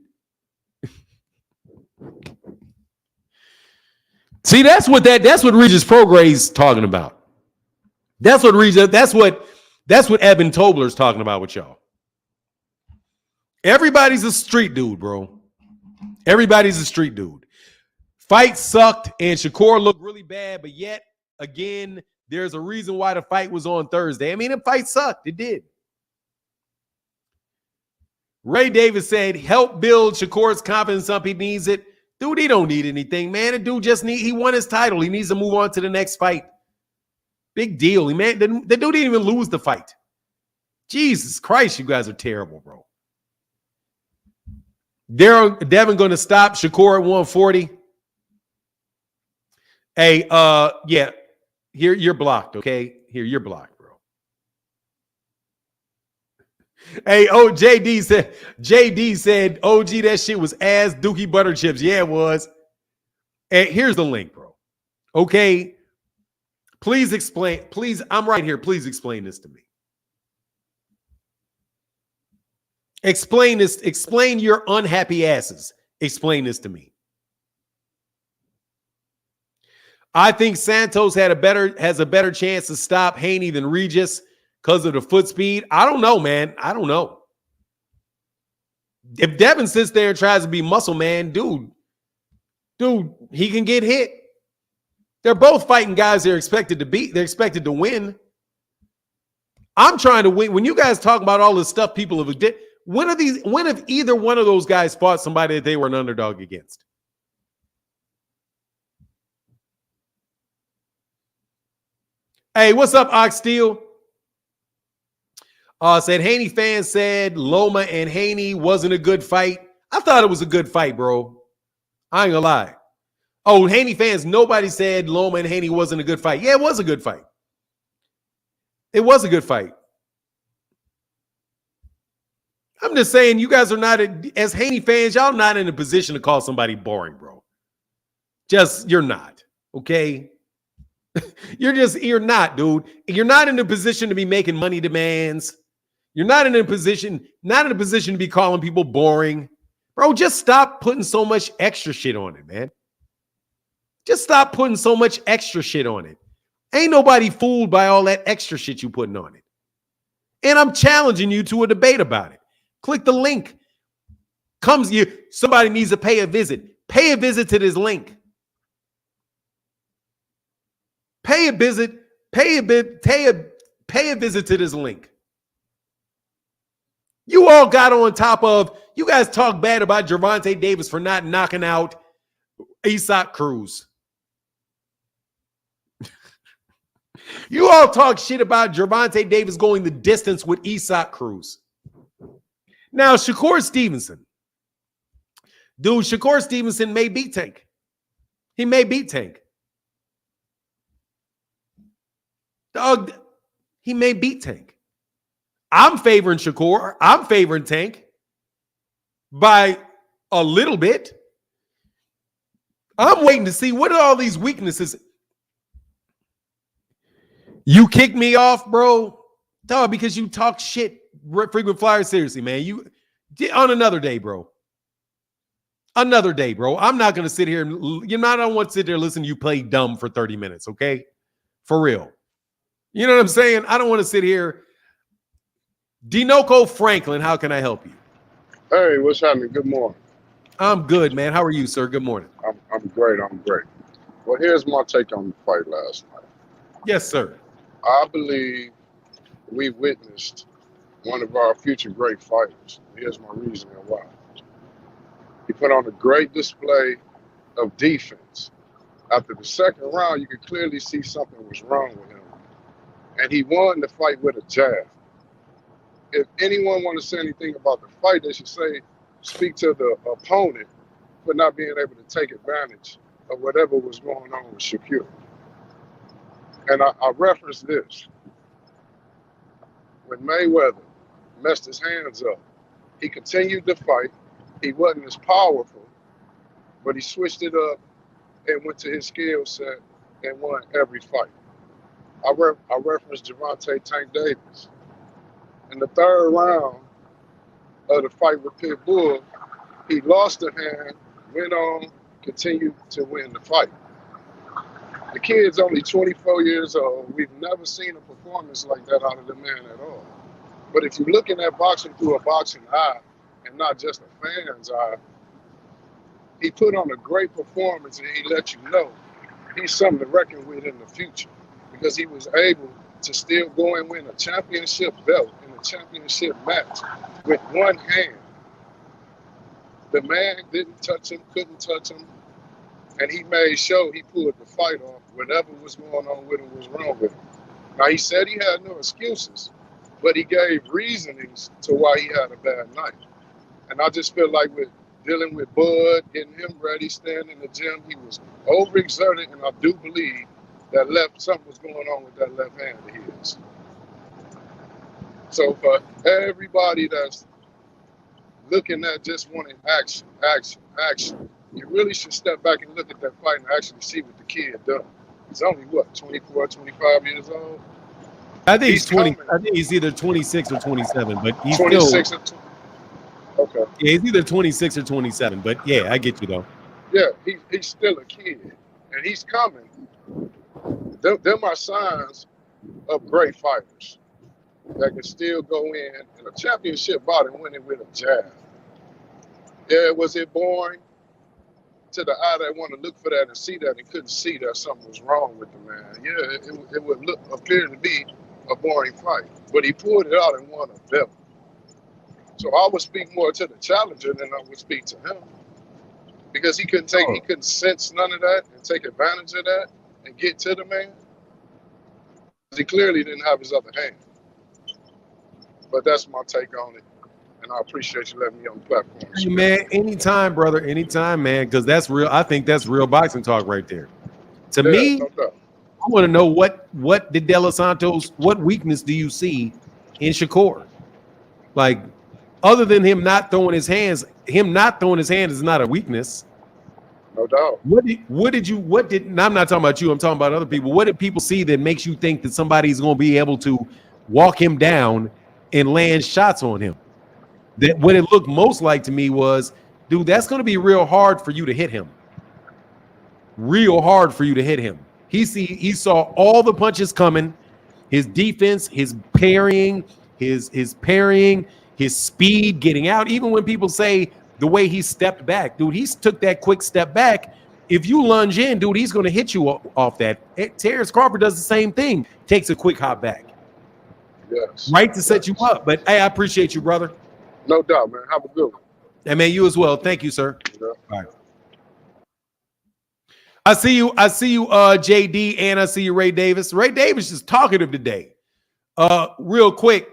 See, that's what Regis Progray's talking about. That's what Evan Tobler's talking about with y'all. Everybody's a street dude, bro. Everybody's a street dude. Fight sucked and Shakur looked really bad, but yet again, there's a reason why the fight was on Thursday. I mean, the fight sucked. It did. Ray Davis said, help build Shakur's confidence up. He needs it. Dude, he don't need anything, man. The dude he won his title. He needs to move on to the next fight. Big deal. The dude didn't even lose the fight. Jesus Christ, you guys are terrible, bro. Devin going to stop Shakur at 140. Hey, yeah. Here, you're blocked, okay? Here, you're blocked, bro. Hey, JD said, OG, that shit was ass Dookie butter chips. Yeah, it was. And here's the link, bro. Okay. Please explain. Please, I'm right here. Please explain this to me. Explain this. Explain your unhappy asses. Explain this to me. I think Santos has a better chance to stop Haney than Regis because of the foot speed. I don't know, man. I don't know. If Devin sits there and tries to be muscle man, dude, he can get hit. They're both fighting guys they're expected to beat. They're expected to win. I'm trying to win. When you guys talk about all this stuff people have did, when have either one of those guys fought somebody that they were an underdog against? Hey, what's up, Ox Steel? Said Haney fans said Loma and Haney wasn't a good fight. I thought it was a good fight, bro. I ain't gonna lie. Oh, Haney fans, nobody said Loma and Haney wasn't a good fight. Yeah, it was a good fight. It was a good fight. I'm just saying, you guys are not, as Haney fans, y'all not in a position to call somebody boring, bro. You're not, okay? You're not, dude. You're not in a position to be making money demands. You're not in a position to be calling people boring. Bro, just stop putting so much extra shit on it, man. Just stop putting so much extra shit on it. Ain't nobody fooled by all that extra shit you putting on it. And I'm challenging you to a debate about it. Click the link. Somebody needs to pay a visit. Pay a visit to this link. Pay a visit to this link. You all got on top of, you guys talk bad about Gervonta Davis for not knocking out Isaac Cruz. You all talk shit about Gervonta Davis going the distance with Isaac Cruz. Now, Shakur Stevenson. Dude, Shakur Stevenson may beat Tank. He may beat Tank. Dog, he may beat Tank. I'm favoring Shakur. I'm favoring Tank by a little bit. I'm waiting to see what are all these weaknesses. You kick me off, bro, dog, because you talk shit. Frequent flyer, seriously, man. You on another day, bro. Another day, bro. I'm not gonna sit here and I don't want to sit there and listen to you play dumb for 30 minutes, okay? For real. You know what I'm saying? I don't want to sit here. Dinoco Franklin, how can I help you? Hey, what's happening? Good morning. I'm good, man. How are you, sir? Good morning. I'm great. Well, here's my take on the fight last night. Yes, sir. I believe we witnessed one of our future great fighters. Here's my reasoning why. He put on a great display of defense. After the second round, you could clearly see something was wrong with him. And he won the fight with a jab. If anyone want to say anything about the fight, they should speak to the opponent for not being able to take advantage of whatever was going on with Shakur. And I reference this. When Mayweather messed his hands up He continued to fight. He wasn't as powerful, but he switched it up and went to his skill set and won every fight. I referenced Javante Tank Davis. In the third round of the fight with Pitbull, he lost the hand, went on, continued to win the fight. The kid's only 24 years old. We've never seen a performance like that out of the man at all. But if you're looking at boxing through a boxing eye and not just a fan's eye, he put on a great performance and he let you know he's something to reckon with in the future because he was able to still go and win a championship belt in a championship match with one hand. The man didn't touch him, couldn't touch him, and he made sure he pulled the fight off. Whatever was going on with him was wrong with him. Now, he said he had no excuses, but he gave reasonings to why he had a bad night. And I just feel like with dealing with Bud, getting him ready, staying in the gym, he was overexerted, and I do believe that something was going on with that left hand of his. So for everybody that's looking at just wanting action, you really should step back and look at that fight and actually see what the kid done. He's only, 24, 25 years old? I think he's 20. I think he's either 26 or 27, but he's 26 still. Okay. Yeah, he's either 26 or 27, but yeah, I get you though. Yeah, he's still a kid, and he's coming. Them are signs of great fighters that can still go in a championship bout and win it with a jab. Yeah, was it boring? To the eye that want to look for that and see that and couldn't see that something was wrong with the man. Yeah, it would appear to be a boring fight, but he pulled it out and won a belt. So I would speak more to the challenger than I would speak to him because he couldn't sense none of that and take advantage of that and get to the man. He clearly didn't have his other hand. But that's my take on it. And I appreciate you letting me on the platform. Hey, man, anytime, brother, anytime, man, because that's real. I think that's real boxing talk right there. To me, no doubt. I want to know what did De Los Santos, what weakness do you see in Shakur? Like, other than him not throwing his hands is not a weakness. No doubt. And I'm not talking about you, I'm talking about other people. What did people see that makes you think that somebody's going to be able to walk him down and land shots on him? That what it looked most like to me was, dude, that's going to be real hard for you to hit him. Real hard for you to hit him. He saw all the punches coming, his defense, his parrying, his speed getting out. Even when people say the way he stepped back, dude, he took that quick step back. If you lunge in, dude, he's going to hit you off that. Terrence Crawford does the same thing, takes a quick hop back. Yes. Right to set you up. But hey, I appreciate you, brother. No doubt, man. Have a good one. Hey, man, you as well. Thank you, sir. Yeah. All right. I see you, JD, and I see you, Ray Davis. Ray Davis is talkative today. Real quick,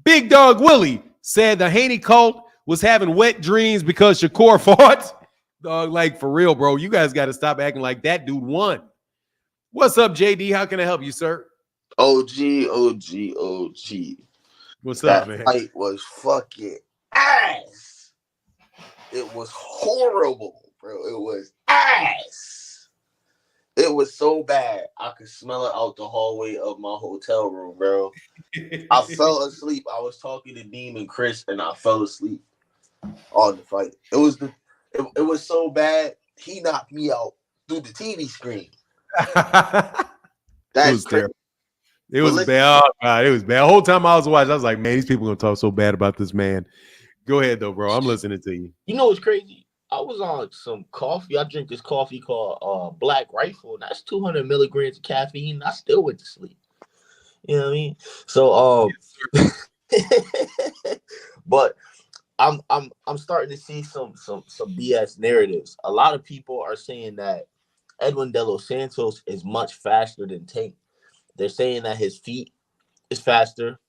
Big Dog Willie said the Haney cult was having wet dreams because Shakur fought. Dog, like, for real, bro. You guys got to stop acting like that dude won. What's up, JD? How can I help you, sir? OG. What's that up, man? That fight was fucking ass. It was horrible, bro. It was ass. It was so bad. I could smell it out the hallway of my hotel room, bro. I fell asleep. I was talking to Demon Chris, and I fell asleep on the fight. It was so bad. He knocked me out through the TV screen. It was terrible. It was bad. Oh, God, it was bad. The whole time I was watching, I was like, man, these people are going to talk so bad about this man. Go ahead, though, bro. I'm listening to you. You know what's crazy? I was on some coffee. I drink this coffee called Black Rifle, and that's 200 milligrams of caffeine. And I still went to sleep. You know what I mean? So, but I'm starting to see some BS narratives. A lot of people are saying that Edwin De Los Santos is much faster than Tank. They're saying that his feet is faster.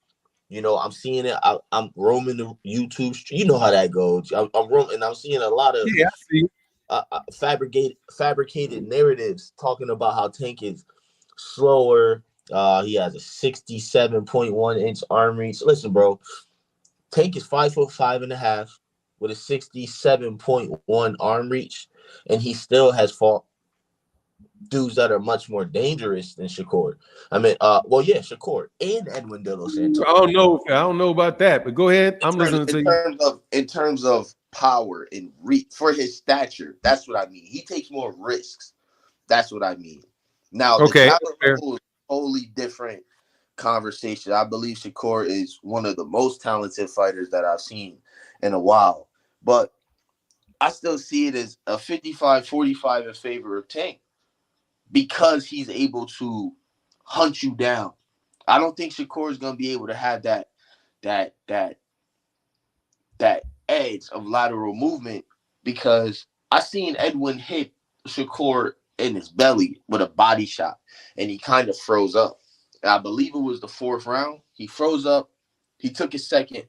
You know, I'm seeing it. I'm roaming the YouTube street. You know how that goes. I'm roaming, and I'm seeing a lot of fabricated narratives talking about how Tank is slower. He has a 67.1 inch arm reach. Listen, bro, Tank is 5'5.5" with a 67.1 arm reach, and he still has fought dudes that are much more dangerous than Shakur. I mean, Shakur and Edwin De Los Santos. I don't know about that, but go ahead. I'm listening to you. In terms of power and reach for his stature, that's what I mean. He takes more risks. That's what I mean. Now, the talent level is a totally different conversation. I believe Shakur is one of the most talented fighters that I've seen in a while, but I still see it as a 55-45 in favor of Tank because he's able to hunt you down. I don't think Shakur is going to be able to have that edge of lateral movement because I seen Edwin hit Shakur in his belly with a body shot, and he kind of froze up. I believe it was the 4th round. He froze up. He took his second.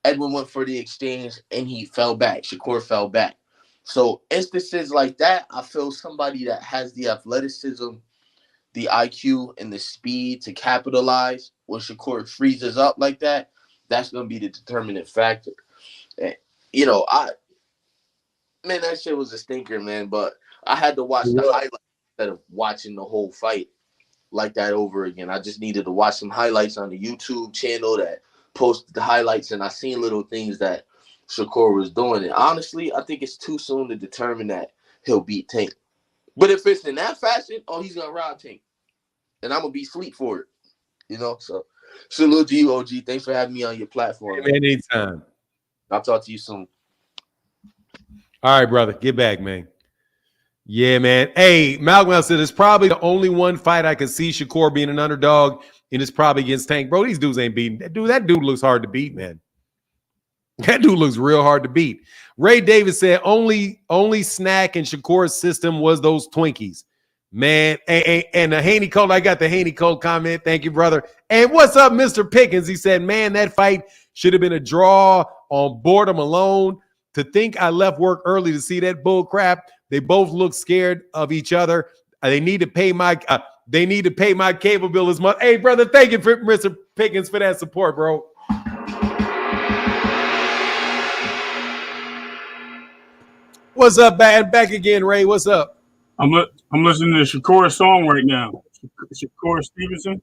Edwin went for the exchange, and he fell back. Shakur fell back. So instances like that, I feel somebody that has the athleticism, the IQ, and the speed to capitalize when Shakur freezes up like that, that's going to be the determinant factor. And, that shit was a stinker, man. But I had to watch the highlights instead of watching the whole fight like that over again. I just needed to watch some highlights on the YouTube channel that posted the highlights, and I seen little things that Shakur was doing. And honestly, I think it's too soon to determine that he'll beat Tank. But if it's in that fashion, he's going to rob Tank. And I'm going to be sleep for it. So salute to you, OG. Thanks for having me on your platform. Man. Anytime. I'll talk to you soon. All right, brother. Get back, man. Yeah, man. Hey, Malcolm said it's probably the only one fight I could see Shakur being an underdog, and it's probably against Tank. Bro, these dudes ain't beating. That dude looks hard to beat, man. That dude looks real hard to beat. Ray Davis said only snack in Shakur's system was those Twinkies. Man, and the Haney code, I got the Haney code comment. Thank you, brother. And what's up, Mr. Pickens? He said, man, that fight should have been a draw on boredom alone. To think I left work early to see that bull crap. They both look scared of each other. They need to pay my cable bill as much. Hey, brother, thank you for Mr. Pickens for that support, bro. What's up, back again, Ray? What's up? I'm listening to Shakur's song right now. Shakur Stevenson.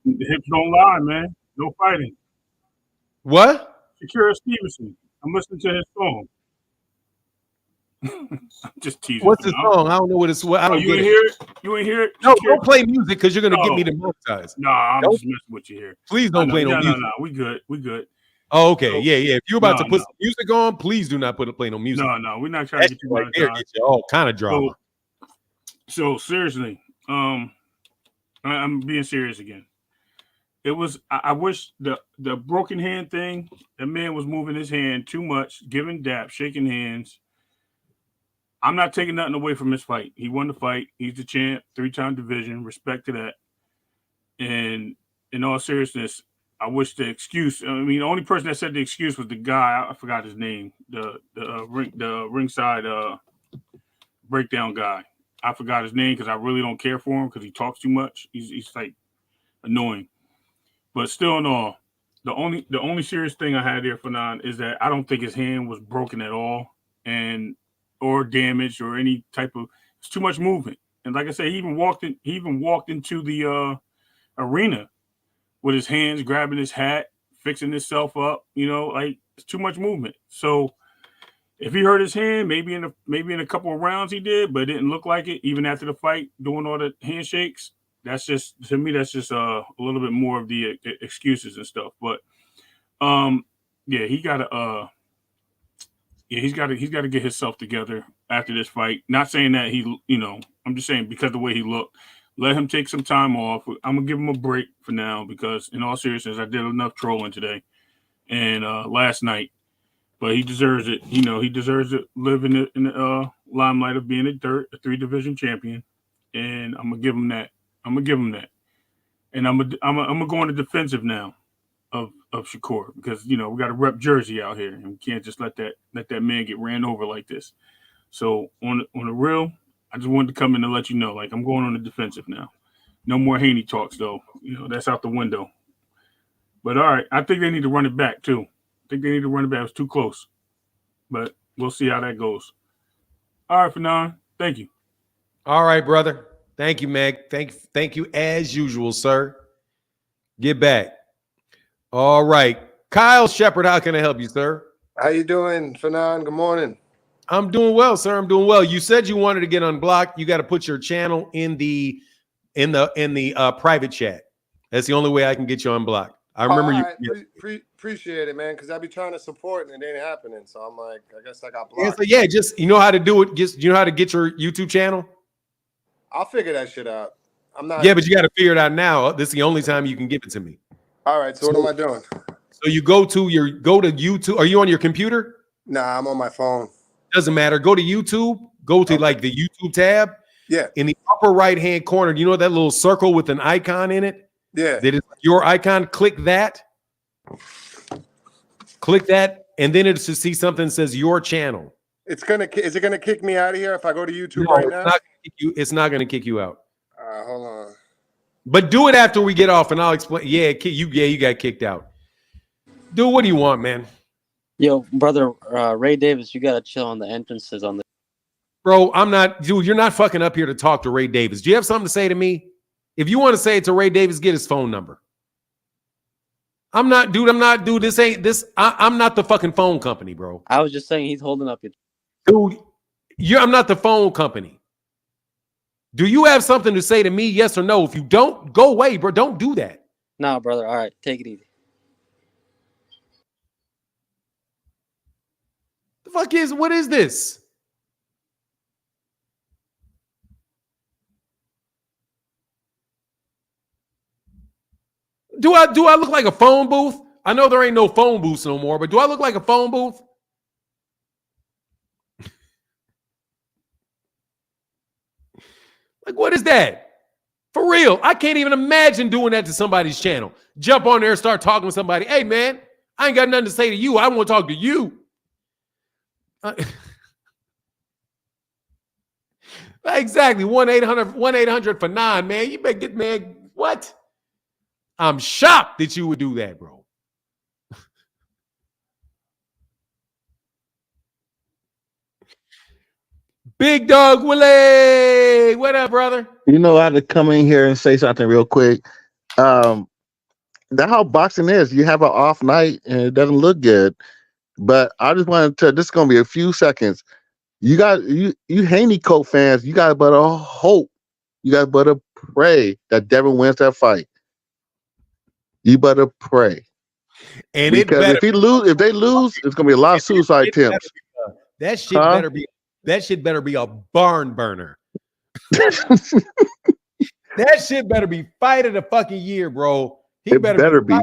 The hips don't lie, man. No fighting. What? Shakur Stevenson. I'm listening to his song. I'm just teasing. What's the song? I don't know what it's. I don't you get ain't it. hear it? You ain't hear it? No, don't play music because you're gonna get me demonetized. No, I'm just messing with you here. Please don't play no music. No. We good. Oh, okay. So, yeah. If you're about to put some music on, please do not play no music. No. We're not trying to get you monetized. Get you all kind of drama. So seriously, I'm being serious again. It was. I wish the broken hand thing. The man was moving his hand too much, giving daps, shaking hands. I'm not taking nothing away from his fight. He won the fight. He's the champ, 3-time division. Respect to that. And in all seriousness, I wish the excuse. I mean, the only person that said the excuse was the guy. I forgot his name. The ringside breakdown guy. I forgot his name because I really don't care for him because he talks too much. He's like annoying. But still in all, the only serious thing I had there for Nan is that I don't think his hand was broken at all or damaged or any type of. It's too much movement. And like I said, he even walked into the arena with his hands grabbing his hat, fixing himself up. Like it's too much movement. So if he hurt his hand, maybe in a couple of rounds he did, but it didn't look like it. Even after the fight, doing all the handshakes, that's just a little bit more of the excuses and stuff. But he's got to get himself together after this fight. Not saying that I'm just saying because the way he looked. Let him take some time off. I'm going to give him a break for now because, in all seriousness, I did enough trolling today and last night. But he deserves it. He deserves to live in the limelight of being a 3-division champion. And I'm going to give him that. And I'm going to go on the defensive now of Shakur because, we got a rep jersey out here. And we can't just let that man get ran over like this. So, on the real, I just wanted to come in and let you know, like, I'm going on the defensive now. No more Haney talks, though. That's out the window. But all right, I think they need to run it back too. I think they need to run it back. It was too close. But we'll see how that goes. All right, Fanon. Thank you. All right, brother. Thank you, Meg. Thank you as usual, sir. Get back. All right. Kyle Shepard, how can I help you, sir? How you doing, Fanon? Good morning. I'm doing well, sir. I'm doing well. You said you wanted to get unblocked. You got to put your channel in the private chat. That's the only way I can get you unblocked. I remember you. Appreciate it, man, because I be trying to support and it ain't happening. So I'm like, I guess I got blocked. Yeah, just you know how to do it. Just you know how to get your YouTube channel. I'll figure that shit out. I'm not. Yeah, but you got to figure it out now. This is the only time you can give it to me. All right. So what am I doing? So you go to YouTube. Are you on your computer? Nah, I'm on my phone. Doesn't matter. Go to YouTube. Go to like the YouTube tab. Yeah. In the upper right hand corner, you know that little circle with an icon in it? Yeah. That is your icon. Click that. Click that, and then it's to see something that says your channel. Is it gonna kick me out of here if I go to YouTube No, right now? It's not gonna kick you out. Hold on. But do it after we get off, and I'll explain. Yeah, you got kicked out. Dude, what do you want, man? Yo, brother, Ray Davis, you gotta chill on the entrances on the. Bro, I'm not, dude. You're not fucking up here to talk to Ray Davis. Do you have something to say to me? If you want to say it to Ray Davis, get his phone number. I'm not, dude. This ain't this. I'm not the fucking phone company, bro. I was just saying he's holding up your. Dude, I'm not the phone company. Do you have something to say to me? Yes or no? If you don't, go away, bro. Don't do that. Nah, brother. All right, take it easy. What is this? Do I look like a phone booth? I know there ain't no phone booths no more, but do I look like a phone booth? Like, what is that? For real, I can't even imagine doing that to somebody's channel. Jump on there and start talking to somebody. Hey, man, I ain't got nothing to say to you. I want to talk to you. Exactly. 1-800 for 9, man. You better get, man. What? I'm shocked that you would do that, bro. Big Dog Willie. What up, brother? You know, I had to come in here and say something real quick. That's how boxing is. You have an off night and it doesn't look good. But I just wanted to, this is going to be a few seconds. You Haney Coat fans, you got but a hope. You got but to pray that Devin wins that fight. You better pray. And because if they lose, it's gonna be a lot of suicide attempts. That shit better be a barn burner. That shit better be fight of the fucking year, bro. He better be.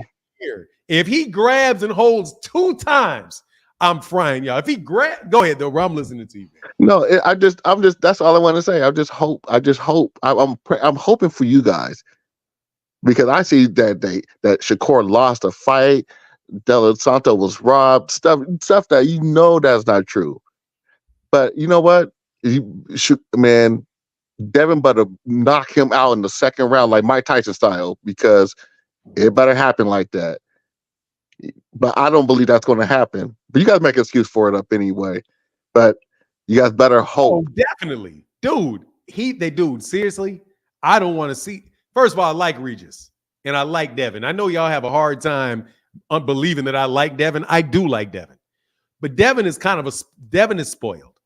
If he grabs and holds 2 times, I'm frying y'all. If he go ahead though, bro, I'm listening to you. Man. No, I'm just. That's all I want to say. I just hope. I'm hoping for you guys. Because I see that Shakur lost a fight, Santos was robbed, stuff that you know that's not true. But you know what? Man, Devin better knock him out in the second round like Mike Tyson style because it better happen like that. But I don't believe that's going to happen. But you guys make an excuse for it up anyway. But you guys better hope. Oh, definitely. Dude, seriously, I don't want to see. First of all, I like Regis and I like Devin. I know y'all have a hard time believing that I like Devin. I do like Devin. But Devin is Devin is spoiled.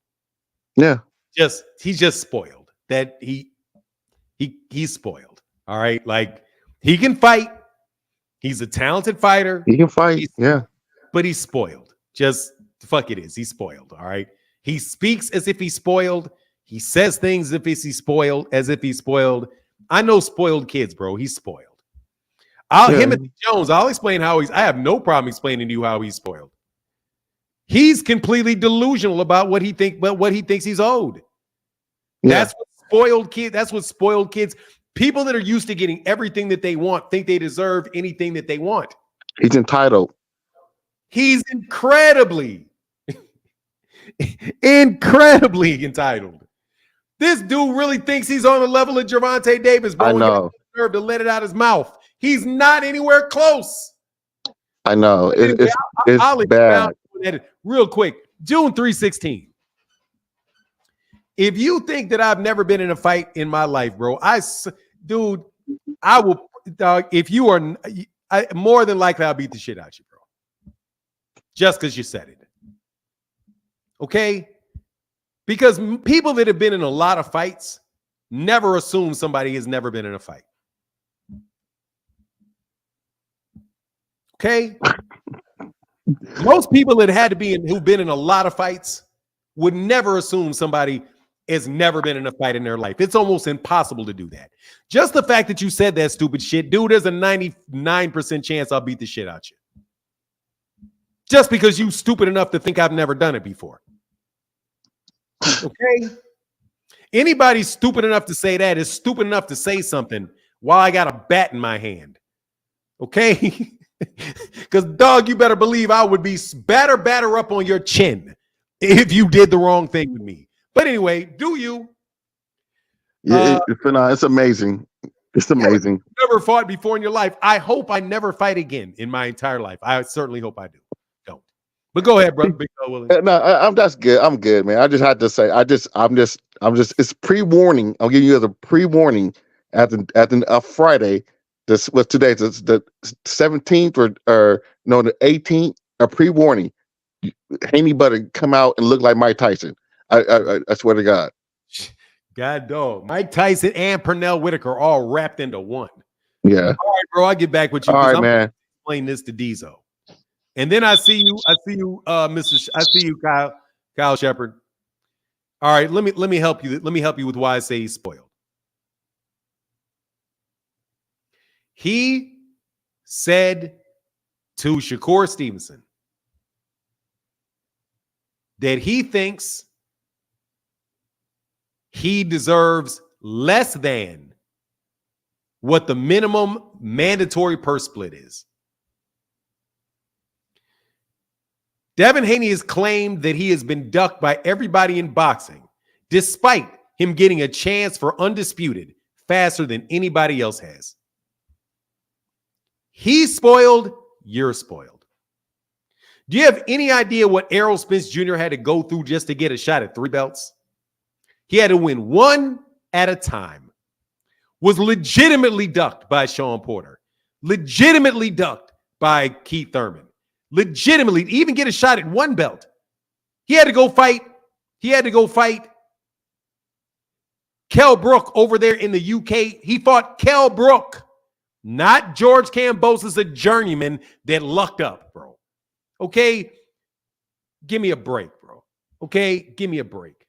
Yeah. He's just spoiled. That he's spoiled. All right. Like he can fight. He's a talented fighter. He can fight. Yeah. But he's spoiled. Just the fuck it is. He's spoiled. All right. He speaks as if he's spoiled. He says things as if he's spoiled. I know spoiled kids, bro. He's spoiled. Timothy Jones, I'll explain how I have no problem explaining to you how he's spoiled. He's completely delusional about what he thinks he's owed. Yeah. That's what spoiled kids, people that are used to getting everything that they want, think they deserve anything that they want. He's entitled. He's incredibly entitled. This dude really thinks he's on the level of Gervonta Davis, bro. I know. He deserve to let it out his mouth. He's not anywhere close. I know. Anyway, It's I'll bad. expound on that real quick. June 3/16. If you think that I've never been in a fight in my life, bro, dude, I will. If you are, more than likely, I'll beat the shit out you, bro. Just because you said it. Okay? Because people that have been in a lot of fights never assume somebody has never been in a fight. Okay? Most people that had to be who've been in a lot of fights would never assume somebody has never been in a fight in their life. It's almost impossible to do that. Just the fact that you said that stupid shit, dude, there's a 99% chance I'll beat the shit out you. Just because you stupid enough to think I've never done it before. Okay? Anybody stupid enough to say that is stupid enough to say something while I got a bat in my hand. Okay? Because, dog, you better believe I would be batter up on your chin if you did the wrong thing with me. But anyway, do you? Yeah, it's amazing. It's amazing. Never fought before in your life. I hope I never fight again in my entire life. I certainly hope I do. Don't. But go ahead, brother. Big Willie. No, that's good. I'm good, man. I just had to say, I'm just. It's pre-warning. I'm giving you as a pre-warning at the Friday. This was today. It's the 17th or no, the 18th. A pre-warning. Haney better come out and look like Mike Tyson. I swear to God. God dog. Mike Tyson and Pernell Whitaker all wrapped into one. Yeah. All right, bro. I'll get back with you. All right, I'm man. Explain this to Diesel. And then I see you, Kyle Shepard. All right, let me help you. Let me help you with why I say he's spoiled. He said to Shakur Stevenson that he thinks he deserves less than what the minimum mandatory purse split is. Devin Haney has claimed that he has been ducked by everybody in boxing, despite him getting a chance for undisputed faster than anybody else has. He's spoiled, you're spoiled. Do you have any idea what Errol Spence Jr. had to go through just to get a shot at 3 belts? He had to win one at a time. Was legitimately ducked by Sean Porter. Legitimately ducked by Keith Thurman. Legitimately, even get a shot at 1 belt. He had to go fight. He had to go fight Kell Brook over there in the UK. He fought Kell Brook, not George Kambosos, a journeyman that lucked up, bro. Okay? Give me a break, bro. Okay? Give me a break.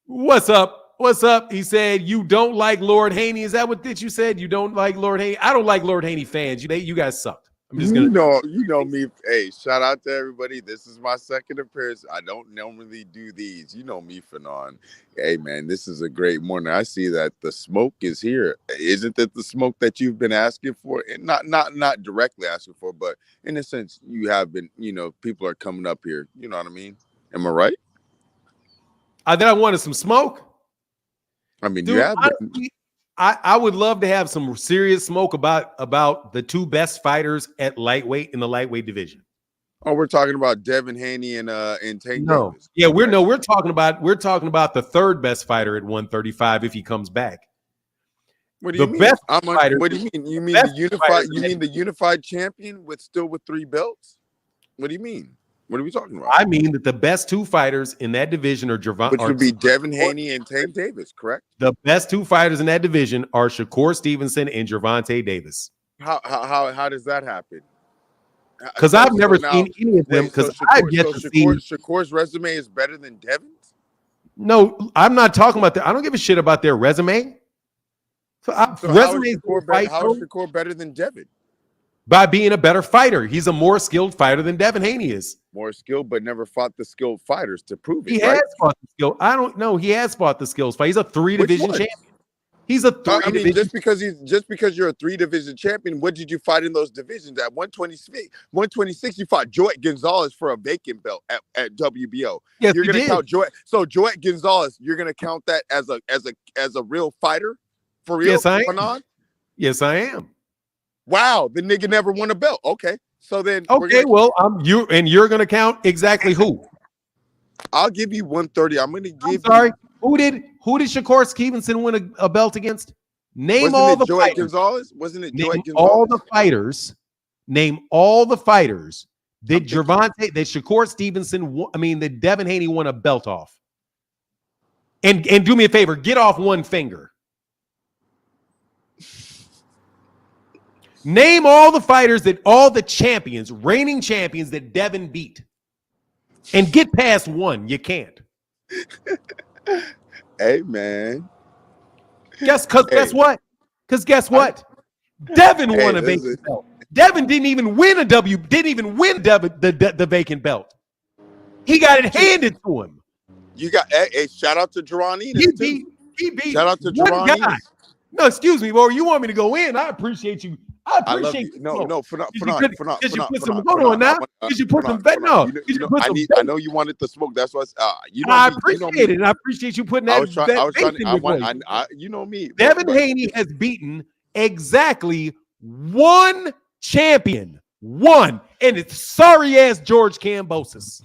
What's up? What's up? He said, you don't like Lord Haney. Is that what you said? You don't like Lord Haney? I don't like Lord Haney fans. You guys sucked. I'm just gonna you know me. Hey, shout out to everybody. This is my second appearance. I don't normally do these. You know me, Fanon. Hey man, this is a great morning. I see that the smoke is here. Isn't that the smoke that you've been asking for? And not directly asking for, but in a sense, you have been. You know, people are coming up here. You know what I mean? Am I right? Then I wanted some smoke. I mean, dude, you have been. honestly, I would love to have some serious smoke about the 2 best fighters at lightweight in the lightweight division. Oh, we're talking about Devin Haney and Tank No. Davis. Yeah, we're talking about the 3rd best fighter at 135 if he comes back. What do you mean? What do you mean? You mean the unified? You mean the unified champion with 3 belts? What do you mean? What are we talking about? I mean that the best 2 fighters in that division are Which would be Devin Haney and Tank Davis, correct? The best 2 fighters in that division are Shakur Stevenson and Gervonta Davis. How does that happen? Because I've never seen any of them. Because I've yet to see Shakur's resume is better than Devin's. No, I'm not talking about that. I don't give a shit about their resume. Resume is Shakur better than Devin? By being a better fighter. He's a more skilled fighter than Devin Haney is. More skilled, but never fought the skilled fighters to prove it. He has fought the skill. I don't know. He has fought the skills fight. He's a 3-division champion. He's a 3-division. I mean, just because you're a 3-division champion, what did you fight in those divisions? At 126, you fought Joet Gonzalez for a vacant belt at WBO. Yes, you're gonna count Joet. So Joet Gonzalez, you're gonna count that as a real fighter for real? Yes, I am. Yes, I am. Wow, the nigga never won a belt. Okay, so then Okay, well, you're gonna count exactly who? I'll give you 130. I'm gonna give sorry. you. Who did Shakur Stevenson win a belt against? Name Wasn't all it the Joey fighters. Gonzalez? Wasn't it Joey Name Gonzalez? all the fighters. Name all the fighters that Shakur Stevenson, that Devin Haney won a belt off. And do me a favor, get off one finger. Name all the fighters all the champions, reigning champions that Devin beat. And get past one. You can't. Hey, man. Guess what? Because guess what? Devin won a vacant belt. Devin didn't even win the vacant belt. He got it handed to him. You got shout out to Jerron Enos. He beat shout out to one Jerron guy. Enos. No, excuse me, boy. You want me to go in? I appreciate you. I love appreciate you. you. No, for not. Hold on now. Did you put some vet? No. I know you wanted to smoke. That's what. I appreciate it. I appreciate you putting that. I was trying. You know me. Devin Haney has beaten exactly one champion. One, and it's sorry ass George Kambosos.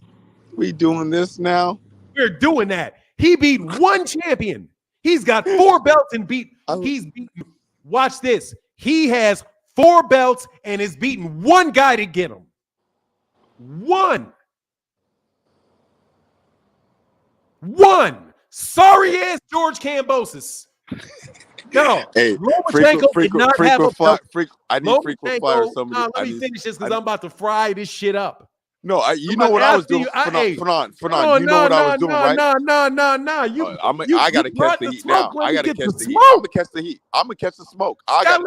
We doing this now? We're doing that. He beat one champion. He's got 4 belts and he's beaten. Watch this. He has 4 belts and is beating one guy to get him. One. Sorry ass George Kambosos. No. Hey, frequent flyer. Somebody. Let me finish this because I'm about to fry this shit up. No, you know what I was doing. You know what I was doing, right? No. I gotta catch the heat now. I gotta catch the heat. I'm gonna catch the heat. I'm gonna catch the smoke. Let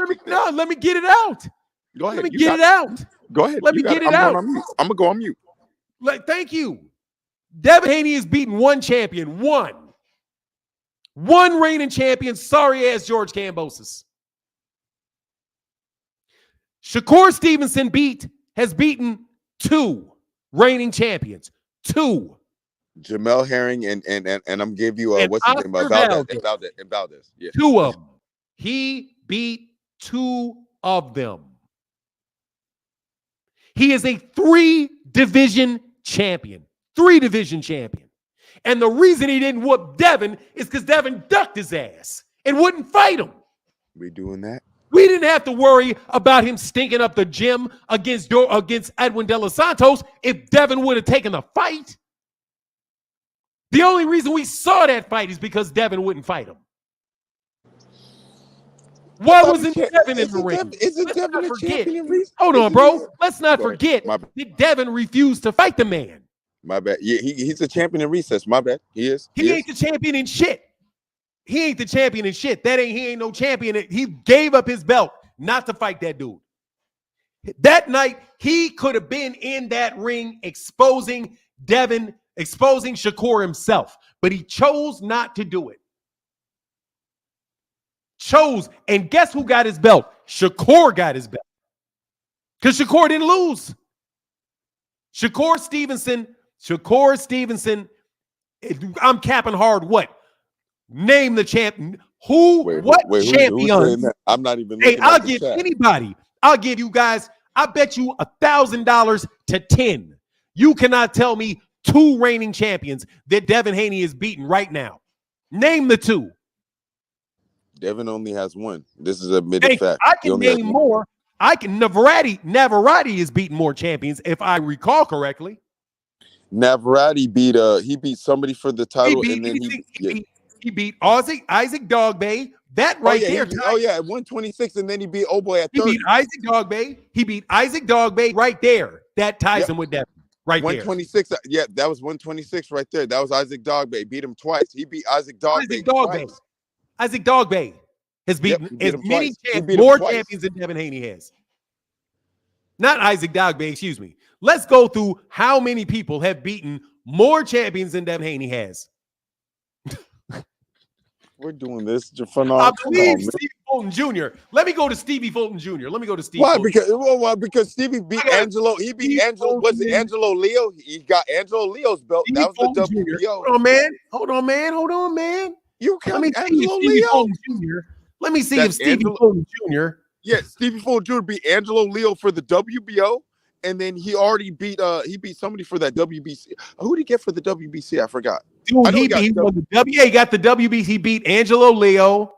me get it out. Go ahead. Let me get it out. Go ahead. Let me get it out. I'm gonna go on mute. Thank you. Devin Haney has beaten one champion. One reigning champion. Sorry ass George Kambosos. Shakur Stevenson has beaten 2 reigning champions. 2. Jamel Herring and I'm giving you what's his name? Valdez. Yeah. 2 of them. He beat 2 of them. He is a 3-division champion. 3-division champion. And the reason he didn't whoop Devin is because Devin ducked his ass and wouldn't fight him. We doing that? We didn't have to worry about him stinking up the gym against Edwin de los Santos if Devin would have taken the fight. The only reason we saw that fight is because Devin wouldn't fight him. Why wasn't Devin in the ring? Isn't Devin a champion? Hold on, bro. Let's not forget that Devin refused to fight the man. My bad. Yeah, he's a champion in recess. My bad. He is. He ain't the champion in shit. He ain't the champion in shit. He ain't no champion. He gave up his belt not to fight that dude. That night, he could have been in that ring exposing Devin, exposing Shakur himself, but he chose not to do it. And guess who got his belt? Shakur got his belt. Because Shakur didn't lose. Shakur Stevenson, I'm capping hard. What? Name the champion. What champion? I'm not even. Hey, I'll give anybody. I'll give you guys. I bet you $1,000 to 10. You cannot tell me 2 reigning champions that Devin Haney is beating right now. Name the 2. Devin only has 1. This is a admitted fact. I can name more. Navarrete is beating more champions, if I recall correctly. Navarrete beat somebody for the title, He beat Isaac Dogbay. That right there. 126, and then he beat Boy at 30. He beat Isaac Dogbay right there. That ties him with Devin. Right 126. There. Yeah, that was 126 right there. That was Isaac Dogbay. Beat him twice. He beat Isaac Dogbay twice. Isaac Dogbay has beaten more champions than Devin Haney has. Not Isaac Dogbay, excuse me. Let's go through how many people have beaten more champions than Devin Haney has. We're doing this phenomenal. I believe Stevie Fulton Jr. Let me go to Stevie Fulton Jr. Why? Because Stevie beat Angelo. He beat Angelo. Was it Angelo Leo? He got Angelo Leo's belt. Stevie that was Fulton the WBO. Jr. Hold on, man. You count Angelo Stevie Leo? Fulton Jr. Let me see if Stevie Fulton Jr. Yeah, Stevie Fuller Jr. beat Angelo Leo for the WBO, and then he already beat somebody for that WBC. Who did he get for the WBC? I forgot. Dude, he won the WBA. He got the WBC. He beat Angelo Leo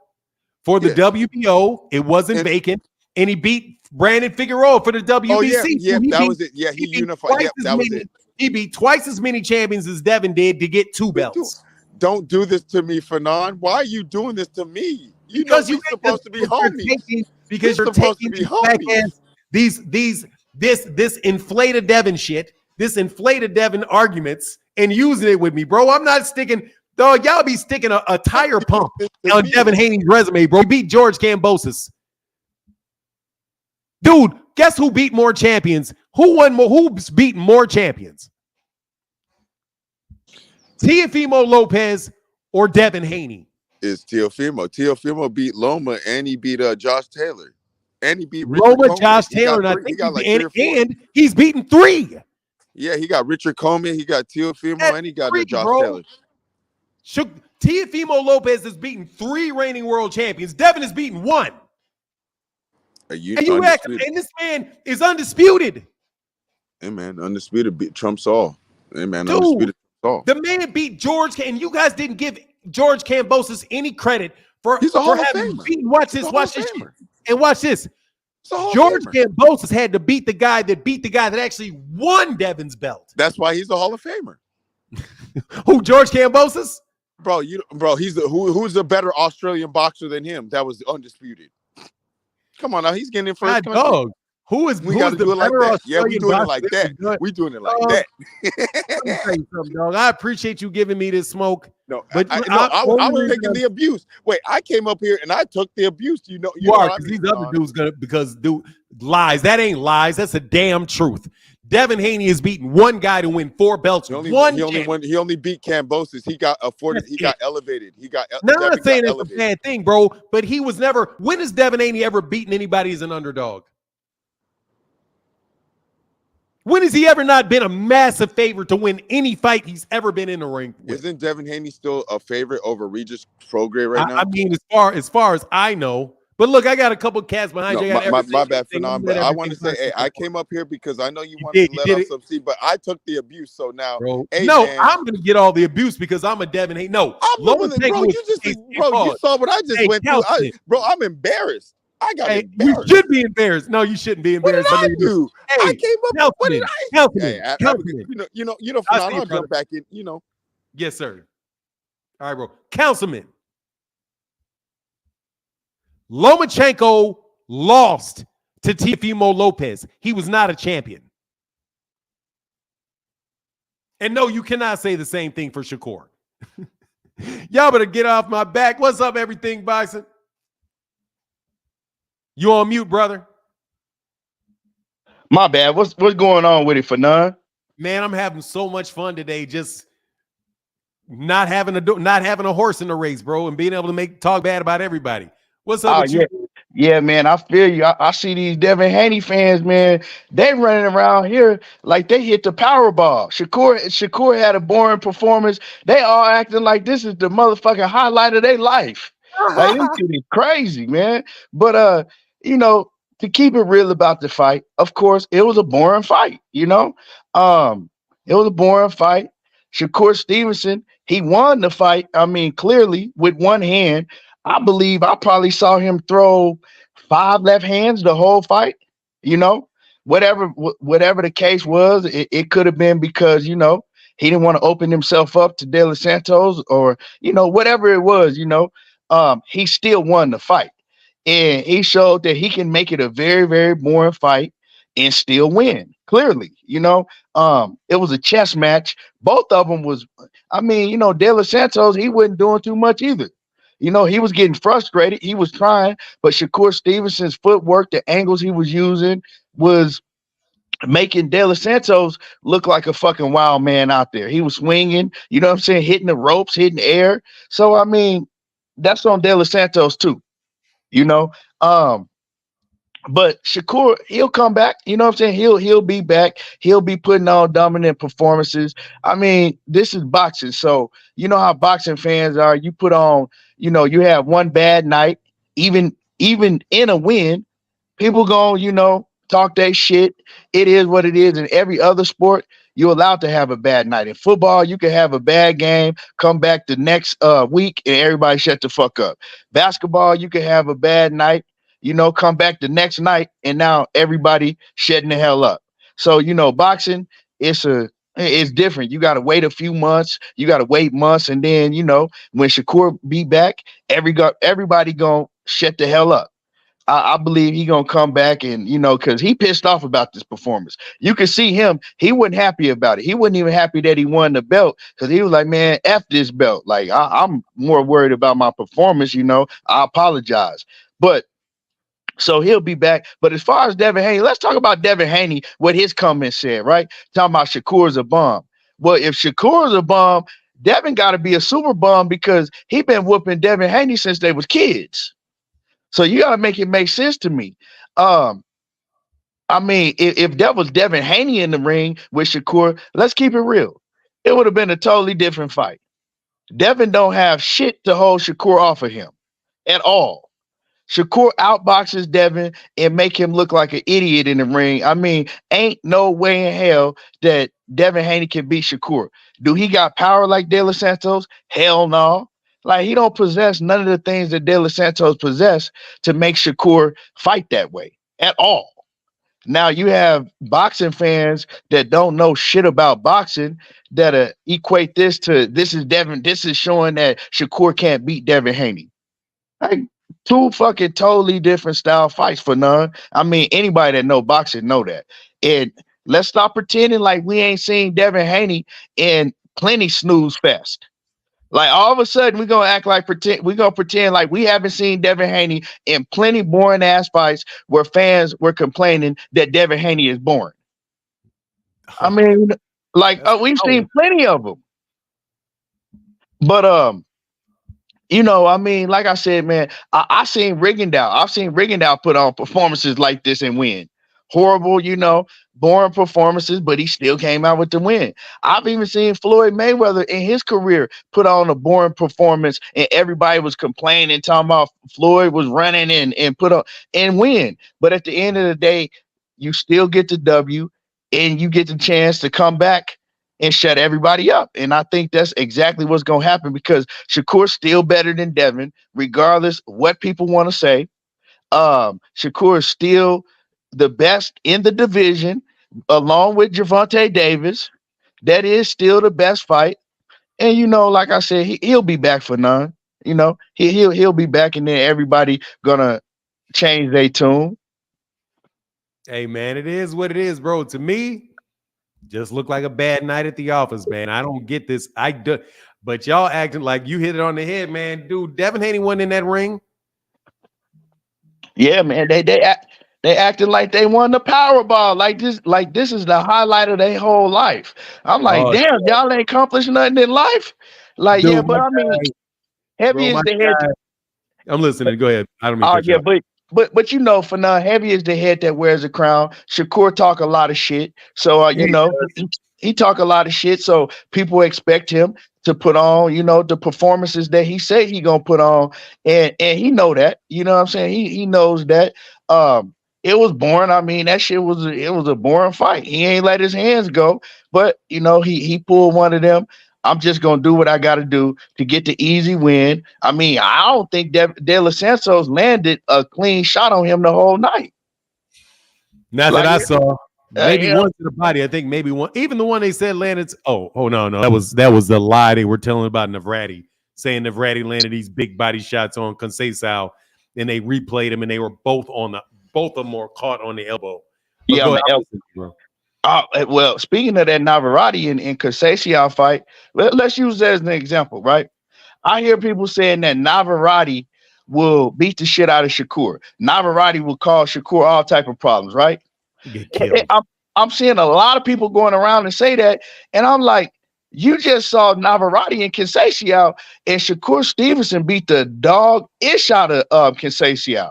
for the WBO. It wasn't vacant, and he beat Brandon Figueroa for the WBC. Oh yeah, so that was it. Yeah, he unified. Yep, that was it. He beat twice as many champions as Devin did to get 2 belts. Don't do this to me, Fanon. Why are you doing this to me? Because you're supposed to be homies. Because you're supposed to be homies. This inflated Devin shit, this inflated Devin arguments, and using it with me, bro. I'm not sticking. Dog, y'all be sticking a tire pump on Devin Haney's resume, bro. He beat George Kambosos. Dude, guess who beat more champions? Who won more? Who's beaten more champions? Teofimo Lopez or Devin Haney? It's Teofimo. Teofimo beat Loma and he beat Josh Taylor. And he beat Richard Loma, Coleman. Josh Taylor, and he's beaten 3. Yeah, he got Richard Coleman, he got Teofimo, and he got Josh Taylor. Teofimo Lopez has beaten 3 reigning world champions. Devin has beaten 1. And this man is undisputed. Hey man, undisputed beat trumps all. Hey man, Dude, undisputed trumps all. The man beat George, and you guys didn't give George Kambosos any credit for having beaten. Watch this, and watch this. George Kambosos had to beat the guy that actually won Devin's belt. That's why he's a Hall of Famer. Who, George Kambosos? Bro, he's who's a better Australian boxer than him? That was undisputed. Come on now, he's getting in first country. Dog. We got to do it like that. Yeah, we doing it like that. We doing it like that. Let me tell you something, dog. I appreciate you giving me this smoke. No, but I was taking the abuse. Wait, I came up here and I took the abuse. You know these other dudes lies. That ain't lies. That's a damn truth. Devin Haney has beaten 1 guy to win 4 belts. He only beat Kambosos. He got afforded. He got elevated. I'm not saying that's a bad thing, bro. But he was never. When has Devin Haney ever beaten anybody as an underdog? When has he ever not been a massive favorite to win any fight he's ever been in the ring with? Isn't Devin Haney still a favorite over Regis Prograis right now? I mean, as far as I know. But look, I got a couple of cats behind you. My bad, Phenom. But I want to say, hey, I came up here because I know you wanted to let off some steam, but I took the abuse. So now, I'm going to get all the abuse because I'm a Devin Haney. No, you saw what I just went through. I'm embarrassed. I got embarrassed. You should be embarrassed. No, you shouldn't be embarrassed. What did I do? I came up. What did I? Councilman. I'll jump back in. Yes, sir. All right, bro. Councilman. Lomachenko lost to Teofimo Lopez. He was not a champion. And no, you cannot say the same thing for Shakur. Y'all better get off my back. What's up, everything, boxing? You on mute, brother? My bad. What's going on with it, for none? Man, I'm having so much fun today. Just not having a horse in the race, bro, and being able to talk bad about everybody. What's up with you? Yeah, man, I feel you. I see these Devin Haney fans, man. They running around here like they hit the Powerball. Shakur had a boring performance. They all acting like this is the motherfucking highlight of their life. Like, this shit is crazy, man. But to keep it real about the fight, of course, it was a boring fight. It was a boring fight. Shakur Stevenson, he won the fight. I mean, clearly with one hand. I believe I probably saw him throw 5 left hands the whole fight. Whatever the case was, it could have been because he didn't want to open himself up to De Los Santos or whatever it was. He still won the fight, and he showed that he can make it a very, very boring fight and still win. Clearly, it was a chess match. Both of them was. I mean, De Los Santos, he wasn't doing too much either. He was getting frustrated. He was trying, but Shakur Stevenson's footwork, the angles he was using was making De Los Santos look like a fucking wild man out there. He was swinging, hitting the ropes, hitting the air. So, I mean, that's on De Los Santos too, But Shakur, he'll come back. He'll be back. He'll be putting on dominant performances. I mean, this is boxing. So, you know how boxing fans are. You put on, you have one bad night, even in a win, People gonna, talk that shit. It is what it is. In every other sport, you're allowed to have a bad night. In football, you can have a bad game, come back the next week, and everybody shut the fuck up. Basketball, you can have a bad night, come back the next night, and now everybody shutting the hell up. So, boxing, it's different. You gotta wait a few months, you gotta wait months, and then, when Shakur be back, everybody gonna shut the hell up. I believe he gonna come back and because he pissed off about this performance. You can see him; he wasn't happy about it. He wasn't even happy that he won the belt because he was like, "Man, f this belt." Like I'm more worried about my performance. I apologize, but so he'll be back. But as far as Devin Haney, let's talk about Devin Haney. What his comments said, right? Talking about Shakur's a bum. Well, if Shakur's a bum, Devin got to be a super bum because he been whooping Devin Haney since they was kids. So you got to make it make sense to me. I mean, if that was Devin Haney in the ring with Shakur, let's keep it real. It would have been a totally different fight. Devin don't have shit to hold Shakur off of him at all. Shakur outboxes Devin and make him look like an idiot in the ring. I mean, ain't no way in hell that Devin Haney can beat Shakur. Do he got power like De Los Santos? Hell no. Like he don't possess none of the things that De Los Santos possess to make Shakur fight that way at all. Now you have boxing fans that don't know shit about boxing that equate this to this is Devin. This is showing that Shakur can't beat Devin Haney. Like two fucking totally different style fights for none. I mean, anybody that know boxing know that. And let's stop pretending like we ain't seen Devin Haney in plenty snooze fest. Like all of a sudden, we're gonna pretend like we haven't seen Devin Haney in plenty boring ass fights where fans were complaining that Devin Haney is boring. I mean, like we've seen plenty of them. But I mean, like I said, man, I seen Rigondeaux. I've seen Rigondeaux put on performances like this and win. Horrible, boring performances, but he still came out with the win. I've even seen Floyd Mayweather in his career put on a boring performance and everybody was complaining, talking about Floyd was running and put up and win. But at the end of the day, you still get the W and you get the chance to come back and shut everybody up. And I think that's exactly what's going to happen because Shakur's still better than Devin, regardless what people want to say. Shakur is still the best in the division, along with Gervonta Davis. That is still the best fight. And like I said, he'll be back for none. He'll be back, and then everybody gonna change their tune. Hey man, it is what it is, bro. To me, just look like a bad night at the office, man. I don't get this. I do, but y'all acting like you hit it on the head, man. Dude, Devin Haney wasn't in that ring. Yeah, man. They acting like they won the Powerball. Like this is the highlight of their whole life. I'm like, damn, y'all ain't accomplished nothing in life. Like, dude, yeah, but I mean, heavy is the head. I'm listening. Go ahead. I don't mean to yeah, but for now, heavy is the head that wears the crown. Shakur talk a lot of shit. So he talk a lot of shit. So people expect him to put on, the performances that he said he gonna put on, and he know that. You know what I'm saying? He knows that. It was boring. I mean, that shit was a boring fight. He ain't let his hands go, but he pulled one of them. I'm just gonna do what I gotta do to get the easy win. I mean, I don't think De Los Santos landed a clean shot on him the whole night. Not that I saw. Maybe one to the body. I think maybe one. Even the one they said landed. Oh no. That was the lie they were telling about Navrati, saying Navrati landed these big body shots on Conceição, and they replayed them, and they were both of them were caught on the elbow. But yeah, on the elbow, bro. Well, speaking of that Navarrete and Conceição fight, let's use that as an example, right? I hear people saying that Navarrete will beat the shit out of Shakur. Navarrete will cause Shakur all type of problems, right? Get killed. I'm seeing a lot of people going around and say that, and I'm like, you just saw Navarrete and Conceição, and Shakur Stevenson beat the dog-ish out of Conceição.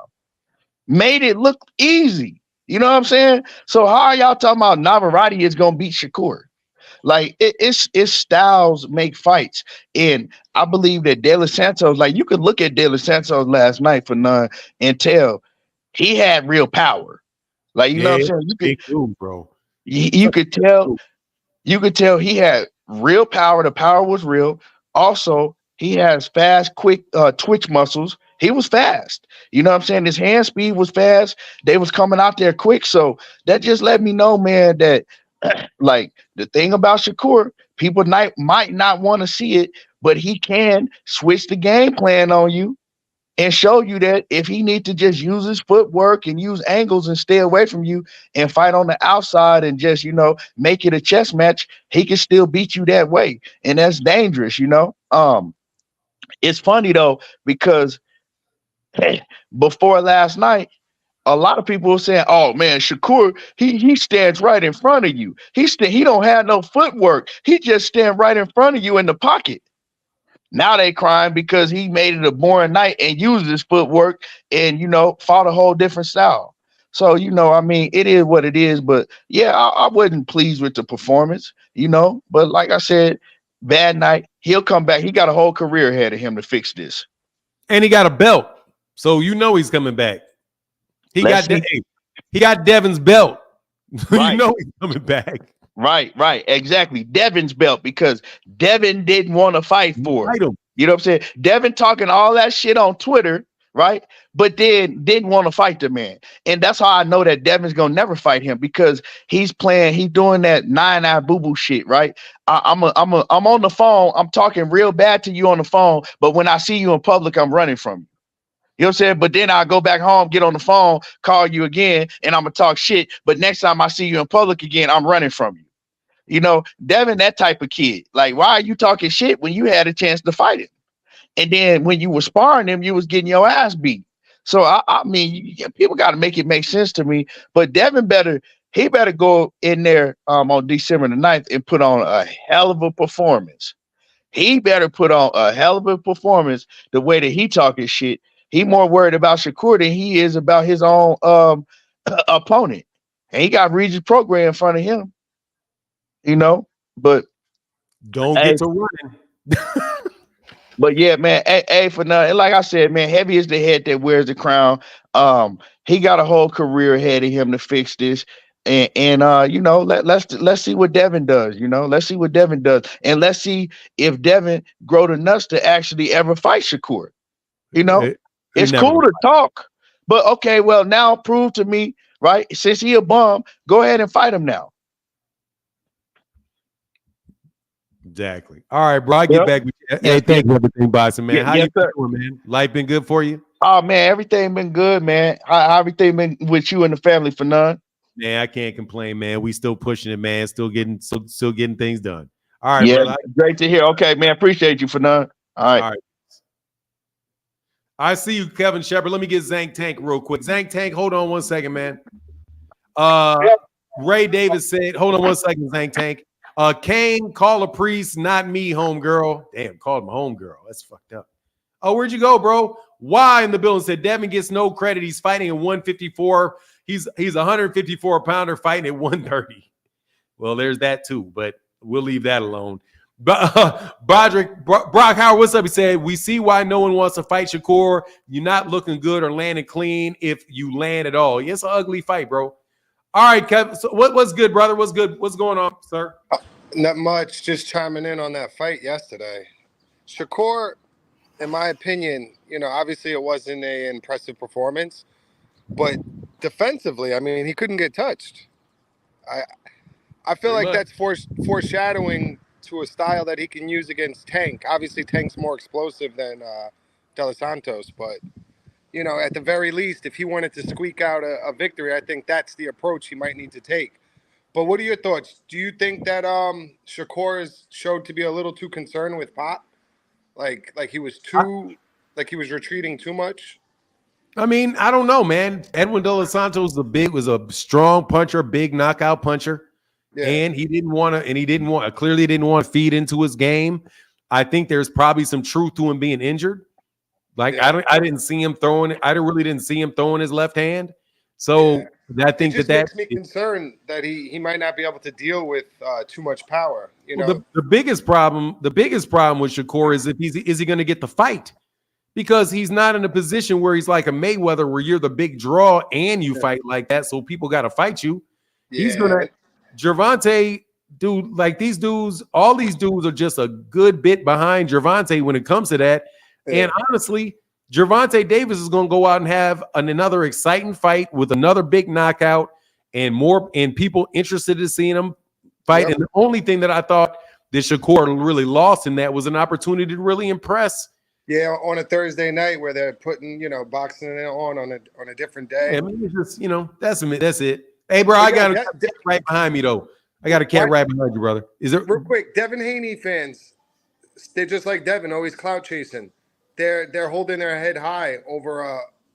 Made it look easy. You know what I'm saying? So how are y'all talking about Navarrete is gonna beat Shakur? Like it's styles make fights, and I believe that De Los Santos, like you could look at De Los Santos last night for none and tell he had real power. Like, you know what I'm saying? Big dude, bro. You could tell he had real power. The power was real. Also, he has fast, quick twitch muscles. He was fast. You know what I'm saying? His hand speed was fast. They was coming out there quick. So that just let me know, man, that like the thing about Shakur, people might not want to see it, but he can switch the game plan on you and show you that if he need to just use his footwork and use angles and stay away from you and fight on the outside and just, make it a chess match, he can still beat you that way. And that's dangerous, It's funny though, because before last night, a lot of people were saying, "Oh man, Shakur, he stands right in front of you. He don't have no footwork. He just stand right in front of you in the pocket." Now they crying because he made it a boring night and used his footwork and, fought a whole different style. So, it is what it is. But yeah, I wasn't pleased with the performance, But like I said, bad night. He'll come back. He got a whole career ahead of him to fix this. And he got a belt. So he's coming back. He got Devin's belt. Right. He's coming back. Right, exactly. Devin's belt, because Devin didn't want to fight for it. You know what I'm saying? Devin talking all that shit on Twitter, right? But then didn't want to fight the man. And that's how I know that Devin's gonna never fight him, because he's doing that nine-eye boo-boo shit, right? I'm on the phone, I'm talking real bad to you on the phone, but when I see you in public, I'm running from you. You know what I'm saying? But then I go back home, get on the phone, call you again, and I'm gonna talk shit. But next time I see you in public again, I'm running from you. Devin, that type of kid. Like, why are you talking shit when you had a chance to fight him? And then when you were sparring him, you was getting your ass beat. So I mean, people got to make it make sense to me. But Devin better go in there on December the 9th and put on a hell of a performance. He better put on a hell of a performance the way that he talking shit. He more worried about Shakur than he is about his own opponent. And he got Regis Program in front of him. But don't get to running. But yeah, man, for nothing. Like I said, man, heavy is the head that wears the crown. He got a whole career ahead of him to fix this. And let's see what Devin does. Let's see what Devin does. And let's see if Devin grow the nuts to actually ever fight Shakur. It's cool to talk, but okay, well, now prove to me, right? Since he a bum, go ahead and fight him now. Exactly. All right, bro. I get back with you. Hey, thank you for everything, Boston, man. How you doing, man? Life been good for you? Oh man, everything been good, man. How everything been with you and the family for none? Man, I can't complain, man. We still pushing it, man. Still getting things done. All right, brother. Great to hear. Okay, man. Appreciate you for none. All right. I see you, Kevin Shepard. Let me get Zank Tank real quick. Zank Tank, hold on one second, man. Ray Davis said, hold on one second, Zank Tank. Kane, call a priest, not me, homegirl. Damn, called him homegirl. That's fucked up. Oh, where'd you go, bro? Why in the building said Devin gets no credit. He's fighting at 154. He's a 154 pounder fighting at 130. Well, there's that too, but we'll leave that alone. But Brock Howard, what's up? He said, we see why no one wants to fight Shakur. You're not looking good or landing clean if you land at all. It's an ugly fight, bro. All right, Kevin. So what's good, brother? What's good? What's going on, sir? Not much. Just chiming in on that fight yesterday. Shakur, in my opinion, obviously it wasn't an impressive performance, but defensively, I mean, he couldn't get touched. I feel like that's foreshadowing to a style that he can use against Tank. Obviously, Tank's more explosive than De Los Santos, but at the very least, if he wanted to squeak out a victory, I think that's the approach he might need to take. But what are your thoughts? Do you think that Shakur is showed to be a little too concerned with Pop? Like he was retreating too much? I mean, I don't know, man. Edwin De Los Santos was a strong puncher, big knockout puncher. Yeah. And he clearly didn't want to feed into his game. I think there's probably some truth to him being injured. I didn't see him throwing. I really didn't see him throwing his left hand. So I think that makes me concerned that he might not be able to deal with too much power. The biggest problem with Shakur is is he going to get the fight? because he's not in a position where he's like a Mayweather where you're the big draw and you fight like that, so people got to fight you. He's gonna Gervonta, dude, like these dudes, all these dudes are just a good bit behind Gervonta when it comes to that. And honestly, Gervonta Davis is going to go out and have another exciting fight with another big knockout and people interested in seeing him fight. And the only thing that I thought that Shakur really lost in that was an opportunity to really impress. Yeah, on a Thursday night where they're putting, boxing it on a different day. Yeah, I mean, it's just, that's it. Hey, bro, I got a cat right behind me, though. I got a cat right behind you, brother. Is it real quick? Devin Haney fans, they're just like Devin, always clout chasing. They're holding their head high over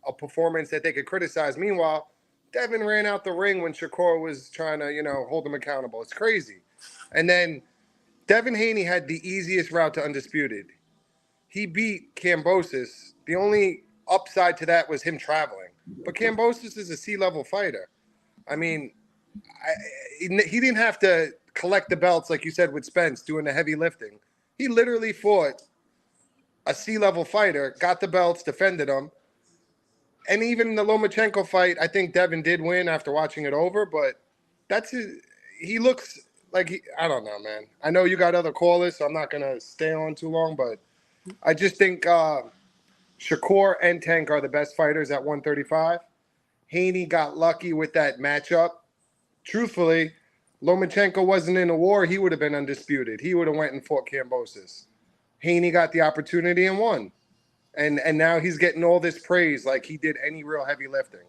a performance that they could criticize. Meanwhile, Devin ran out the ring when Shakur was trying to, hold him accountable. It's crazy. And then Devin Haney had the easiest route to undisputed. He beat Kambosos. The only upside to that was him traveling. But Kambosos is a C-level fighter. I mean, he didn't have to collect the belts like you said with Spence doing the heavy lifting. He literally fought a C-level fighter, got the belts, defended them. And even in the Lomachenko fight, I think Devin did win after watching it over, but he looks like I don't know, man. I know you got other callers, so I'm not going to stay on too long, but I just think Shakur and Tank are the best fighters at 135. Haney got lucky with that matchup. Truthfully, Lomachenko wasn't in a war. He would have been undisputed. He would have went and fought Kambosos. Haney got the opportunity and won. And now he's getting all this praise like he did any real heavy lifting.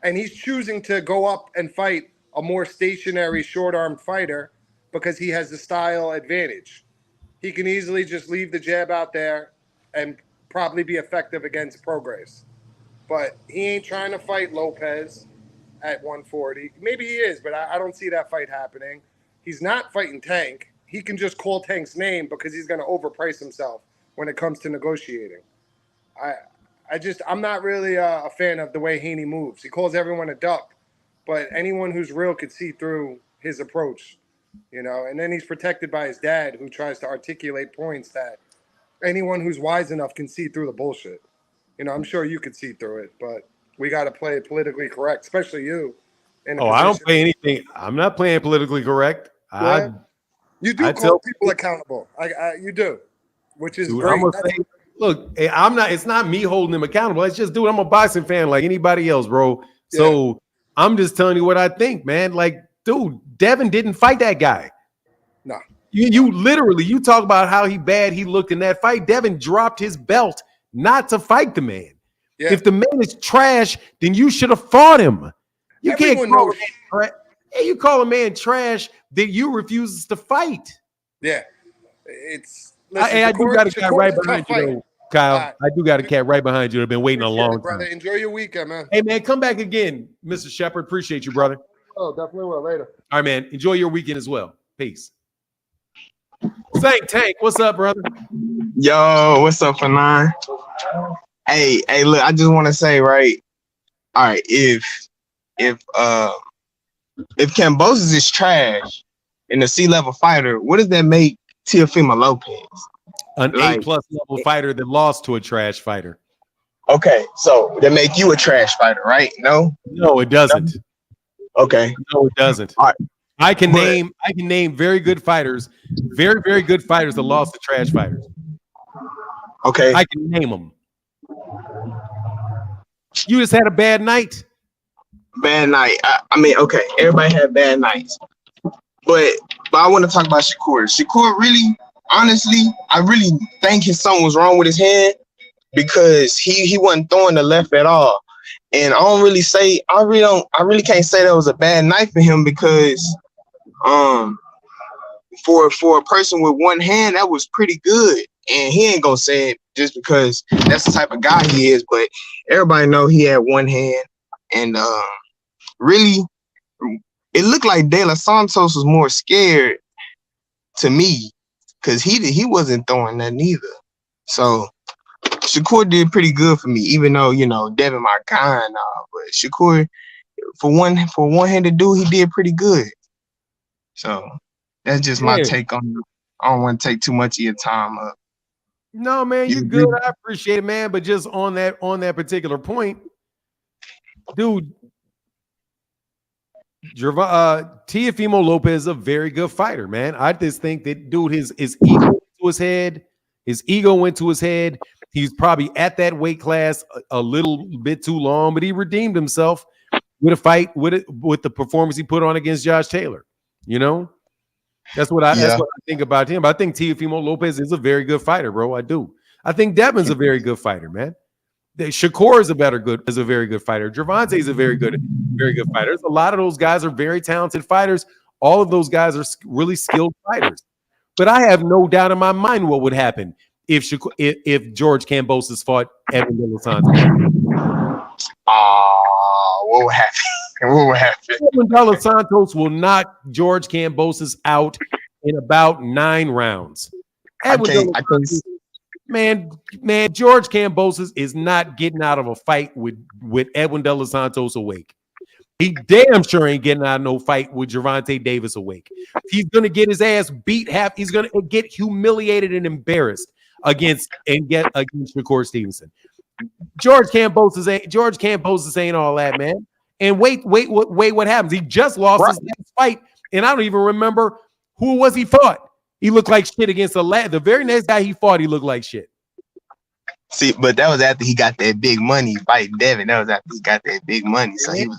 And he's choosing to go up and fight a more stationary, short-armed fighter because he has the style advantage. He can easily just leave the jab out there and probably be effective against Prograis. But he ain't trying to fight Lopez at 140. Maybe he is, but I don't see that fight happening. He's not fighting Tank. He can just call Tank's name because he's going to overprice himself when it comes to negotiating. I'm not really a fan of the way Haney moves. He calls everyone a duck, but anyone who's real could see through his approach, and then he's protected by his dad who tries to articulate points that anyone who's wise enough can see through the bullshit. I'm sure you could see through it, but we got to play it politically correct, especially you. I don't play anything. I'm not playing politically correct. Yeah. You do call people accountable. You do, which is great. I'm gonna say, look, I'm not. It's not me holding them accountable. It's just, dude, I'm a boxing fan like anybody else, bro. So I'm just telling you what I think, man. Like, dude, Devin didn't fight that guy. No. You literally, you talk about how bad he looked in that fight. Devin dropped his belt not to fight the man. Yeah. If the man is trash, then you should have fought him. You can't call you call a man trash that you refuses to fight. Yeah. I do got a cat right behind you, though, Kyle. I do got a cat right behind you. I've been waiting a long brother. time. Enjoy your weekend, man. Hey, man, come back again, Mr. Shepard. Appreciate you, brother. Oh, definitely will. Later. All right, man. Enjoy your weekend as well. Peace. Tank, what's up, brother? Yo, what's up, Fanon? Hey, look, I just want to say, right? All right, if Kambosos is trash and a C-level fighter, what does that make Teofimo Lopez? An A+ level fighter that lost to a trash fighter. Okay, so that make you a trash fighter, right? No, it doesn't. Okay, no, it doesn't. All right. I can name very good fighters, very, very good fighters that lost to trash fighters. Okay, I can name them. You just had a bad night. Bad night. I mean, okay, everybody had bad nights, but I want to talk about Shakur. Shakur really, honestly, I really think something was wrong with his hand because he wasn't throwing the left at all. And I really can't say that was a bad night for him because for a person with one hand, that was pretty good. And he ain't gonna say it just because that's the type of guy he is, but everybody know he had one hand. And really, it looked like De Los Santos was more scared to me because he wasn't throwing that either. So Shakur did pretty good for me, even though, Devin my guy and all, but Shakur, for one-handed dude, he did pretty good. So that's just my take on it. I don't want to take too much of your time up. No, man, You you're agree? good. I appreciate it, man. But just on that particular point, dude, Teofimo Lopez is a very good fighter, man. I just think that dude, his ego went to his head. His ego went to his head. He's probably at that weight class a little bit too long, but he redeemed himself with a fight with the performance he put on against Josh Taylor. You know, that's what I think about him. I think Teofimo Lopez is a very good fighter, bro. I do. I think Devin's a very good fighter, man. Shakur is a very good fighter. Gervonta is a very good fighter. There's a lot of those guys are very talented fighters. All of those guys are really skilled fighters. But I have no doubt in my mind what would happen if George Kambosos fought Edwin De Los Santos. What would happen? What would happen? Edwin De Los Santos will knock George Kambosos out in about 9 rounds. Man, George Kambosos is not getting out of a fight with Edwin De Los Santos awake. He damn sure ain't getting out of no fight with Gervonta Davis awake. He's going to get his ass beat he's going to get humiliated and embarrassed against Shakur Stevenson. George Kambosos ain't all that, man. And wait what happens. He just lost his last fight, and I don't even remember who it was he fought. He looked like shit against the very next guy he fought, he looked like shit. See, but that was after he got that big money fighting Devin. That was after he got that big money. So he was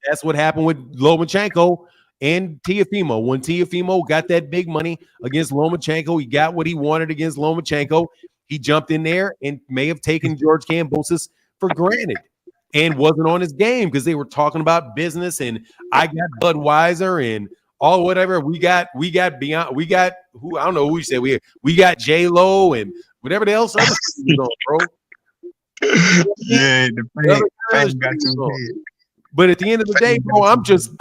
that's what happened with Lomachenko and Teofimo. When Teofimo got that big money against Lomachenko, he got what he wanted against Lomachenko. He jumped in there and may have taken George Kambosos for granted and wasn't on his game because they were talking about business and I got Budweiser and all whatever. We got who I don't know who you said we got J-Lo and whatever the else other was on, bro. Yeah, the fans got too big. But at the end of the day, bro, I'm just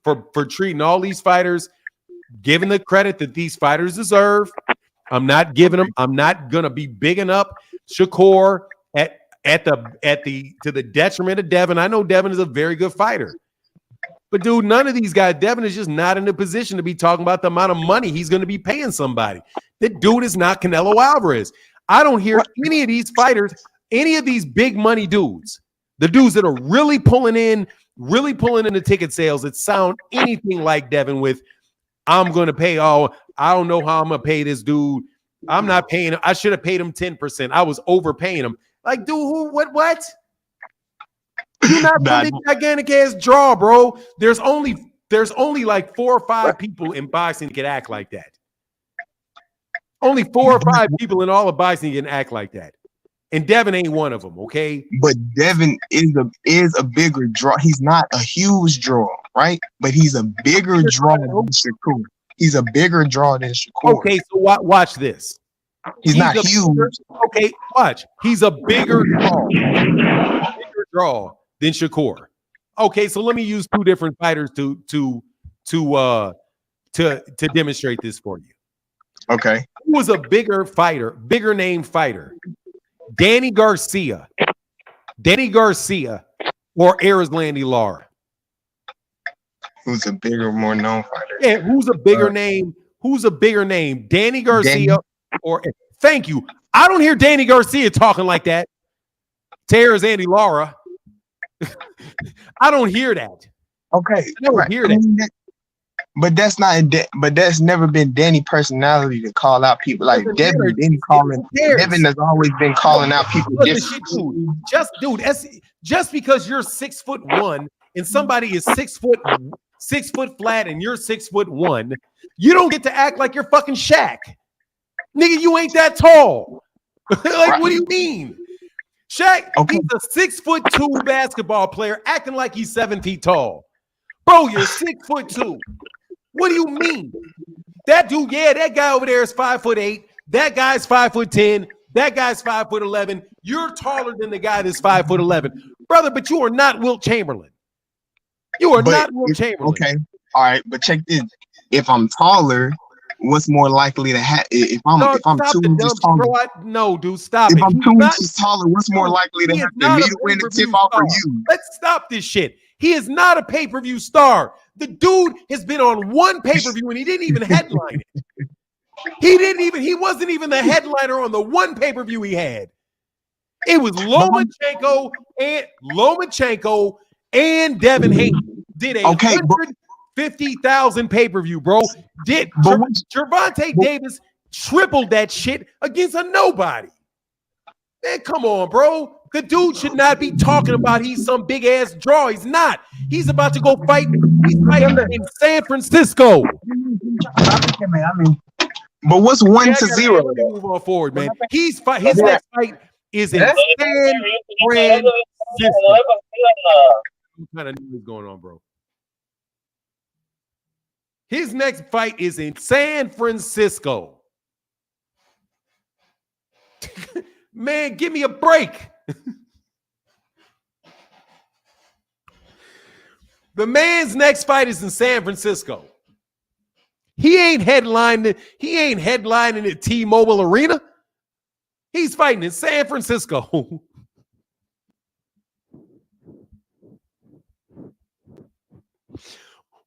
for treating all these fighters, giving the credit that these fighters deserve. I'm not gonna be bigging up Shakur to the detriment of Devin. I know Devin is a very good fighter. But dude, none of these guys, Devin is just not in a position to be talking about the amount of money he's going to be paying somebody. That dude is not Canelo Alvarez. I don't hear any of these fighters, any of these big money dudes, the dudes that are really pulling in the ticket sales that sound anything like Devin with, I'm going to pay I don't know how I'm going to pay this dude. I'm not paying him. I should have paid him 10%. I was overpaying him. Like, dude, what? You're not really gigantic ass draw, bro. There's only like 4 or 5 people in boxing that can act like that. Only 4 or 5 people in all of boxing can act like that. And Devin ain't one of them, okay? But Devin is a bigger draw. He's not a huge draw, right? But he's a bigger draw than Shakur. He's a bigger draw than Shakur. Okay, so watch this. He's not huge. Okay, watch. He's a bigger draw than Shakur. Okay, so let me use 2 different fighters to demonstrate this for you. Okay. Who was a bigger name fighter? Danny Garcia or Erislandy Lara? Who's a bigger, more known fighter? Yeah, who's a bigger name? Who's a bigger name? Danny Garcia or thank you. I don't hear Danny Garcia talking like that. Erislandy Lara. I don't hear that. Okay. I don't hear that. But that's not. But that's never been Danny's personality to call out people. Like Devin has always been calling out people. Just because you're 6'1" and somebody is 6 foot flat and you're 6'1", you don't get to act like you're fucking Shaq. Nigga, you ain't that tall. What do you mean? Shaq, he's a 6'2" basketball player acting like he's 7 feet tall. Bro, you're 6'2". What do you mean? That dude, that guy over there is 5'8". That guy's 5'10". That guy's 5'11". You're taller than the guy that's 5'11", brother. But you are not Wilt Chamberlain. You are not Wilt Chamberlain. Okay, all right, but check this. If I'm taller, what's more likely to happen? If I'm 2 inches taller, no, dude, stop. If I'm 2 inches taller, what's more likely to happen? Me to win a tip off or you? Let's stop this shit. He is not a pay-per-view star. The dude has been on one pay-per-view and he didn't even headline it. He wasn't even the headliner on the one pay-per-view he had. It was Lomachenko and Devin Haney did a 150,000 pay-per-view, bro. Did Gervonta Davis tripled that shit against a nobody? Man, come on, bro. The dude should not be talking about he's some big ass draw. He's not. He's about to go fight. He's fighting in San Francisco. But what's 1-0? Let me move on forward, man. His next fight is in San Francisco. What kind of news going on, bro? His next fight is in San Francisco. Man, give me a break. The man's next fight is in San Francisco. He ain't headlining at T-Mobile Arena. He's fighting in San Francisco.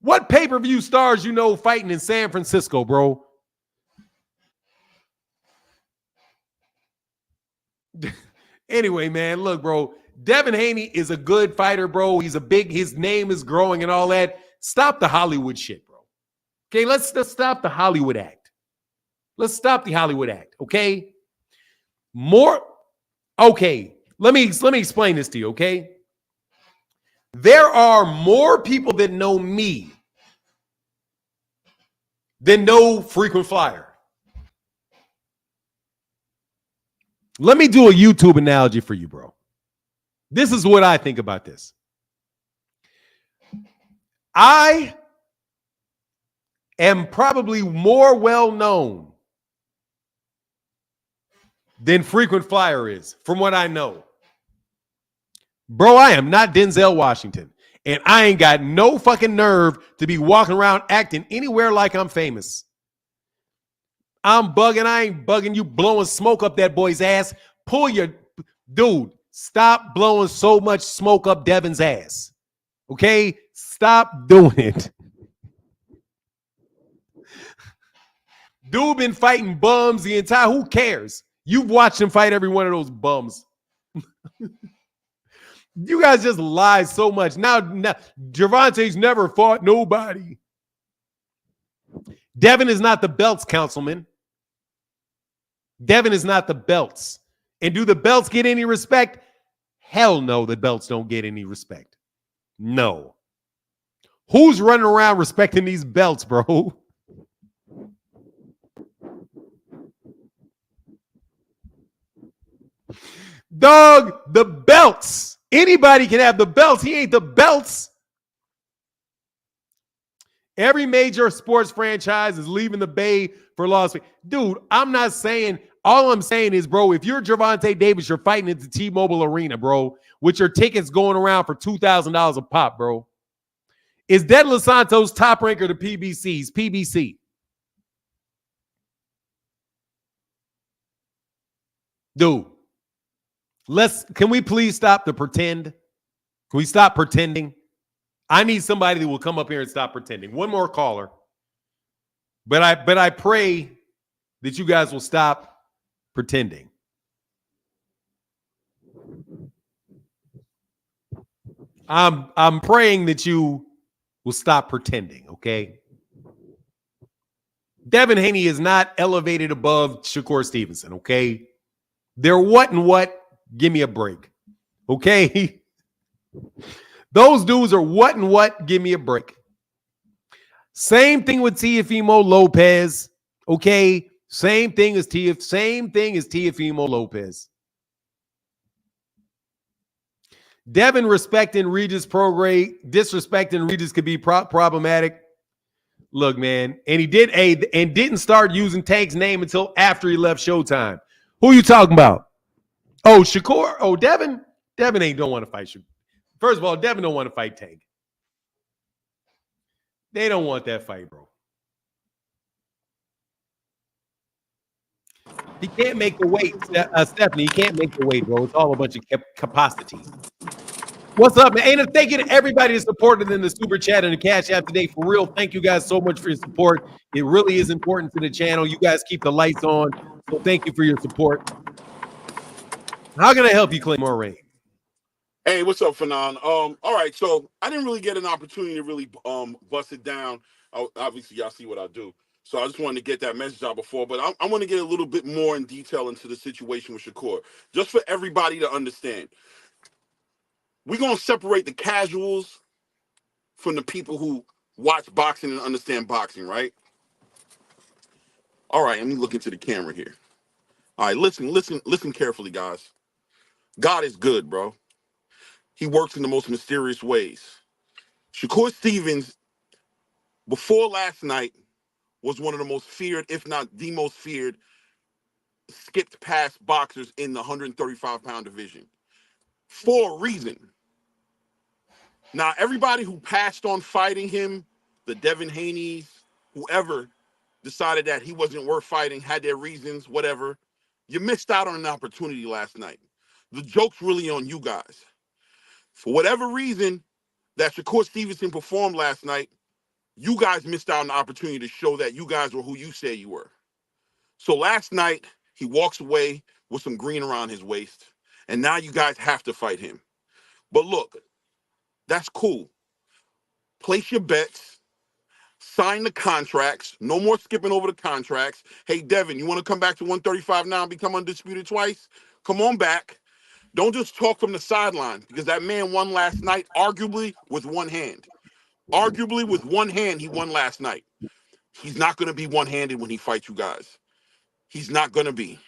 What pay-per-view stars you know fighting in San Francisco, bro? Anyway, man, look, bro. Devin Haney is a good fighter, bro. His name is growing and all that. Stop the Hollywood shit, bro. Okay, let's stop the Hollywood act. Let's stop the Hollywood act, okay? Okay, let me explain this to you, okay? There are more people that know me than know Frequent Flyer. Let me do a YouTube analogy for you, bro. This is what I think about this. I am probably more well-known than Frequent Flyer is, from what I know. Bro, I am not Denzel Washington, and I ain't got no fucking nerve to be walking around acting anywhere like I'm famous. I'm bugging. I ain't bugging. You blowing smoke up that boy's ass. Dude, stop blowing so much smoke up Devin's ass. Okay? Stop doing it. Dude been fighting bums the entire, who cares? You've watched him fight every one of those bums. You guys just lie so much. Now Gervonta's never fought nobody. Devin is not the belts, councilman. Devin is not the belts. And do the belts get any respect? Hell no, the belts don't get any respect. No. Who's running around respecting these belts, bro? Dog, the belts. Anybody can have the belts. He ain't the belts. Every major sports franchise is leaving the Bay for Las Vegas. Dude, I'm not saying, all I'm saying is, bro, if you're Gervonta Davis, you're fighting at the T-Mobile Arena, bro, with your tickets going around for $2,000 a pop, bro. Is Deadly Santos top ranker to PBC's? PBC. Dude, can we please stop the pretend? Can we stop pretending? I need somebody that will come up here and stop pretending. One more caller. But I pray that you guys will stop pretending. I'm praying that you will stop pretending, okay? Devin Haney is not elevated above Shakur Stevenson, okay? They're what and what? Give me a break, okay? Those dudes are what and what? Give me a break. Same thing with Teofimo Lopez, okay? Same thing as Teofimo Lopez. Devin respecting Regis Prograis, disrespecting Regis could be problematic. Look, man, and he didn't start using Tank's name until after he left Showtime. Who you talking about? Oh, Shakur? Oh, Devin? Devin don't want to fight Shakur. First of all, Devin don't want to fight Tank. They don't want that fight, bro. He can't make the weight, Stephanie. He can't make the weight, bro. It's all a bunch of capacity. What's up, man? And thank you to everybody that supported in the super chat and the cash app today. For real, thank you guys so much for your support. It really is important to the channel. You guys keep the lights on, so thank you for your support. How can I help you, Claymore Ray? Hey, what's up, Fanon? All right, so I didn't really get an opportunity to really bust it down. Obviously, y'all see what I do. So I just wanted to get that message out before, but I want to get a little bit more in detail into the situation with Shakur, just for everybody to understand. We're going to separate the casuals from the people who watch boxing and understand boxing, right? All right, let me look into the camera here. All right, listen carefully, guys. God is good, bro. He works in the most mysterious ways. Shakur Stevens, before last night, was one of the most feared, if not the most feared, skipped past boxers in the 135-pound division. For a reason. Now, everybody who passed on fighting him, the Devin Haneys, whoever decided that he wasn't worth fighting, had their reasons, whatever, you missed out on an opportunity last night. The joke's really on you guys. For whatever reason that Shakur Stevenson performed last night, you guys missed out on the opportunity to show that you guys were who you say you were. So last night, he walks away with some green around his waist, and now you guys have to fight him. But look, that's cool. Place your bets, sign the contracts, no more skipping over the contracts. Hey, Devin, you want to come back to 135 now and become undisputed twice? Come on back. Don't just talk from the sideline, because that man won last night, arguably with one hand. Arguably with one hand, he won last night. He's not going to be one-handed when he fights you guys. He's not going to be.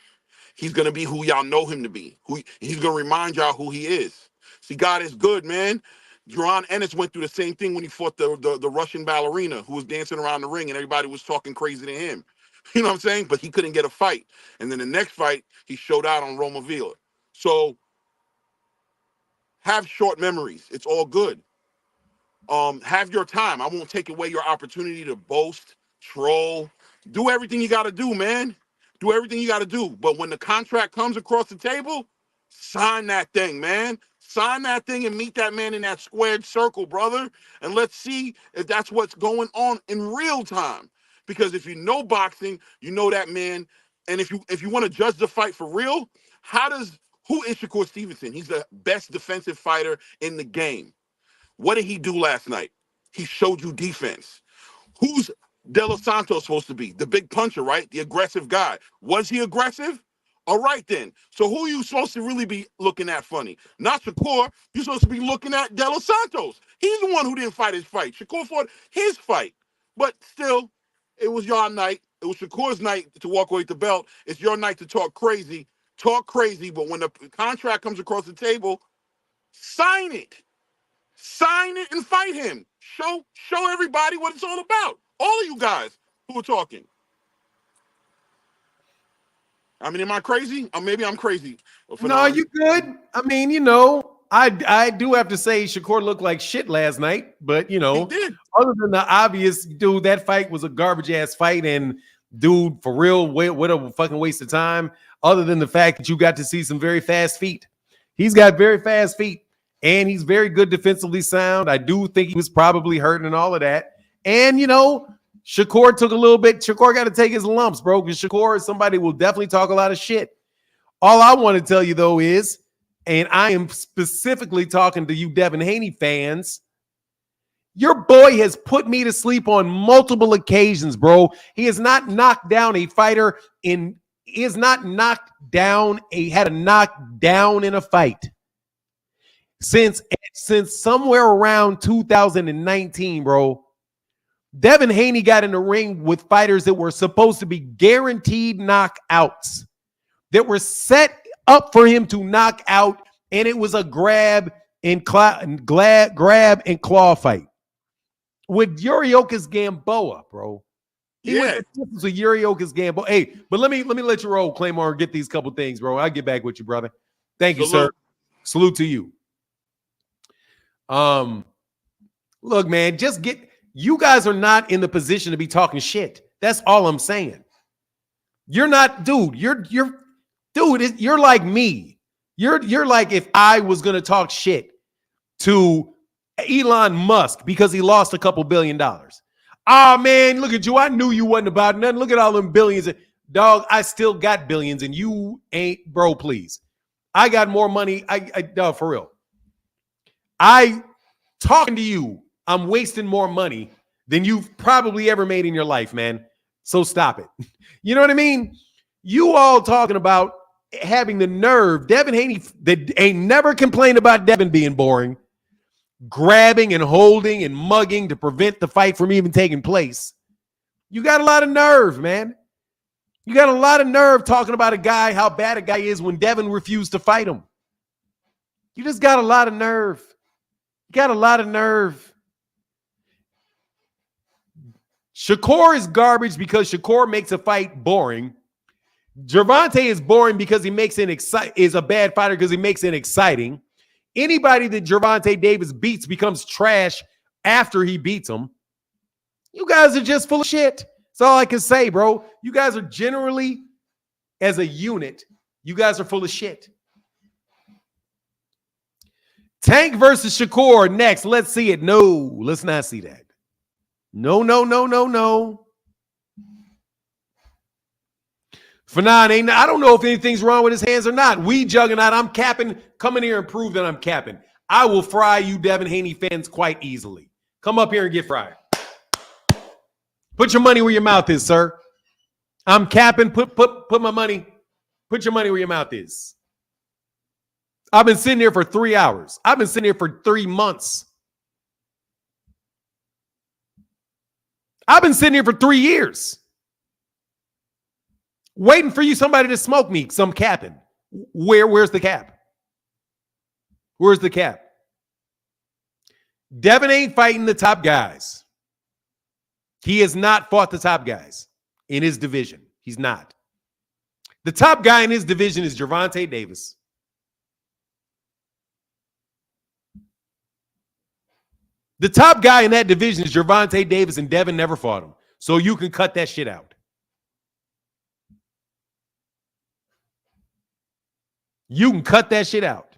He's going to be who y'all know him to be. He's going to remind y'all who he is. See, God is good, man. Duran Ennis went through the same thing when he fought the Russian ballerina who was dancing around the ring and everybody was talking crazy to him. You know what I'm saying? But he couldn't get a fight. And then the next fight, he showed out on Roma Villa. So have short memories. It's all good. Have your time. I won't take away your opportunity to boast, troll. Do everything you got to do, man. Do everything you got to do. But when the contract comes across the table, sign that thing, man. Sign that thing and meet that man in that squared circle, brother. And let's see if that's what's going on in real time. Because if you know boxing, you know that man. And if you want to judge the fight for real, who is Shakur Stevenson? He's the best defensive fighter in the game. What did he do last night? He showed you defense. Who's De Los Santos supposed to be? The big puncher, right? The aggressive guy. Was he aggressive? All right, then. So who are you supposed to really be looking at funny? Not Shakur. You're supposed to be looking at De Los Santos. He's the one who didn't fight his fight. Shakur fought his fight. But still, it was your night. It was Shakur's night to walk away with the belt. It's your night to talk crazy. Talk crazy, but when the contract comes across the table, sign it. Sign it and fight him. Show everybody what it's all about. All of you guys who are talking. I mean, am I crazy? Or maybe I'm crazy. No, you good. I mean, I do have to say Shakur looked like shit last night, but other than the obvious, dude, that fight was a garbage ass fight, and dude, for real, what a fucking waste of time. Other than the fact that you got to see some very fast feet. He's got very fast feet. And he's very good defensively sound. I do think he was probably hurting and all of that. And, Shakur took a little bit. Shakur got to take his lumps, bro, because Shakur is somebody who will definitely talk a lot of shit. All I want to tell you, though, is, and I am specifically talking to you Devin Haney fans, your boy has put me to sleep on multiple occasions, bro. He has not knocked down a fighter had a knockdown in a fight. Since somewhere around 2019, bro, Devin Haney got in the ring with fighters that were supposed to be guaranteed knockouts, that were set up for him to knock out, and it was a grab and claw fight with Yuriokas Gamboa, bro. He was a Yuriokas Gamboa. Hey, but let me let you roll, Claymore, and get these couple things, bro. I'll get back with you, brother. Thank you, sir. Salute to you. Look, man, you guys are not in the position to be talking shit. That's all I'm saying. You're not, dude. You're like me. You're like if I was gonna talk shit. to Elon Musk because he lost a couple $1 billion. Ah, man, look at you. I knew you wasn't about nothing. Look at all them billions. Dog, I still got billions and you ain't, bro, please. I got more money. Dog, for real. Talking to you, I'm wasting more money than you've probably ever made in your life, man. So stop it. You know what I mean? You all talking about having the nerve. Devin Haney, that ain't never complained about Devin being boring, grabbing and holding and mugging to prevent the fight from even taking place. You got a lot of nerve, man. You got a lot of nerve talking about a guy, how bad a guy is when Devin refused to fight him. You just got a lot of nerve. You got a lot of nerve. Shakur is garbage because Shakur makes a fight boring. Gervonta is boring because he makes it is a bad fighter because he makes it exciting. Anybody that Gervonta Davis beats becomes trash after he beats him. You guys are just full of shit. That's all I can say, bro. You guys are generally, as a unit, you guys are full of shit. Tank versus Shakur next. Let's see it. No, let's not see that. No. Fanon, I don't know if anything's wrong with his hands or not. We Juggernaut, I'm capping. Come in here and prove that I'm capping. I will fry you Devin Haney fans quite easily. Come up here and get fried. Put your money where your mouth is, sir. I'm capping. Put my money. Put your money where your mouth is. I've been sitting here for 3 hours. I've been sitting here for 3 months. I've been sitting here for 3 years. Waiting for you, somebody to smoke me, some capping. Where's the cap? Where's the cap? Devin ain't fighting the top guys. He has not fought the top guys in his division. He's not. The top guy in his division is Gervonta Davis. The top guy in that division is Gervonta Davis, and Devin never fought him. So you can cut that shit out. You can cut that shit out.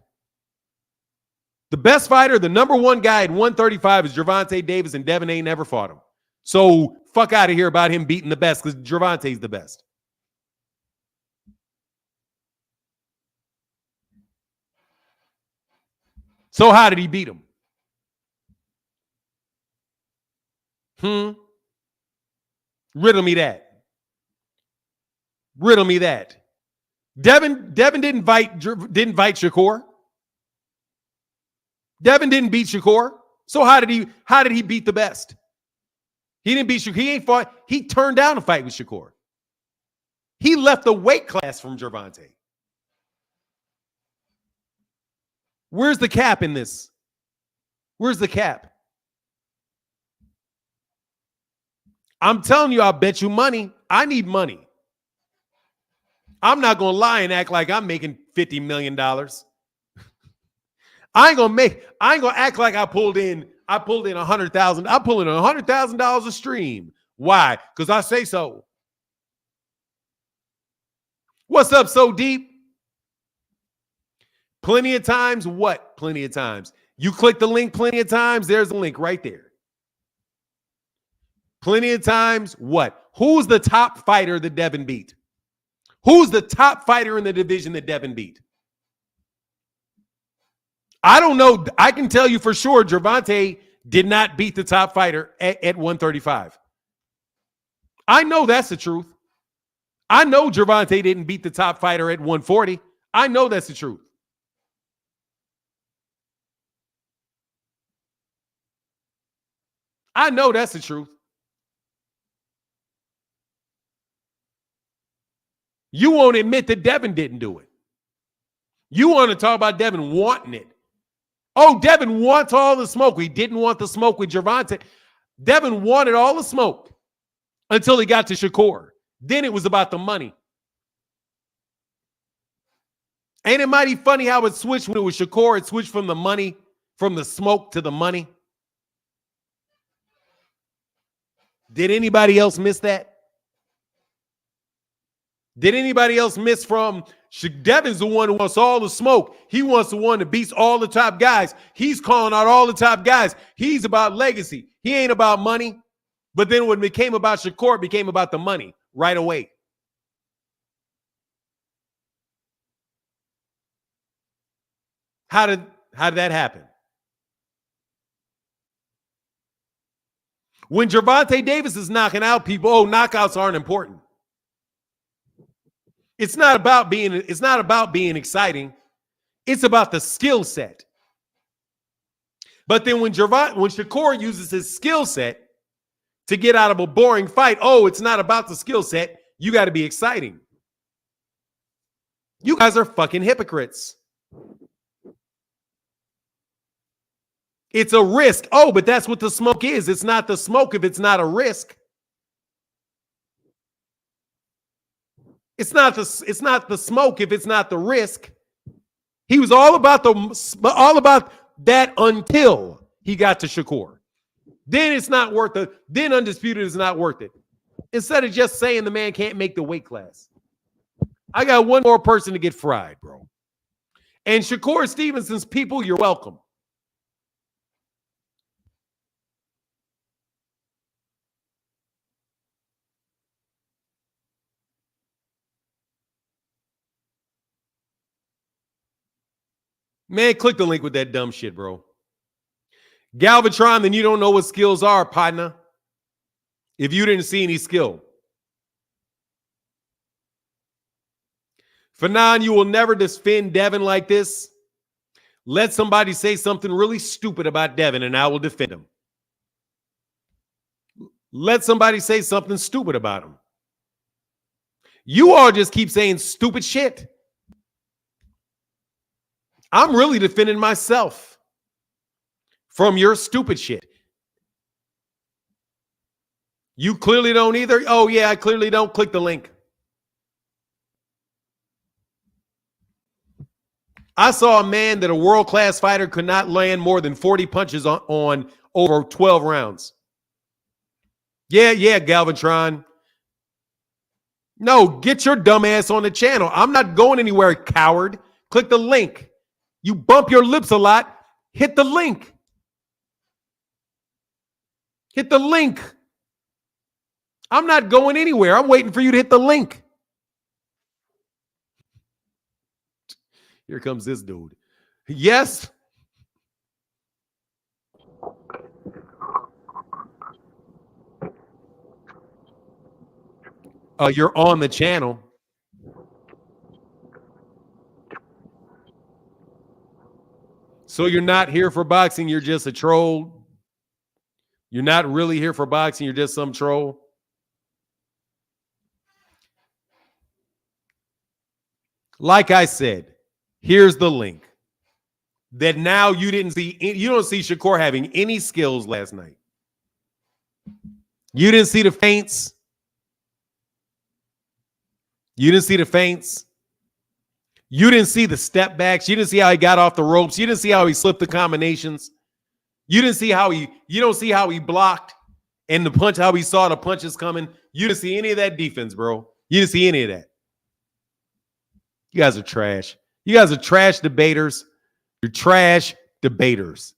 The best fighter, the number one guy at 135 is Gervonta Davis, and Devin ain't never fought him. So fuck out of here about him beating the best because Gervonta's the best. So how did he beat him? Riddle me that. Riddle me that. Devin didn't fight Shakur. Devin didn't beat Shakur. So how did he beat the best? He didn't beat Shakur. He ain't fought. He turned down a fight with Shakur. He left the weight class from Gervonta. Where's the cap in this? Where's the cap? I'm telling you, I'll bet you money. I need money. I'm not going to lie and act like I'm making $50 million. I ain't going to act like I pulled in $100,000. I pull in $100,000 a stream. Why? Because I say so. What's up, So Deep? Plenty of times. What? Plenty of times. You click the link plenty of times. There's the link right there. Plenty of times. What? Who's the top fighter that Devin beat? Who's the top fighter in the division that Devin beat? I don't know. I can tell you for sure Gervonta did not beat the top fighter at 135. I know that's the truth. I know Gervonta didn't beat the top fighter at 140. I know that's the truth. I know that's the truth. You won't admit that Devin didn't do it. You want to talk about Devin wanting it. Oh, Devin wants all the smoke. He didn't want the smoke with Gervonta. Devin wanted all the smoke until he got to Shakur. Then it was about the money. Ain't it mighty funny how it switched when it was Shakur? It switched from the money, from the smoke to the money. Did anybody else miss that? Did anybody else miss from? Devin's the one who wants all the smoke. He wants the one that beats all the top guys. He's calling out all the top guys. He's about legacy. He ain't about money. But then when it became about Shakur, it became about the money right away. How did that happen? When Gervonta Davis is knocking out people, knockouts aren't important. It's not about being exciting. It's about the skill set. But then when Shakur uses his skill set to get out of a boring fight, it's not about the skill set. You got to be exciting. You guys are fucking hypocrites. It's a risk. But that's what the smoke is. It's not the smoke if it's not a risk. It's not the smoke if it's not the risk. He was all about that until he got to Shakur. Then it's not worth it. Then Undisputed is not worth it. Instead of just saying the man can't make the weight class. I got one more person to get fried, bro. And Shakur Stevenson's people, you're welcome. Man, click the link with that dumb shit, bro. Galvatron, then you don't know what skills are, partner. If you didn't see any skill. Fanon, you will never defend Devin like this. Let somebody say something really stupid about Devin and I will defend him. Let somebody say something stupid about him. You all just keep saying stupid shit. I'm really defending myself from your stupid shit. You clearly don't either. Oh, yeah, I clearly don't. Click the link. I saw a man that a world-class fighter could not land more than 40 punches on over 12 rounds. Yeah, Galvatron. No, get your dumb ass on the channel. I'm not going anywhere, coward. Click the link. You bump your lips a lot. Hit the link. Hit the link. I'm not going anywhere. I'm waiting for you to hit the link. Here comes this dude. Yes. You're on the channel. So you're not here for boxing, you're just a troll. You're not really here for boxing, you're just some troll. Like I said, here's the link. That now you don't see Shakur having any skills last night. You didn't see the feints. You didn't see the feints. You didn't see the step backs. You didn't see how he got off the ropes. You didn't see how he slipped the combinations. You didn't see how you don't see how he blocked and the punch, how he saw the punches coming. You didn't see any of that defense, bro. You didn't see any of that. You guys are trash. You guys are trash debaters. You're trash debaters.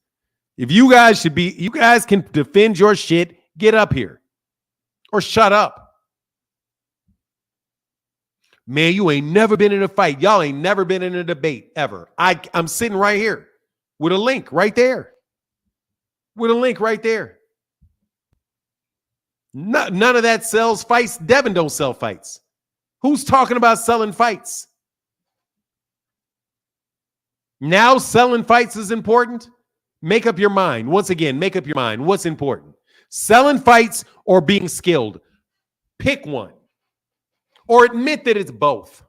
If you guys can defend your shit, get up here or shut up. Man, you ain't never been in a fight. Y'all ain't never been in a debate ever. I'm sitting right here with a link right there. With a link right there. None of that sells fights. Devin don't sell fights. Who's talking about selling fights? Now selling fights is important? Make up your mind. Once again, make up your mind. What's important? Selling fights or being skilled? Pick one. Or admit that it's both.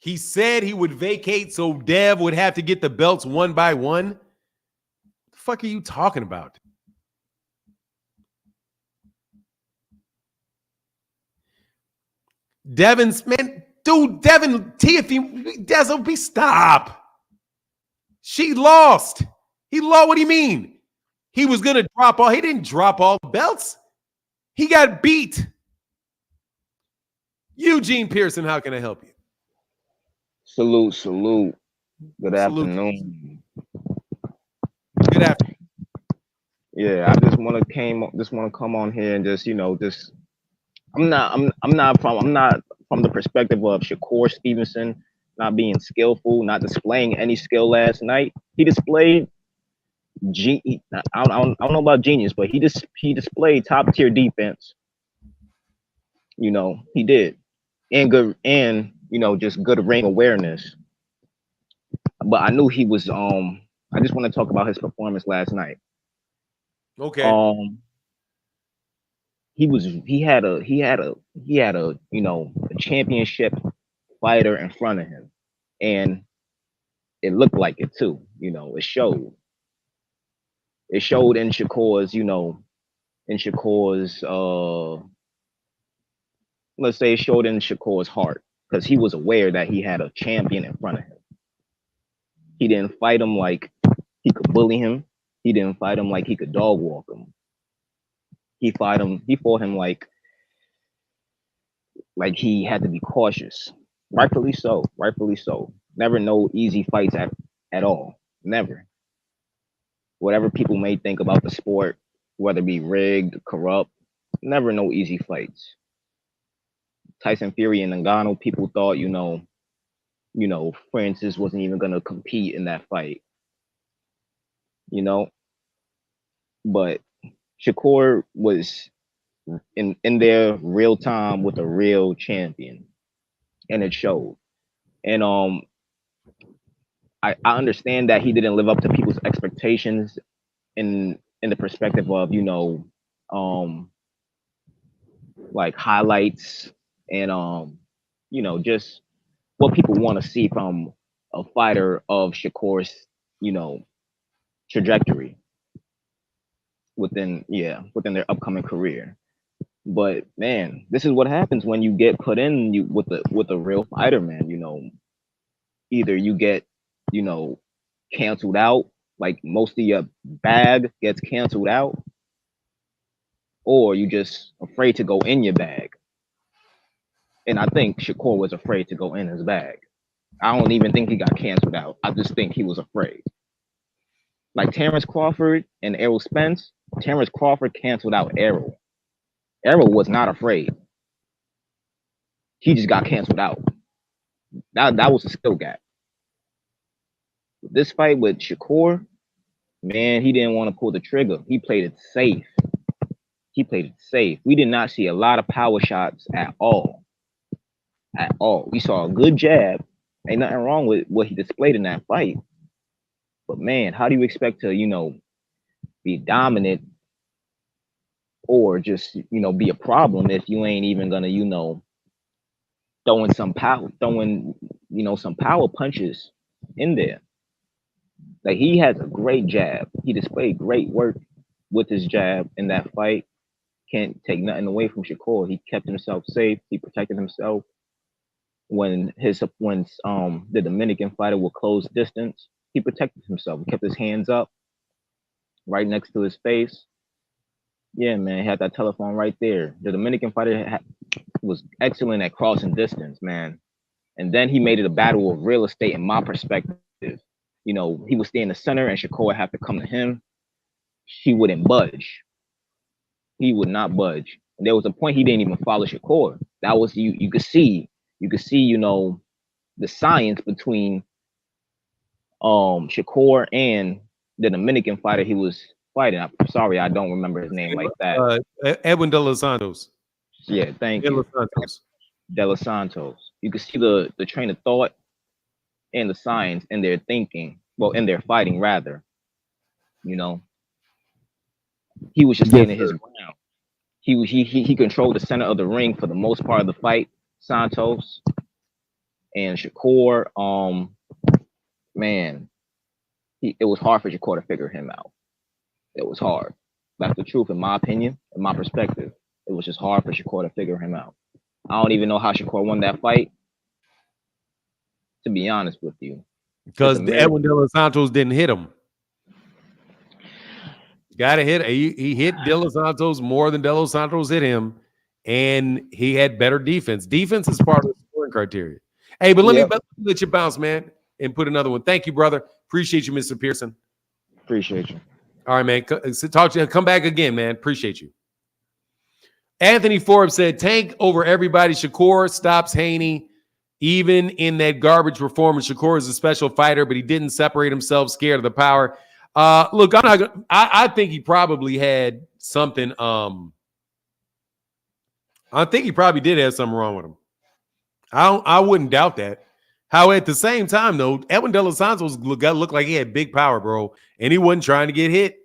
He said he would vacate so Dev would have to get the belts one by one. What the fuck are you talking about? Devin's, man, dude, Devin, Tiffany, stop. She lost. He lost. What do you mean? He was gonna drop all. He didn't drop all belts. He got beat. Eugene Pearson, how can I help you? Salute. Good Salute. afternoon. Good afternoon. Yeah, I just want to come on here and just I'm not from the perspective of Shakur Stevenson not being skillful, not displaying any skill last night. He displayed I don't know about genius, but he displayed top tier defense. He did, and good, and just good ring awareness. But I knew he was. I just want to talk about his performance last night. Okay. He had a a championship fighter in front of him, and it looked like it too. It showed. It showed in Shakur's, let's say it showed in Shakur's heart, because he was aware that he had a champion in front of him. He didn't fight him like he could bully him. He didn't fight him like he could dog walk him. He fought him like he had to be cautious. Rightfully so. Never no easy fights at all. Never. Whatever people may think about the sport, whether it be rigged, corrupt, never no easy fights. Tyson Fury and Ngannou, people thought, Francis wasn't even gonna compete in that fight. But Shakur was in there real time with a real champion, and it showed. And I understand that he didn't live up to people's expectations in the perspective of like highlights and just what people want to see from a fighter of Shakur's trajectory within their upcoming career. But man, this is what happens when you get put in with a real fighter, man. Either you get canceled out, like most of your bag gets canceled out, or you just afraid to go in your bag. And I think Shakur was afraid to go in his bag. I don't even think he got canceled out. I just think he was afraid. Like Terrence Crawford and Errol Spence, Terrence Crawford canceled out Errol. Errol was not afraid. He just got canceled out. That was a skill gap. This fight with Shakur, man, he didn't want to pull the trigger. He played it safe. We did not see a lot of power shots at all. We saw a good jab. Ain't nothing wrong with what he displayed in that fight. But man, how do you expect to, be dominant or just, be a problem if you ain't even gonna, throwing some power punches in there. Like, he has a great jab. He displayed great work with his jab in that fight. Can't take nothing away from Shakur. He kept himself safe. He protected himself. When the Dominican fighter would close distance, he protected himself. He kept his hands up right next to his face. Yeah, man, he had that telephone right there. The Dominican fighter was excellent at crossing distance, man. And then he made it a battle of real estate in my perspective. He would stay in the center and Shakur would have to come to him. He wouldn't budge. He would not budge. And there was a point he didn't even follow Shakur. That was you could see, the science between Shakur and the Dominican fighter he was fighting. I'm sorry, I don't remember his name like that. Edwin De Los Santos. Yeah, thank you. De Los Santos. You can see the train of thought and the science in their thinking. Well, in their fighting, rather. He was just standing his ground. He controlled the center of the ring for the most part of the fight. Santos and Shakur, man, it was hard for Shakur to figure him out. It was hard. That's the truth, in my opinion, in my perspective. It was just hard for Shakur to figure him out. I don't even know how Shakur won that fight, to be honest with you. Because Edwin De Los Santos didn't hit him. Got to hit. He hit De Los Santos more than De Los Santos hit him, and he had better defense. Defense is part of the scoring criteria. Hey, but let me let you bounce, man, and put another one. Thank you, brother. Appreciate you, Mr. Pearson. Appreciate you. All right, man. Talk to you. Come back again, man. Appreciate you. Anthony Forbes said, Tank over everybody. Shakur stops Haney. Even in that garbage performance, Shakur is a special fighter, but he didn't separate himself, scared of the power. Look, I'm not gonna, I think he probably had something. I think he probably did have something wrong with him. I wouldn't doubt that. How at the same time, though, Edwin De Los Santos looked like he had big power, bro, and he wasn't trying to get hit.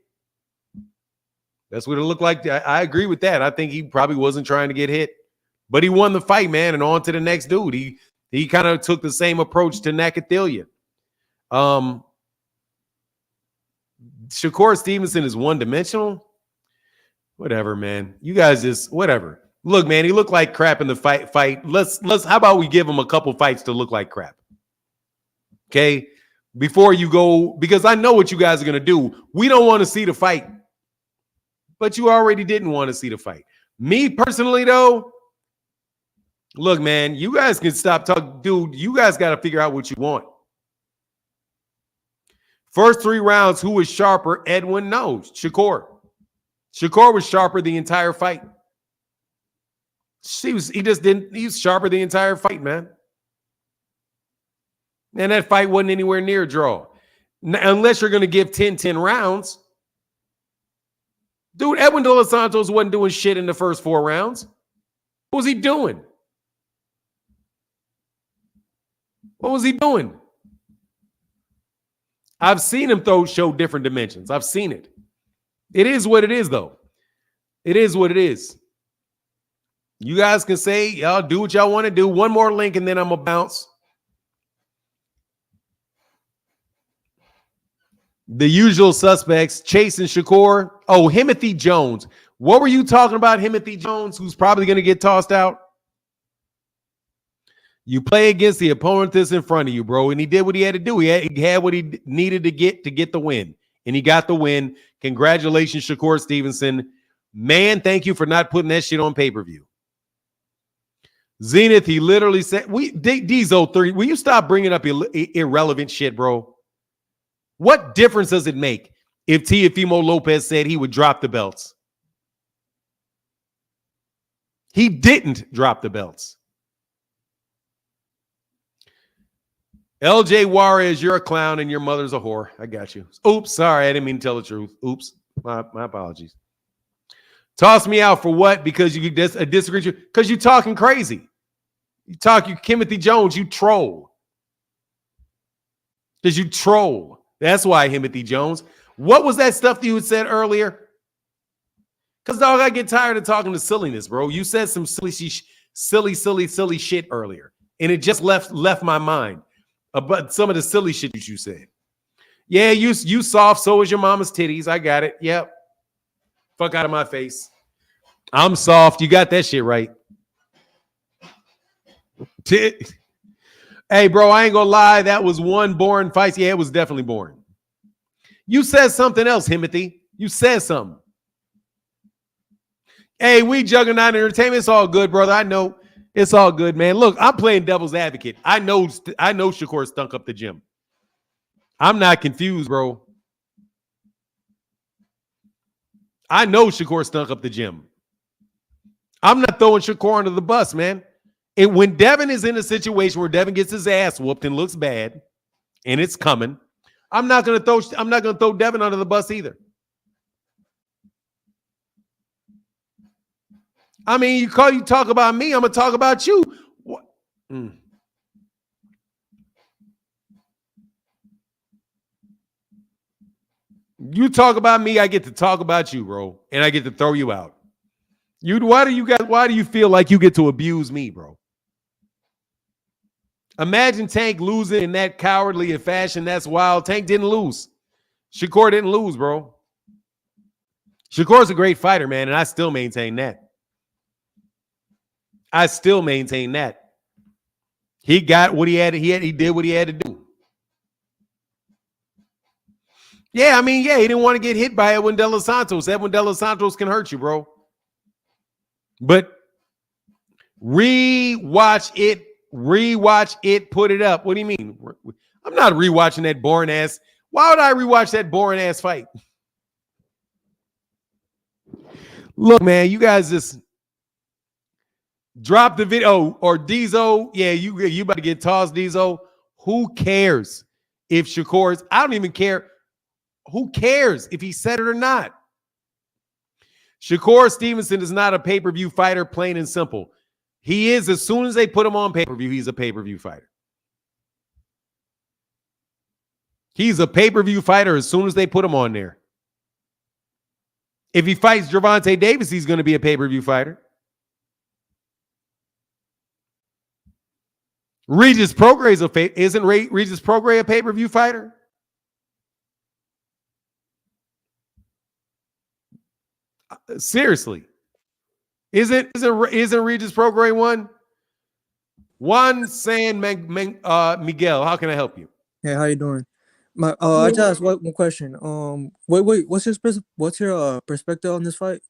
That's what it looked like. I agree with that. I think he probably wasn't trying to get hit, but he won the fight, man, and on to the next dude. He kind of took the same approach to Nakathila. Shakur Stevenson is one-dimensional. Whatever, man. You guys just whatever. Look, man, he looked like crap in the fight. Let's how about we give him a couple fights to look like crap? Okay? Before you go, because I know what you guys are going to do. We don't want to see the fight. But you already didn't want to see the fight. Me personally, though, look, man, you guys can stop talking. Dude, you guys got to figure out what you want. First 3 rounds, who was sharper? Edwin? No, Shakur. Shakur was sharper the entire fight. He was sharper the entire fight, man. And that fight wasn't anywhere near a draw. Unless you're going to give 10 rounds. Dude, Edwin De Los Santos wasn't doing shit in the first 4 rounds. What was he doing? What was he doing? I've seen him show different dimensions. I've seen it. It is what it is, though. It is what it is. You guys can say, y'all do what y'all want to do. One more link, and then I'm going to bounce. The usual suspects, Chase and Shakur. Oh, Timothy Jones. What were you talking about, Timothy Jones, who's probably going to get tossed out? You play against the opponent that's in front of you, bro, and he did what he had to do. He had what he needed to get the win, and he got the win. Congratulations, Shakur Stevenson. Man, thank you for not putting that shit on pay-per-view. Zenith, he literally said, Diesel3, will you stop bringing up irrelevant shit, bro? What difference does it make if Teofimo Lopez said he would drop the belts? He didn't drop the belts. LJ Juarez, you're a clown and your mother's a whore. I got you. Oops, sorry, I didn't mean to tell the truth. Oops, my apologies. Toss me out for what? Because you disagree. Because you're talking crazy. You Timothy Jones, you troll. Because you troll. That's why, Timothy Jones. What was that stuff that you had said earlier? Because, dog, I get tired of talking to silliness, bro. You said some silly shit earlier, and it just left my mind about some of the silly shit that you said. Yeah, you soft, so is your mama's titties. I got it. Yep. Fuck out of my face. I'm soft. You got that shit right. Hey, bro, I ain't gonna lie. That was one boring fight. Yeah, it was definitely boring. You said something else, Timothy. You said something. Hey, we Juggernaut Entertainment. It's all good, brother. I know. It's all good, man. Look, I'm playing devil's advocate. I know Shakur stunk up the gym. I'm not confused, bro. I know Shakur stunk up the gym. I'm not throwing Shakur under the bus, man. And when Devin is in a situation where Devin gets his ass whooped and looks bad, and it's coming, I'm not gonna throw Devin under the bus either. I mean, you talk about me, I'm gonna talk about you. What? You talk about me, I get to talk about you, bro, and I get to throw you out. Why do you feel like you get to abuse me, bro? Imagine Tank losing in that cowardly fashion. That's wild. Tank didn't lose. Shakur didn't lose, bro. Shakur's a great fighter, man, and I still maintain that. He got what he had. He did what he had to do. Yeah, I mean, yeah, he didn't want to get hit by Edwin De Los Santos. Edwin De Los Santos can hurt you, bro. But rewatch it, put it up. What do you mean? I'm not rewatching that boring ass. Why would I rewatch that boring ass fight? Look, man, you guys just drop the video. Or Diesel, yeah, you about to get tossed, Diesel. Who cares if Shakur's? I don't even care. Who cares if he said it or not? Shakur Stevenson is not a pay-per-view fighter, plain and simple. He is, as soon as they put him on pay-per-view, he's a pay-per-view fighter. He's a pay-per-view fighter as soon as they put him on there. If he fights Gervonta Davis, he's going to be a pay-per-view fighter. Regis Prograis isn't Regis Prograis a pay-per-view fighter? Seriously, isn't Regis Prograis one? Juan San Miguel, how can I help you? Hey, how you doing? I just asked one question. Wait, what's your perspective on this fight,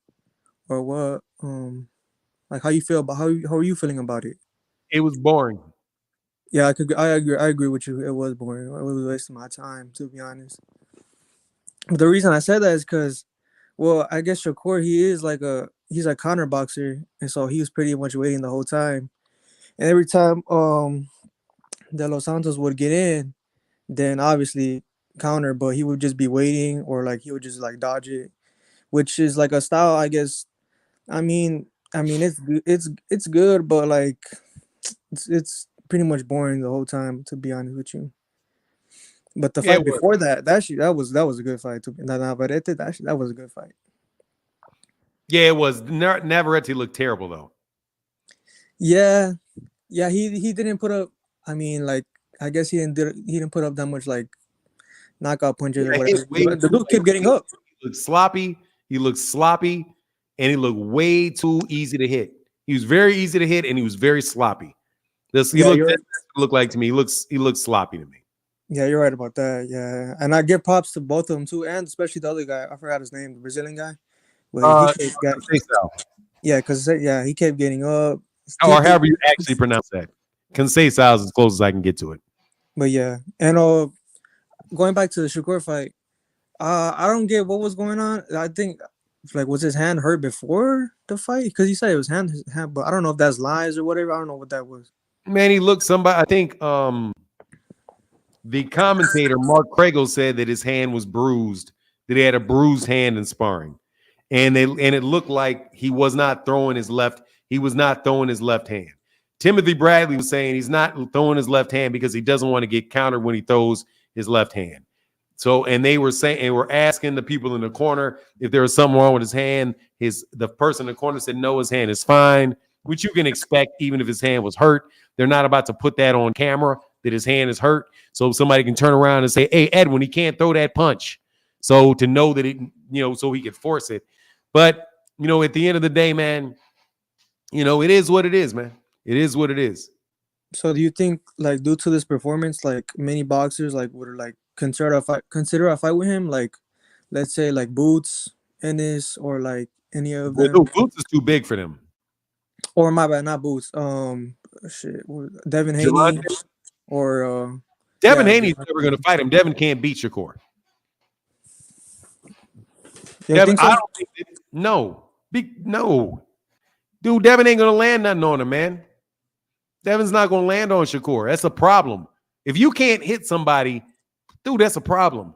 or what? Like how you feel about how are you feeling about it? It was boring. Yeah, I agree with you. It was boring. It was a waste of my time, to be honest. But the reason I said that is because, well, I guess Shakur, he's a counter boxer, and so he was pretty much waiting the whole time. And every time De Los Santos would get in, then obviously counter, but he would just be waiting, or like he would just like dodge it, which is like a style, I guess. I mean, it's good, but like it's pretty much boring the whole time, to be honest with you. But the fight before that was a good fight too. That was a good fight. Yeah, it was. Navarrete looked terrible though. Yeah, he didn't put up. I mean, like I guess he didn't put up that much like knockout punches or whatever. The dude kept getting up. He looked sloppy, and he looked way too easy to hit. He was very easy to hit, and he was very sloppy. He looked like to me. He looks sloppy to me. Yeah, you're right about that. Yeah, and I give props to both of them too, and especially the other guy. I forgot his name, the Brazilian guy. Because he kept getting up. Or however you actually pronounce that. Conceição is as close as I can get to it. But yeah, and going back to the Shakur fight, I don't get what was going on. I think like was his hand hurt before the fight? Because he said it was his hand, but I don't know if that's lies or whatever. I don't know what that was. Man, he looked somebody. I think the commentator Mark Kragle said that his hand was bruised. That he had a bruised hand in sparring, and it looked like he was not throwing his left. He was not throwing his left hand. Timothy Bradley was saying he's not throwing his left hand because he doesn't want to get countered when he throws his left hand. So, and they were saying, and were asking the people in the corner if there was something wrong with his hand. The person in the corner said, no, his hand is fine, which you can expect even if his hand was hurt. They're not about to put that on camera that his hand is hurt. So somebody can turn around and say, hey, Edwin, he can't throw that punch. So to know that so he could force it. But, at the end of the day, man, it is what it is, man. It is what it is. So do you think, like, due to this performance, like many boxers like would like consider a fight with him? Like, let's say like Boots, Ennis, or like any of them. No, Boots is too big for them. Or my bad, not Boots. Devin Haney or Devin Haney's never going to fight him. Devin can't beat Shakur. Devin, I don't think no. Dude, Devin ain't going to land nothing on him, man. Devin's not going to land on Shakur. That's a problem. If you can't hit somebody, dude, that's a problem.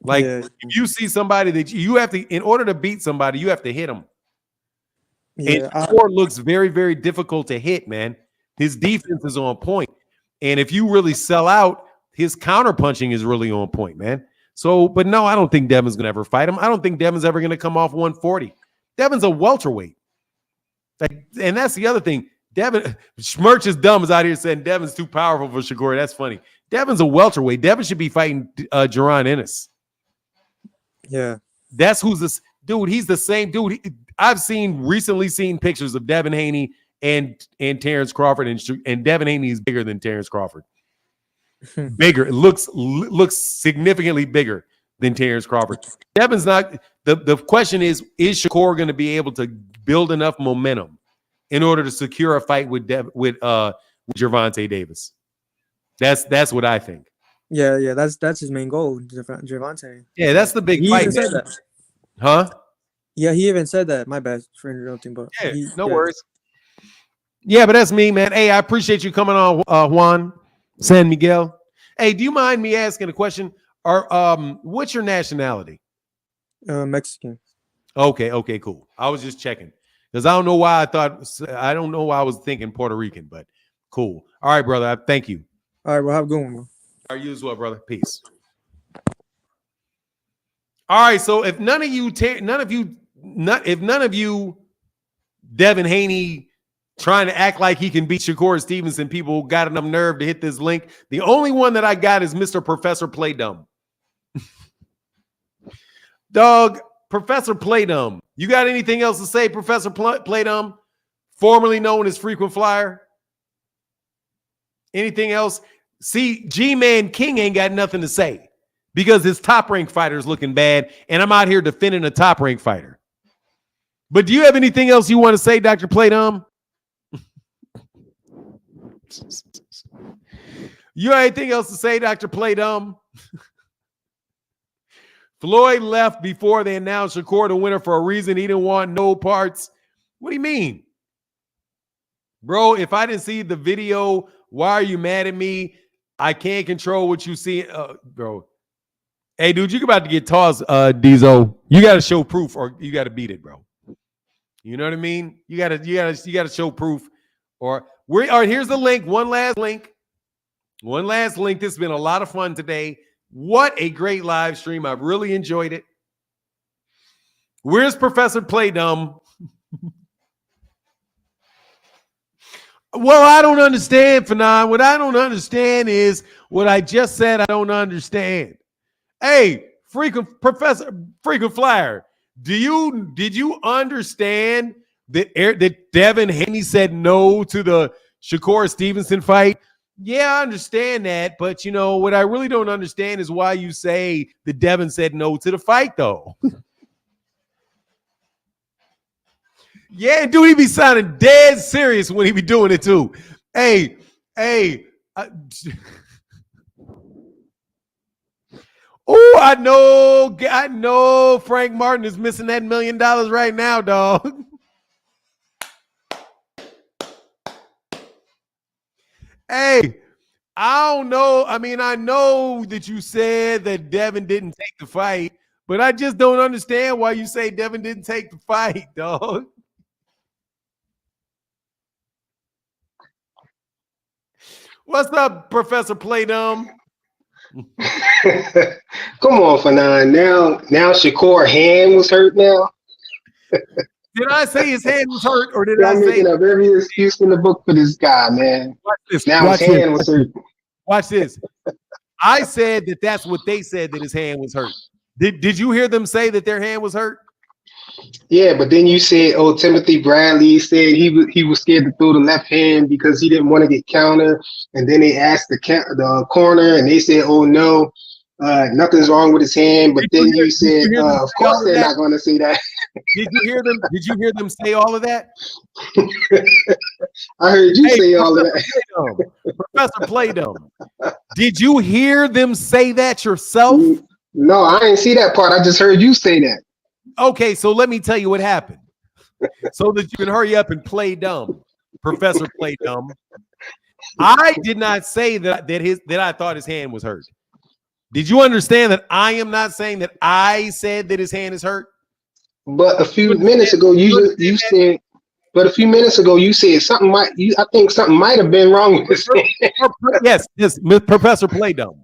Like, if you see somebody that you have to, in order to beat somebody, you have to hit them. Yeah, and Shakur looks very, very difficult to hit, man. His defense is on point. And if you really sell out, his counter punching is really on point, man. So, but no, I don't think Devin's going to ever fight him. I don't think Devin's ever going to come off 140. Devin's a welterweight. And that's the other thing. Devin, Schmerch is dumb is out here saying Devin's too powerful for Shakur. That's funny. Devin's a welterweight. Devin should be fighting Jaron Ennis. Yeah. That's who's this dude. He's the same dude. I've recently seen pictures of Devin Haney and Terrence Crawford, and Devin Haney is bigger than Terrence Crawford. bigger. It looks significantly bigger than Terrence Crawford. Devin's not. The question is Shakur going to be able to build enough momentum in order to secure a fight with Gervonta Davis? That's what I think. Yeah, that's his main goal, Gervonta. Yeah, that's the big He fight. even said that. Huh? Yeah, he even said that. My bad for interrupting, but Yeah, no worries. Yeah, but that's me, man. Hey, I appreciate you coming on, Juan San Miguel. Hey, do you mind me asking a question? What's your nationality? Mexican. Okay, cool. I was just checking because I don't know why I was thinking Puerto Rican, but cool. All right, brother. Thank you. All right, well, have a good one, bro. All right, you as well, brother. Peace. All right, so if none of you, Devin Haney, trying to act like he can beat Shakur Stevenson, people got enough nerve to hit this link. The only one that I got is Mr. Professor Playdumb. Dog, Professor Playdumb. You got anything else to say, Professor Playdumb, formerly known as Frequent Flyer? Anything else? See, G-Man King ain't got nothing to say because his top-ranked fighter is looking bad, and I'm out here defending a top-ranked fighter. But do you have anything else you want to say, Dr. Playdumb? You have anything else to say, Dr. Playdumb? Floyd left before they announced Shakur the winner for a reason. He didn't want no parts. What do you mean? Bro, if I didn't see the video, why are you mad at me? I can't control what you see. Bro. Hey, dude, you're about to get tossed, Diesel. You got to show proof or you got to beat it, bro. You know what I mean? You got to show proof. All right, here's the link. One last link. This has been a lot of fun today. What a great live stream. I've really enjoyed it. Where's Professor Playdumb? Well, I don't understand, Fanon. What I don't understand is what I just said I don't understand. Hey, frequent flyer. Did you understand that Devin Haney said no to the Shakur Stevenson fight? Yeah, I understand that, but what I really don't understand is why you say that Devin said no to the fight, though. Yeah, dude, he be sounding dead serious when he be doing it too. Hey, oh, I know Frank Martin is missing that $1 million right now, dog. Hey, I don't know. I mean, I know that you said that Devin didn't take the fight, but I just don't understand why you say Devin didn't take the fight, dog. What's up, Professor Playdumb? Come on, Fanon. Now Shakur hand was hurt now. Did I say his hand was hurt, or did I say? I'm making up every excuse in the book for this guy, man. Watch this. Now his hand was hurt. Watch this. I said that that's what they said, that his hand was hurt. Did you hear them say that their hand was hurt? Yeah, but then you said, "Oh, Timothy Bradley said he was scared to throw the left hand because he didn't want to get countered." And then they asked the corner, and they said, "Oh no, nothing's wrong with his hand." But then you said, "Of course they're not going to say that." Did you hear them say all of that? I heard you say all of that. Professor Playdumb, did you hear them say that yourself? No, I didn't see that part. I just heard you say that. Okay, so let me tell you what happened, so that you can hurry up and play dumb, Professor Playdumb. I did not say that I thought his hand was hurt. Did you understand that I am not saying that I said that his hand is hurt? But a few minutes ago, you said. But a few minutes ago, you said something I think something might have been wrong with his hand. Yes, Professor Playdumb.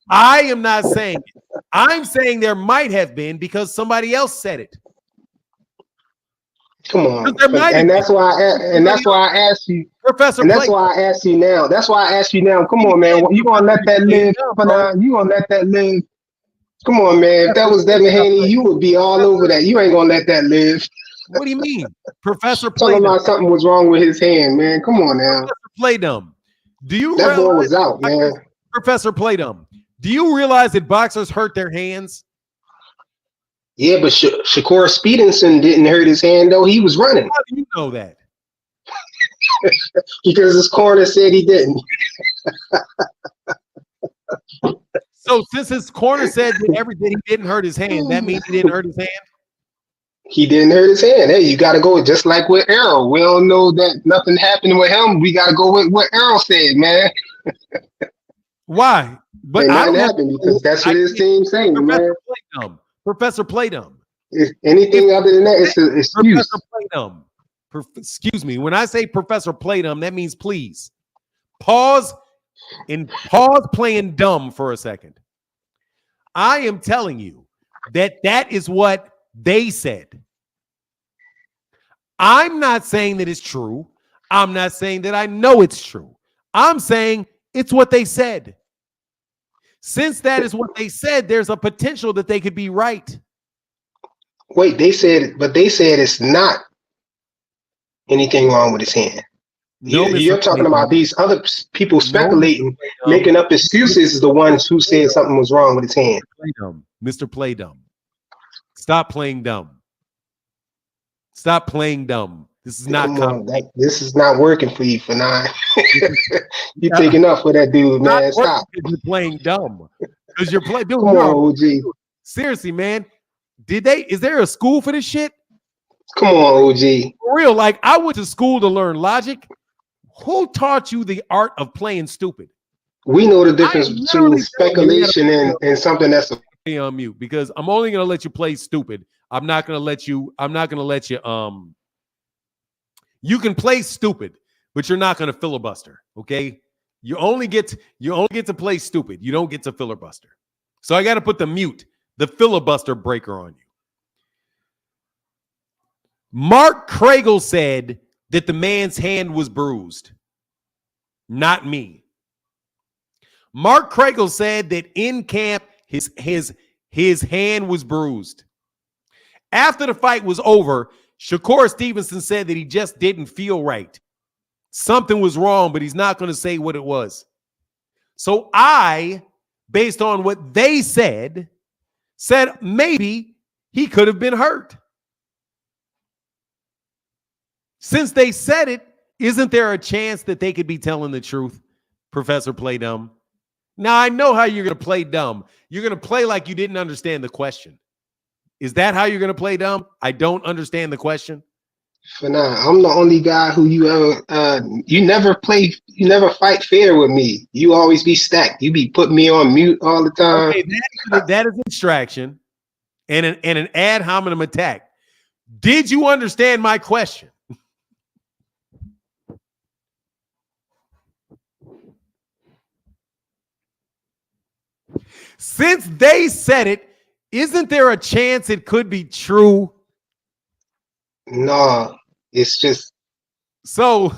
I am not saying it. I'm saying there might have been because somebody else said it. Come on, and that's why I asked you, Professor. And that's why I asked you now. That's why I asked you now. Come on, man. You gonna let that live? You gonna let that live? Come on, man. If that was Devin Haney, you would be all over that. You ain't gonna let that live. What do you mean, Professor? Talking about something was wrong with his hand, man. Come on now. Professor Playdumb. Do you that ball was out, man? Professor Playdum, do you realize that boxers hurt their hands? Yeah, but Shakur Stevenson didn't hurt his hand though. He was running. How do you know that? Because his corner said he didn't. So since his corner said that he didn't hurt his hand, that means he didn't hurt his hand? He didn't hurt his hand. Hey, you got to go just like with Errol. We don't know that nothing happened with him. We got to go with what Errol said, man. Why? But nothing happened because that's what his team's saying, man. Professor Playdum. Anything other than that, it's an excuse. Professor Playdum. Excuse me. When I say Professor Playdum, that means please pause playing dumb for a second. I am telling you that is what they said. I'm not saying that it's true. I'm not saying that I know it's true. I'm saying it's what they said. Since that is what they said, there's a potential that they could be right. Wait, they said it's not anything wrong with his hand. No, you're talking about these other people speculating, making up excuses, is the ones who said something was wrong with his hand. Mr. Playdum. Stop playing dumb. Stop playing dumb. This is not this is not working for you, Fanon. You're taking up for that dude, man. Stop. You're playing dumb. Because you're playing. Dude, come on, OG. Seriously, man. Is there a school for this shit? Come on, OG. For real, like I went to school to learn logic. Who taught you the art of playing stupid? We know the difference between speculation and something that's on mute, because I'm only gonna let you play stupid. I'm not gonna let you you can play stupid, but you're not gonna filibuster. Okay. You only get to play stupid. You don't get to filibuster. So I gotta put the filibuster breaker on you. Mark Kragel said that the man's hand was bruised. Not me. Mark Kragel said that in camp, his hand was bruised. After the fight was over, Shakur Stevenson said that he just didn't feel right. Something was wrong, but he's not going to say what it was. So I, based on what they said maybe he could have been hurt. Since they said it, isn't there a chance that they could be telling the truth, Professor Playdum? Now, I know how you're going to play dumb. You're going to play like you didn't understand the question. Is that how you're going to play dumb? I don't understand the question. Nah, I'm the only guy who you never fight fair with me. You always be stacked. You be putting me on mute all the time. Okay, that is a distraction and an ad hominem attack. Did you understand my question? Since they said it, isn't there a chance it could be true? No, it's just so.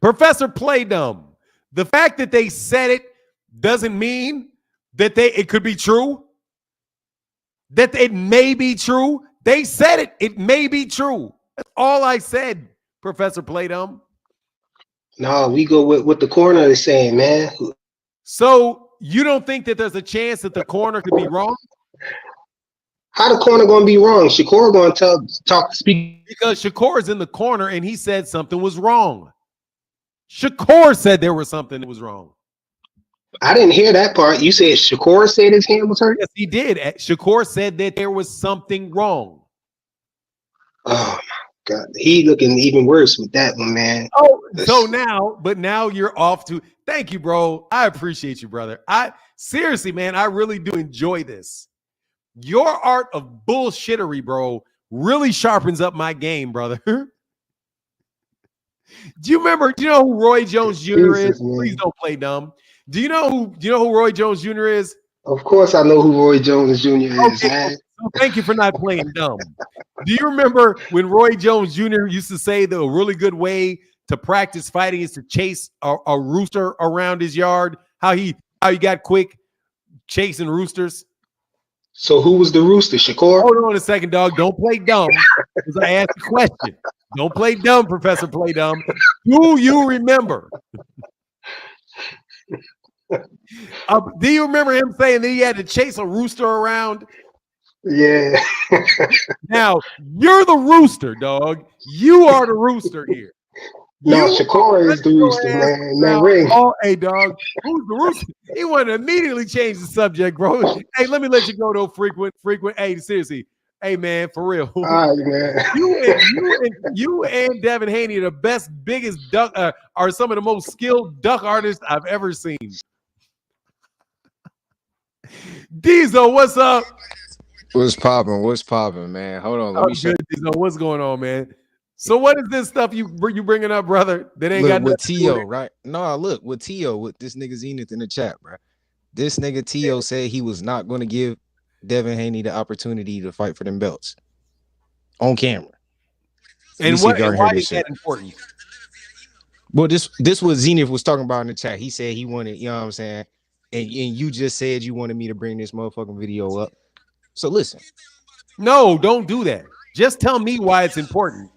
Professor Playdum, the fact that they said it doesn't mean that it could be true. That it may be true. They said it. It may be true. That's all I said, Professor Playdum. No, we go with what the corner is saying, man. So you don't think that there's a chance that the corner could be wrong? How the corner going to be wrong? Shakur going to speak. Because Shakur is in the corner and he said something was wrong. Shakur said there was something that was wrong. I didn't hear that part. You said Shakur said his hand was hurt? Yes, he did. Shakur said that there was something wrong. Oh, my God. He looking even worse with that one, man. Oh, so now you're off to. Thank you, bro. I appreciate you, brother. Seriously, man, I really do enjoy this. Your art of bullshittery, bro, really sharpens up my game, brother. Do you know who Roy Jones Jr. is? Man. Please don't play dumb. Do you know who Roy Jones Jr. is? Of course I know who Roy Jones Jr. is, man. So thank you for not playing dumb. Do you remember when Roy Jones Jr. used to say that a really good way to practice fighting is to chase a rooster around his yard? How he got quick chasing roosters? So who was the rooster, Shakur? Hold on a second, dog. Don't play dumb because I asked a question. Don't play dumb, Professor Play Dumb. Do you remember? Do you remember him saying that he had to chase a rooster around? Yeah. Now, you're the rooster, dog. You are the rooster here. No, You are Shakur is the running rooster, your ass man. That around ring. all, hey, dog, who's the rooster? He wanted to immediately change the subject, bro. Hey, let me let you go, though, frequent. Hey, seriously. Hey, man, for real. All right, man. You and Devin Haney are the best, biggest duck, are some of the most skilled duck artists I've ever seen. Diesel, what's up? What's popping? What's popping, man? Hold on, let Oh, me shut. good, Diesel. What's going on, man? So what is this stuff you bringing up, brother? That ain't Look got with nothing to do with T.O., it? right? No, look with T.O. with this nigga Zenith in the chat, bro. This nigga T.O. said he was not going to give Devin Haney the opportunity to fight for them belts on camera. Let me see if y'all And hear why this is shit. that important? Well, this was Zenith was talking about in the chat. He said he wanted, you know what I'm saying? And you just said you wanted me to bring this motherfucking video up. So listen. No, don't do that. Just tell me why it's important.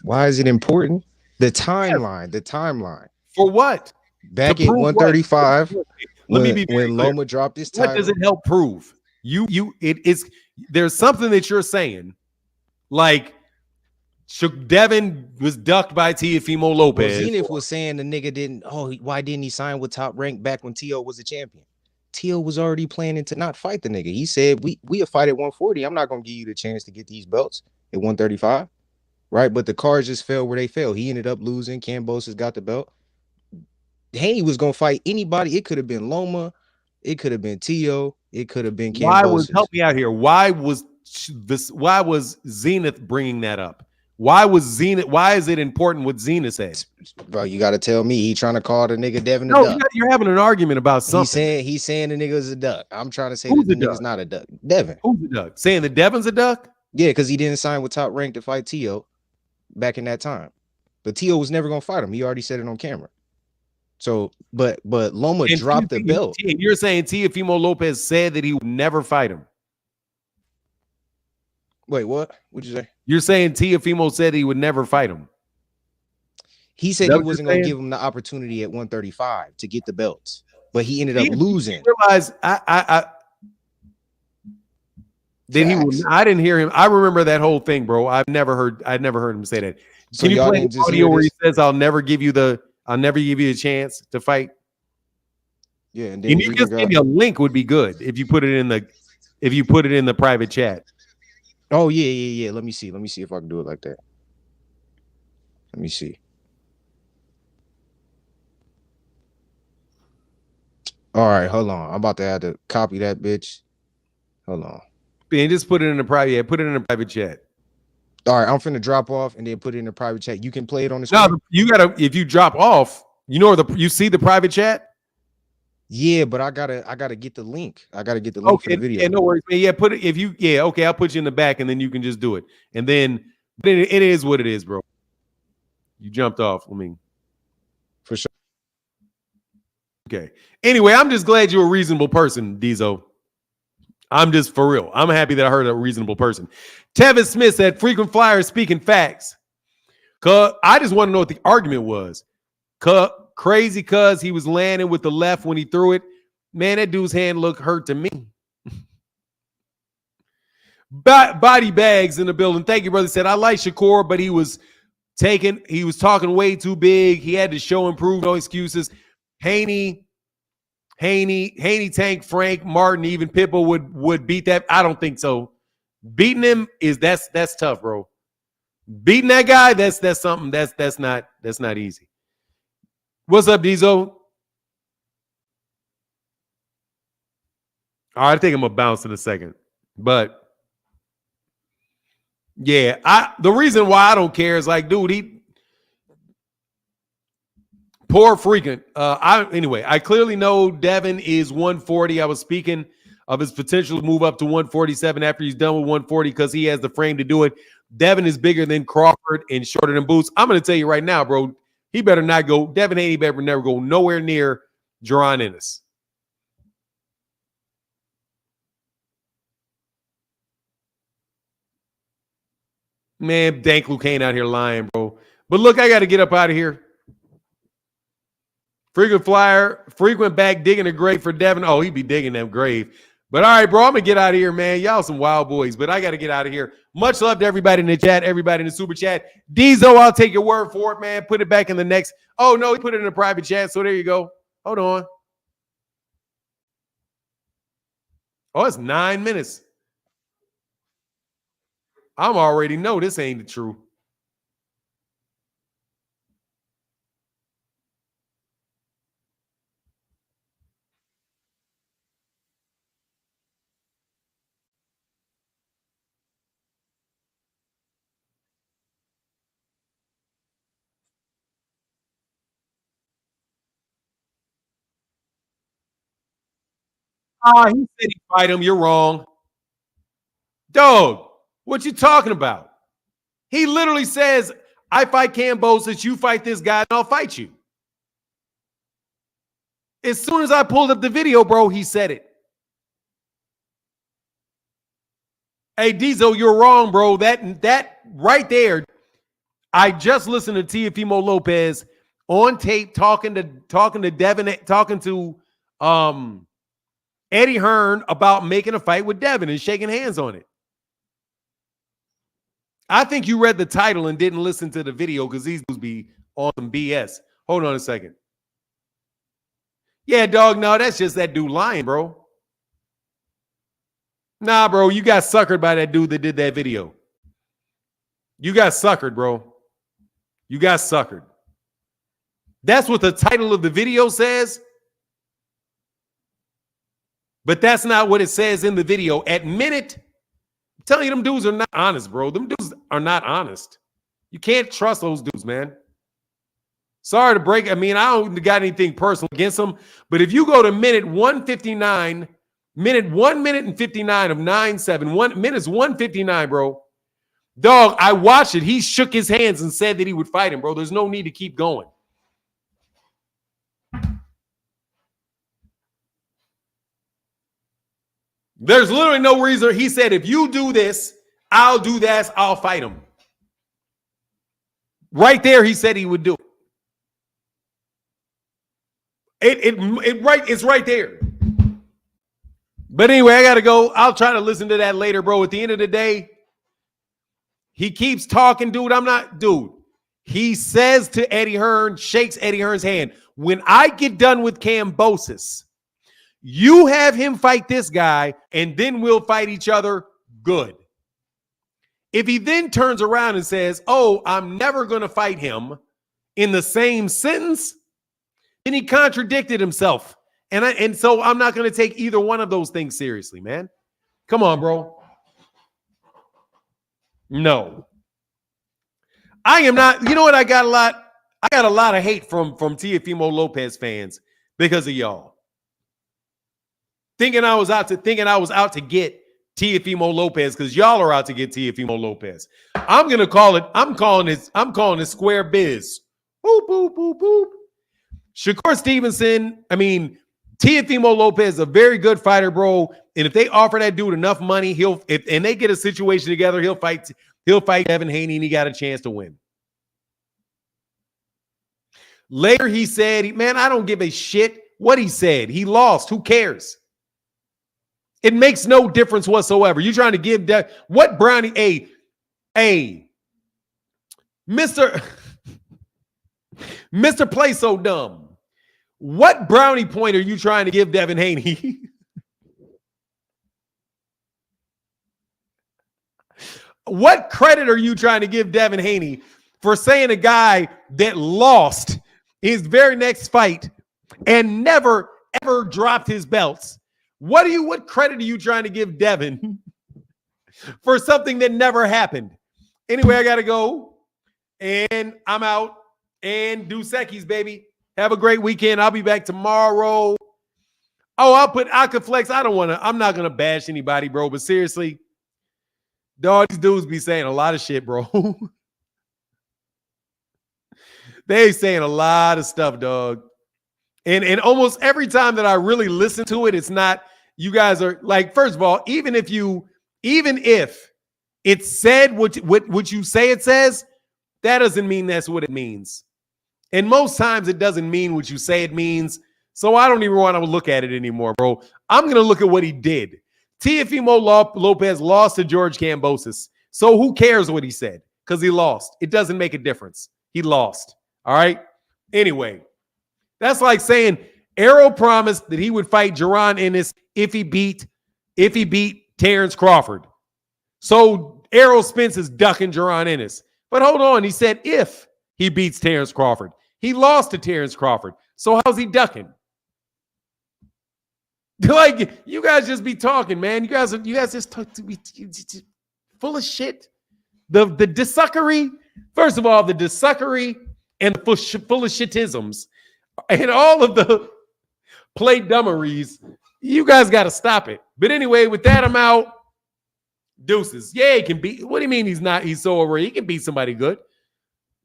Why is it important? The Yes. timeline. For what? Back To at prove 135, what? Let me be very when clear. Loma dropped his What does title. it help prove? It is there's something that you're saying, like Devin was ducked by Teofimo Well, Lopez. Zenith was saying the nigga didn't. Oh, why didn't he sign with Top Rank back when T.O. was a champion? T.O. was already planning to not fight the nigga. He said we'll fight at 140. I'm not gonna give you the chance to get these belts at 135, right? But the cards just fell where they fell. He ended up losing. Cambos has got the belt. Haney was gonna fight anybody. It could have been Loma. It could have been T.O. It could have been Cambosis. Help me out here? Why was Zenith bringing that up? Why is it important what Zenith said? Bro, you got to tell me. He trying to call the nigga Devin a No, duck. you're having an argument about something. He's saying the nigga is a duck. I'm trying to say Who's that the a nigga's duck? not a duck. Devin. Who's a duck? Saying that Devin's a duck? Yeah, because he didn't sign with Top Rank to fight T.O. back in that time. But T.O. was never gonna fight him. He already said it on camera. So, but Loma dropped the belt. You're saying Teofimo Lopez said that he would never fight him. Wait, what? What'd you say? You're saying Teofimo said he would never fight him. He said he wasn't gonna give him the opportunity at 135 to get the belts, but he ended up losing. Realize I didn't hear him. I remember that whole thing, bro. I'd never heard him say that. So Can you play didn't the just audio hear where he this? says, I'll never give you a chance to fight? Yeah, and then And you just give me a link would be good if you put it in the private chat. Oh yeah. Let me see if I can do it like that. Let me see. All right, hold on. I'm about to have to copy that bitch. Hold on. And just put it in the private. Yeah, put it in the private chat. All right, I'm finna drop off and then put it in the private chat. You can play it on the screen. No, you gotta. If you drop off, you see the private chat. Yeah, but I gotta get the link. I gotta get the link for the video. Yeah, no worries, man. Yeah, put it. If you, yeah, okay, I'll put you in the back, and then you can just do it. And then it is what it is, bro. You jumped off. I mean, for sure. Okay. Anyway, I'm just glad you're a reasonable person, Diesel. I'm just for real. I'm happy that I heard a reasonable person. Tevin Smith said, frequent flyers speaking facts. I just want to know what the argument was. Crazy cuz he was landing with the left when he threw it. Man, that dude's hand looked hurt to me. Body bags in the building. Thank you, brother. Said, I like Shakur, but he was talking way too big. He had to show improve, no excuses. Haney, Tank, Frank, Martin, even Pitbull would beat that. I don't think so. Beating him that's tough, bro. Beating that guy, that's something that's not easy. What's up, Diesel? All right, I think I'm gonna bounce in a second, but yeah, the reason why I don't care is like, dude, poor freaking. I clearly know Devin is 140. I was speaking of his potential to move up to 147 after he's done with 140 because he has the frame to do it. Devin is bigger than Crawford and shorter than Boots. I'm going to tell you right now, bro, he better not go. Devin Haney better never go nowhere near Jaron Ennis. Man, Dank Luke ain't out here lying, bro. But look, I got to get up out of here. Frequent flyer, frequent back digging a grave for Devin. Oh, he'd be digging that grave. But all right, bro, I'm going to get out of here, man. Y'all some wild boys, but I got to get out of here. Much love to everybody in the chat, everybody in the super chat. Diesel, I'll take your word for it, man. Put it back in the next. Oh, no, he put it in a private chat, so there you go. Hold on. Oh, it's 9 minutes. I'm already know this ain't the truth. He said he'd fight him. You're wrong. Dog, what you talking about? He literally says, I fight Kambosos, you fight this guy, and I'll fight you. As soon as I pulled up the video, bro, he said it. Hey, Diesel, you're wrong, bro. That right there, I just listened to Teofimo Lopez on tape talking to Devin, talking to Eddie Hearn about making a fight with Devin and shaking hands on it. I think you read the title and didn't listen to the video because these dudes be on some BS. Hold on a second. Yeah, dog, no, that's just that dude lying, bro. Nah, bro, you got suckered by that dude that did that video. You got suckered, bro. You got suckered. That's what the title of the video says. But that's not what it says in the video. Admit it. I'm telling you, them dudes are not honest, bro. Them dudes are not honest. You can't trust those dudes, man. Sorry to break. I mean, I don't got anything personal against them. But if you go to minute 159, minute 1 minute and 59 of 9-7, 1 minute 159, bro. Dog, I watched it. He shook his hands and said that he would fight him, bro. There's no need to keep going. There's literally no reason. He said, if you do this, I'll do that. I'll fight him. Right there, he said he would do it. It's right there. But anyway, I got to go. I'll try to listen to that later, bro. At the end of the day, he keeps talking, dude. Dude. He says to Eddie Hearn, shakes Eddie Hearn's hand. When I get done with Kambosos, you have him fight this guy, and then we'll fight each other. Good. If he then turns around and says, oh, I'm never going to fight him in the same sentence, then he contradicted himself. And so I'm not going to take either one of those things seriously, man. Come on, bro. No. I am not. You know what? I got a lot of hate from Teofimo Lopez fans because of y'all. Thinking I was out to get Teofimo Lopez because y'all are out to get Teofimo Lopez. I'm gonna call it. I'm calling it square biz. Boop boop boop boop. Shakur Stevenson. I mean, Teofimo Lopez is a very good fighter, bro. And if they offer that dude enough money, and they get a situation together, he'll fight Devin Haney, and he got a chance to win. Later, he said, "Man, I don't give a shit what he said. He lost. Who cares?" It makes no difference whatsoever. You're trying to give that what Brownie Mr. Play So Dumb. What brownie point are you trying to give Devin Haney? What credit are you trying to give Devin Haney for saying a guy that lost his very next fight and never ever dropped his belts? What credit are you trying to give Devin for something that never happened? Anyway, I gotta go, and I'm out. And do Seckies, baby. Have a great weekend. I'll be back tomorrow. Oh, I could flex. I'm not gonna bash anybody, bro. But seriously, dog, these dudes be saying a lot of shit, bro. They saying a lot of stuff, dog. And almost every time that I really listen to it, it's not. You guys are like, first of all, even if it said what you say it says, that doesn't mean that's what it means. And most times it doesn't mean what you say it means. So I don't even want to look at it anymore, bro. I'm going to look at what he did. Teofimo Lopez lost to George Kambosos. So who cares what he said? Because he lost. It doesn't make a difference. He lost. All right? Anyway, that's like saying Errol promised that he would fight Jaron Ennis if he beat Terrence Crawford. So Errol Spence is ducking Jaron Ennis. But hold on. He said if he beats Terrence Crawford. He lost to Terrence Crawford. So how's he ducking? Like, you guys just be talking, man. You guys just talk to be full of shit. The desuckery, first of all, the desuckery and full of shitisms and all of the play dummeries, you guys got to stop it. But anyway, with that, I'm out. Deuces. Yeah, he can beat. What do you mean he's so over? He can beat somebody good.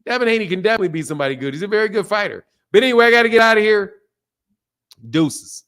Devin Haney can definitely beat somebody good. He's a very good fighter. But anyway, I got to get out of here. Deuces.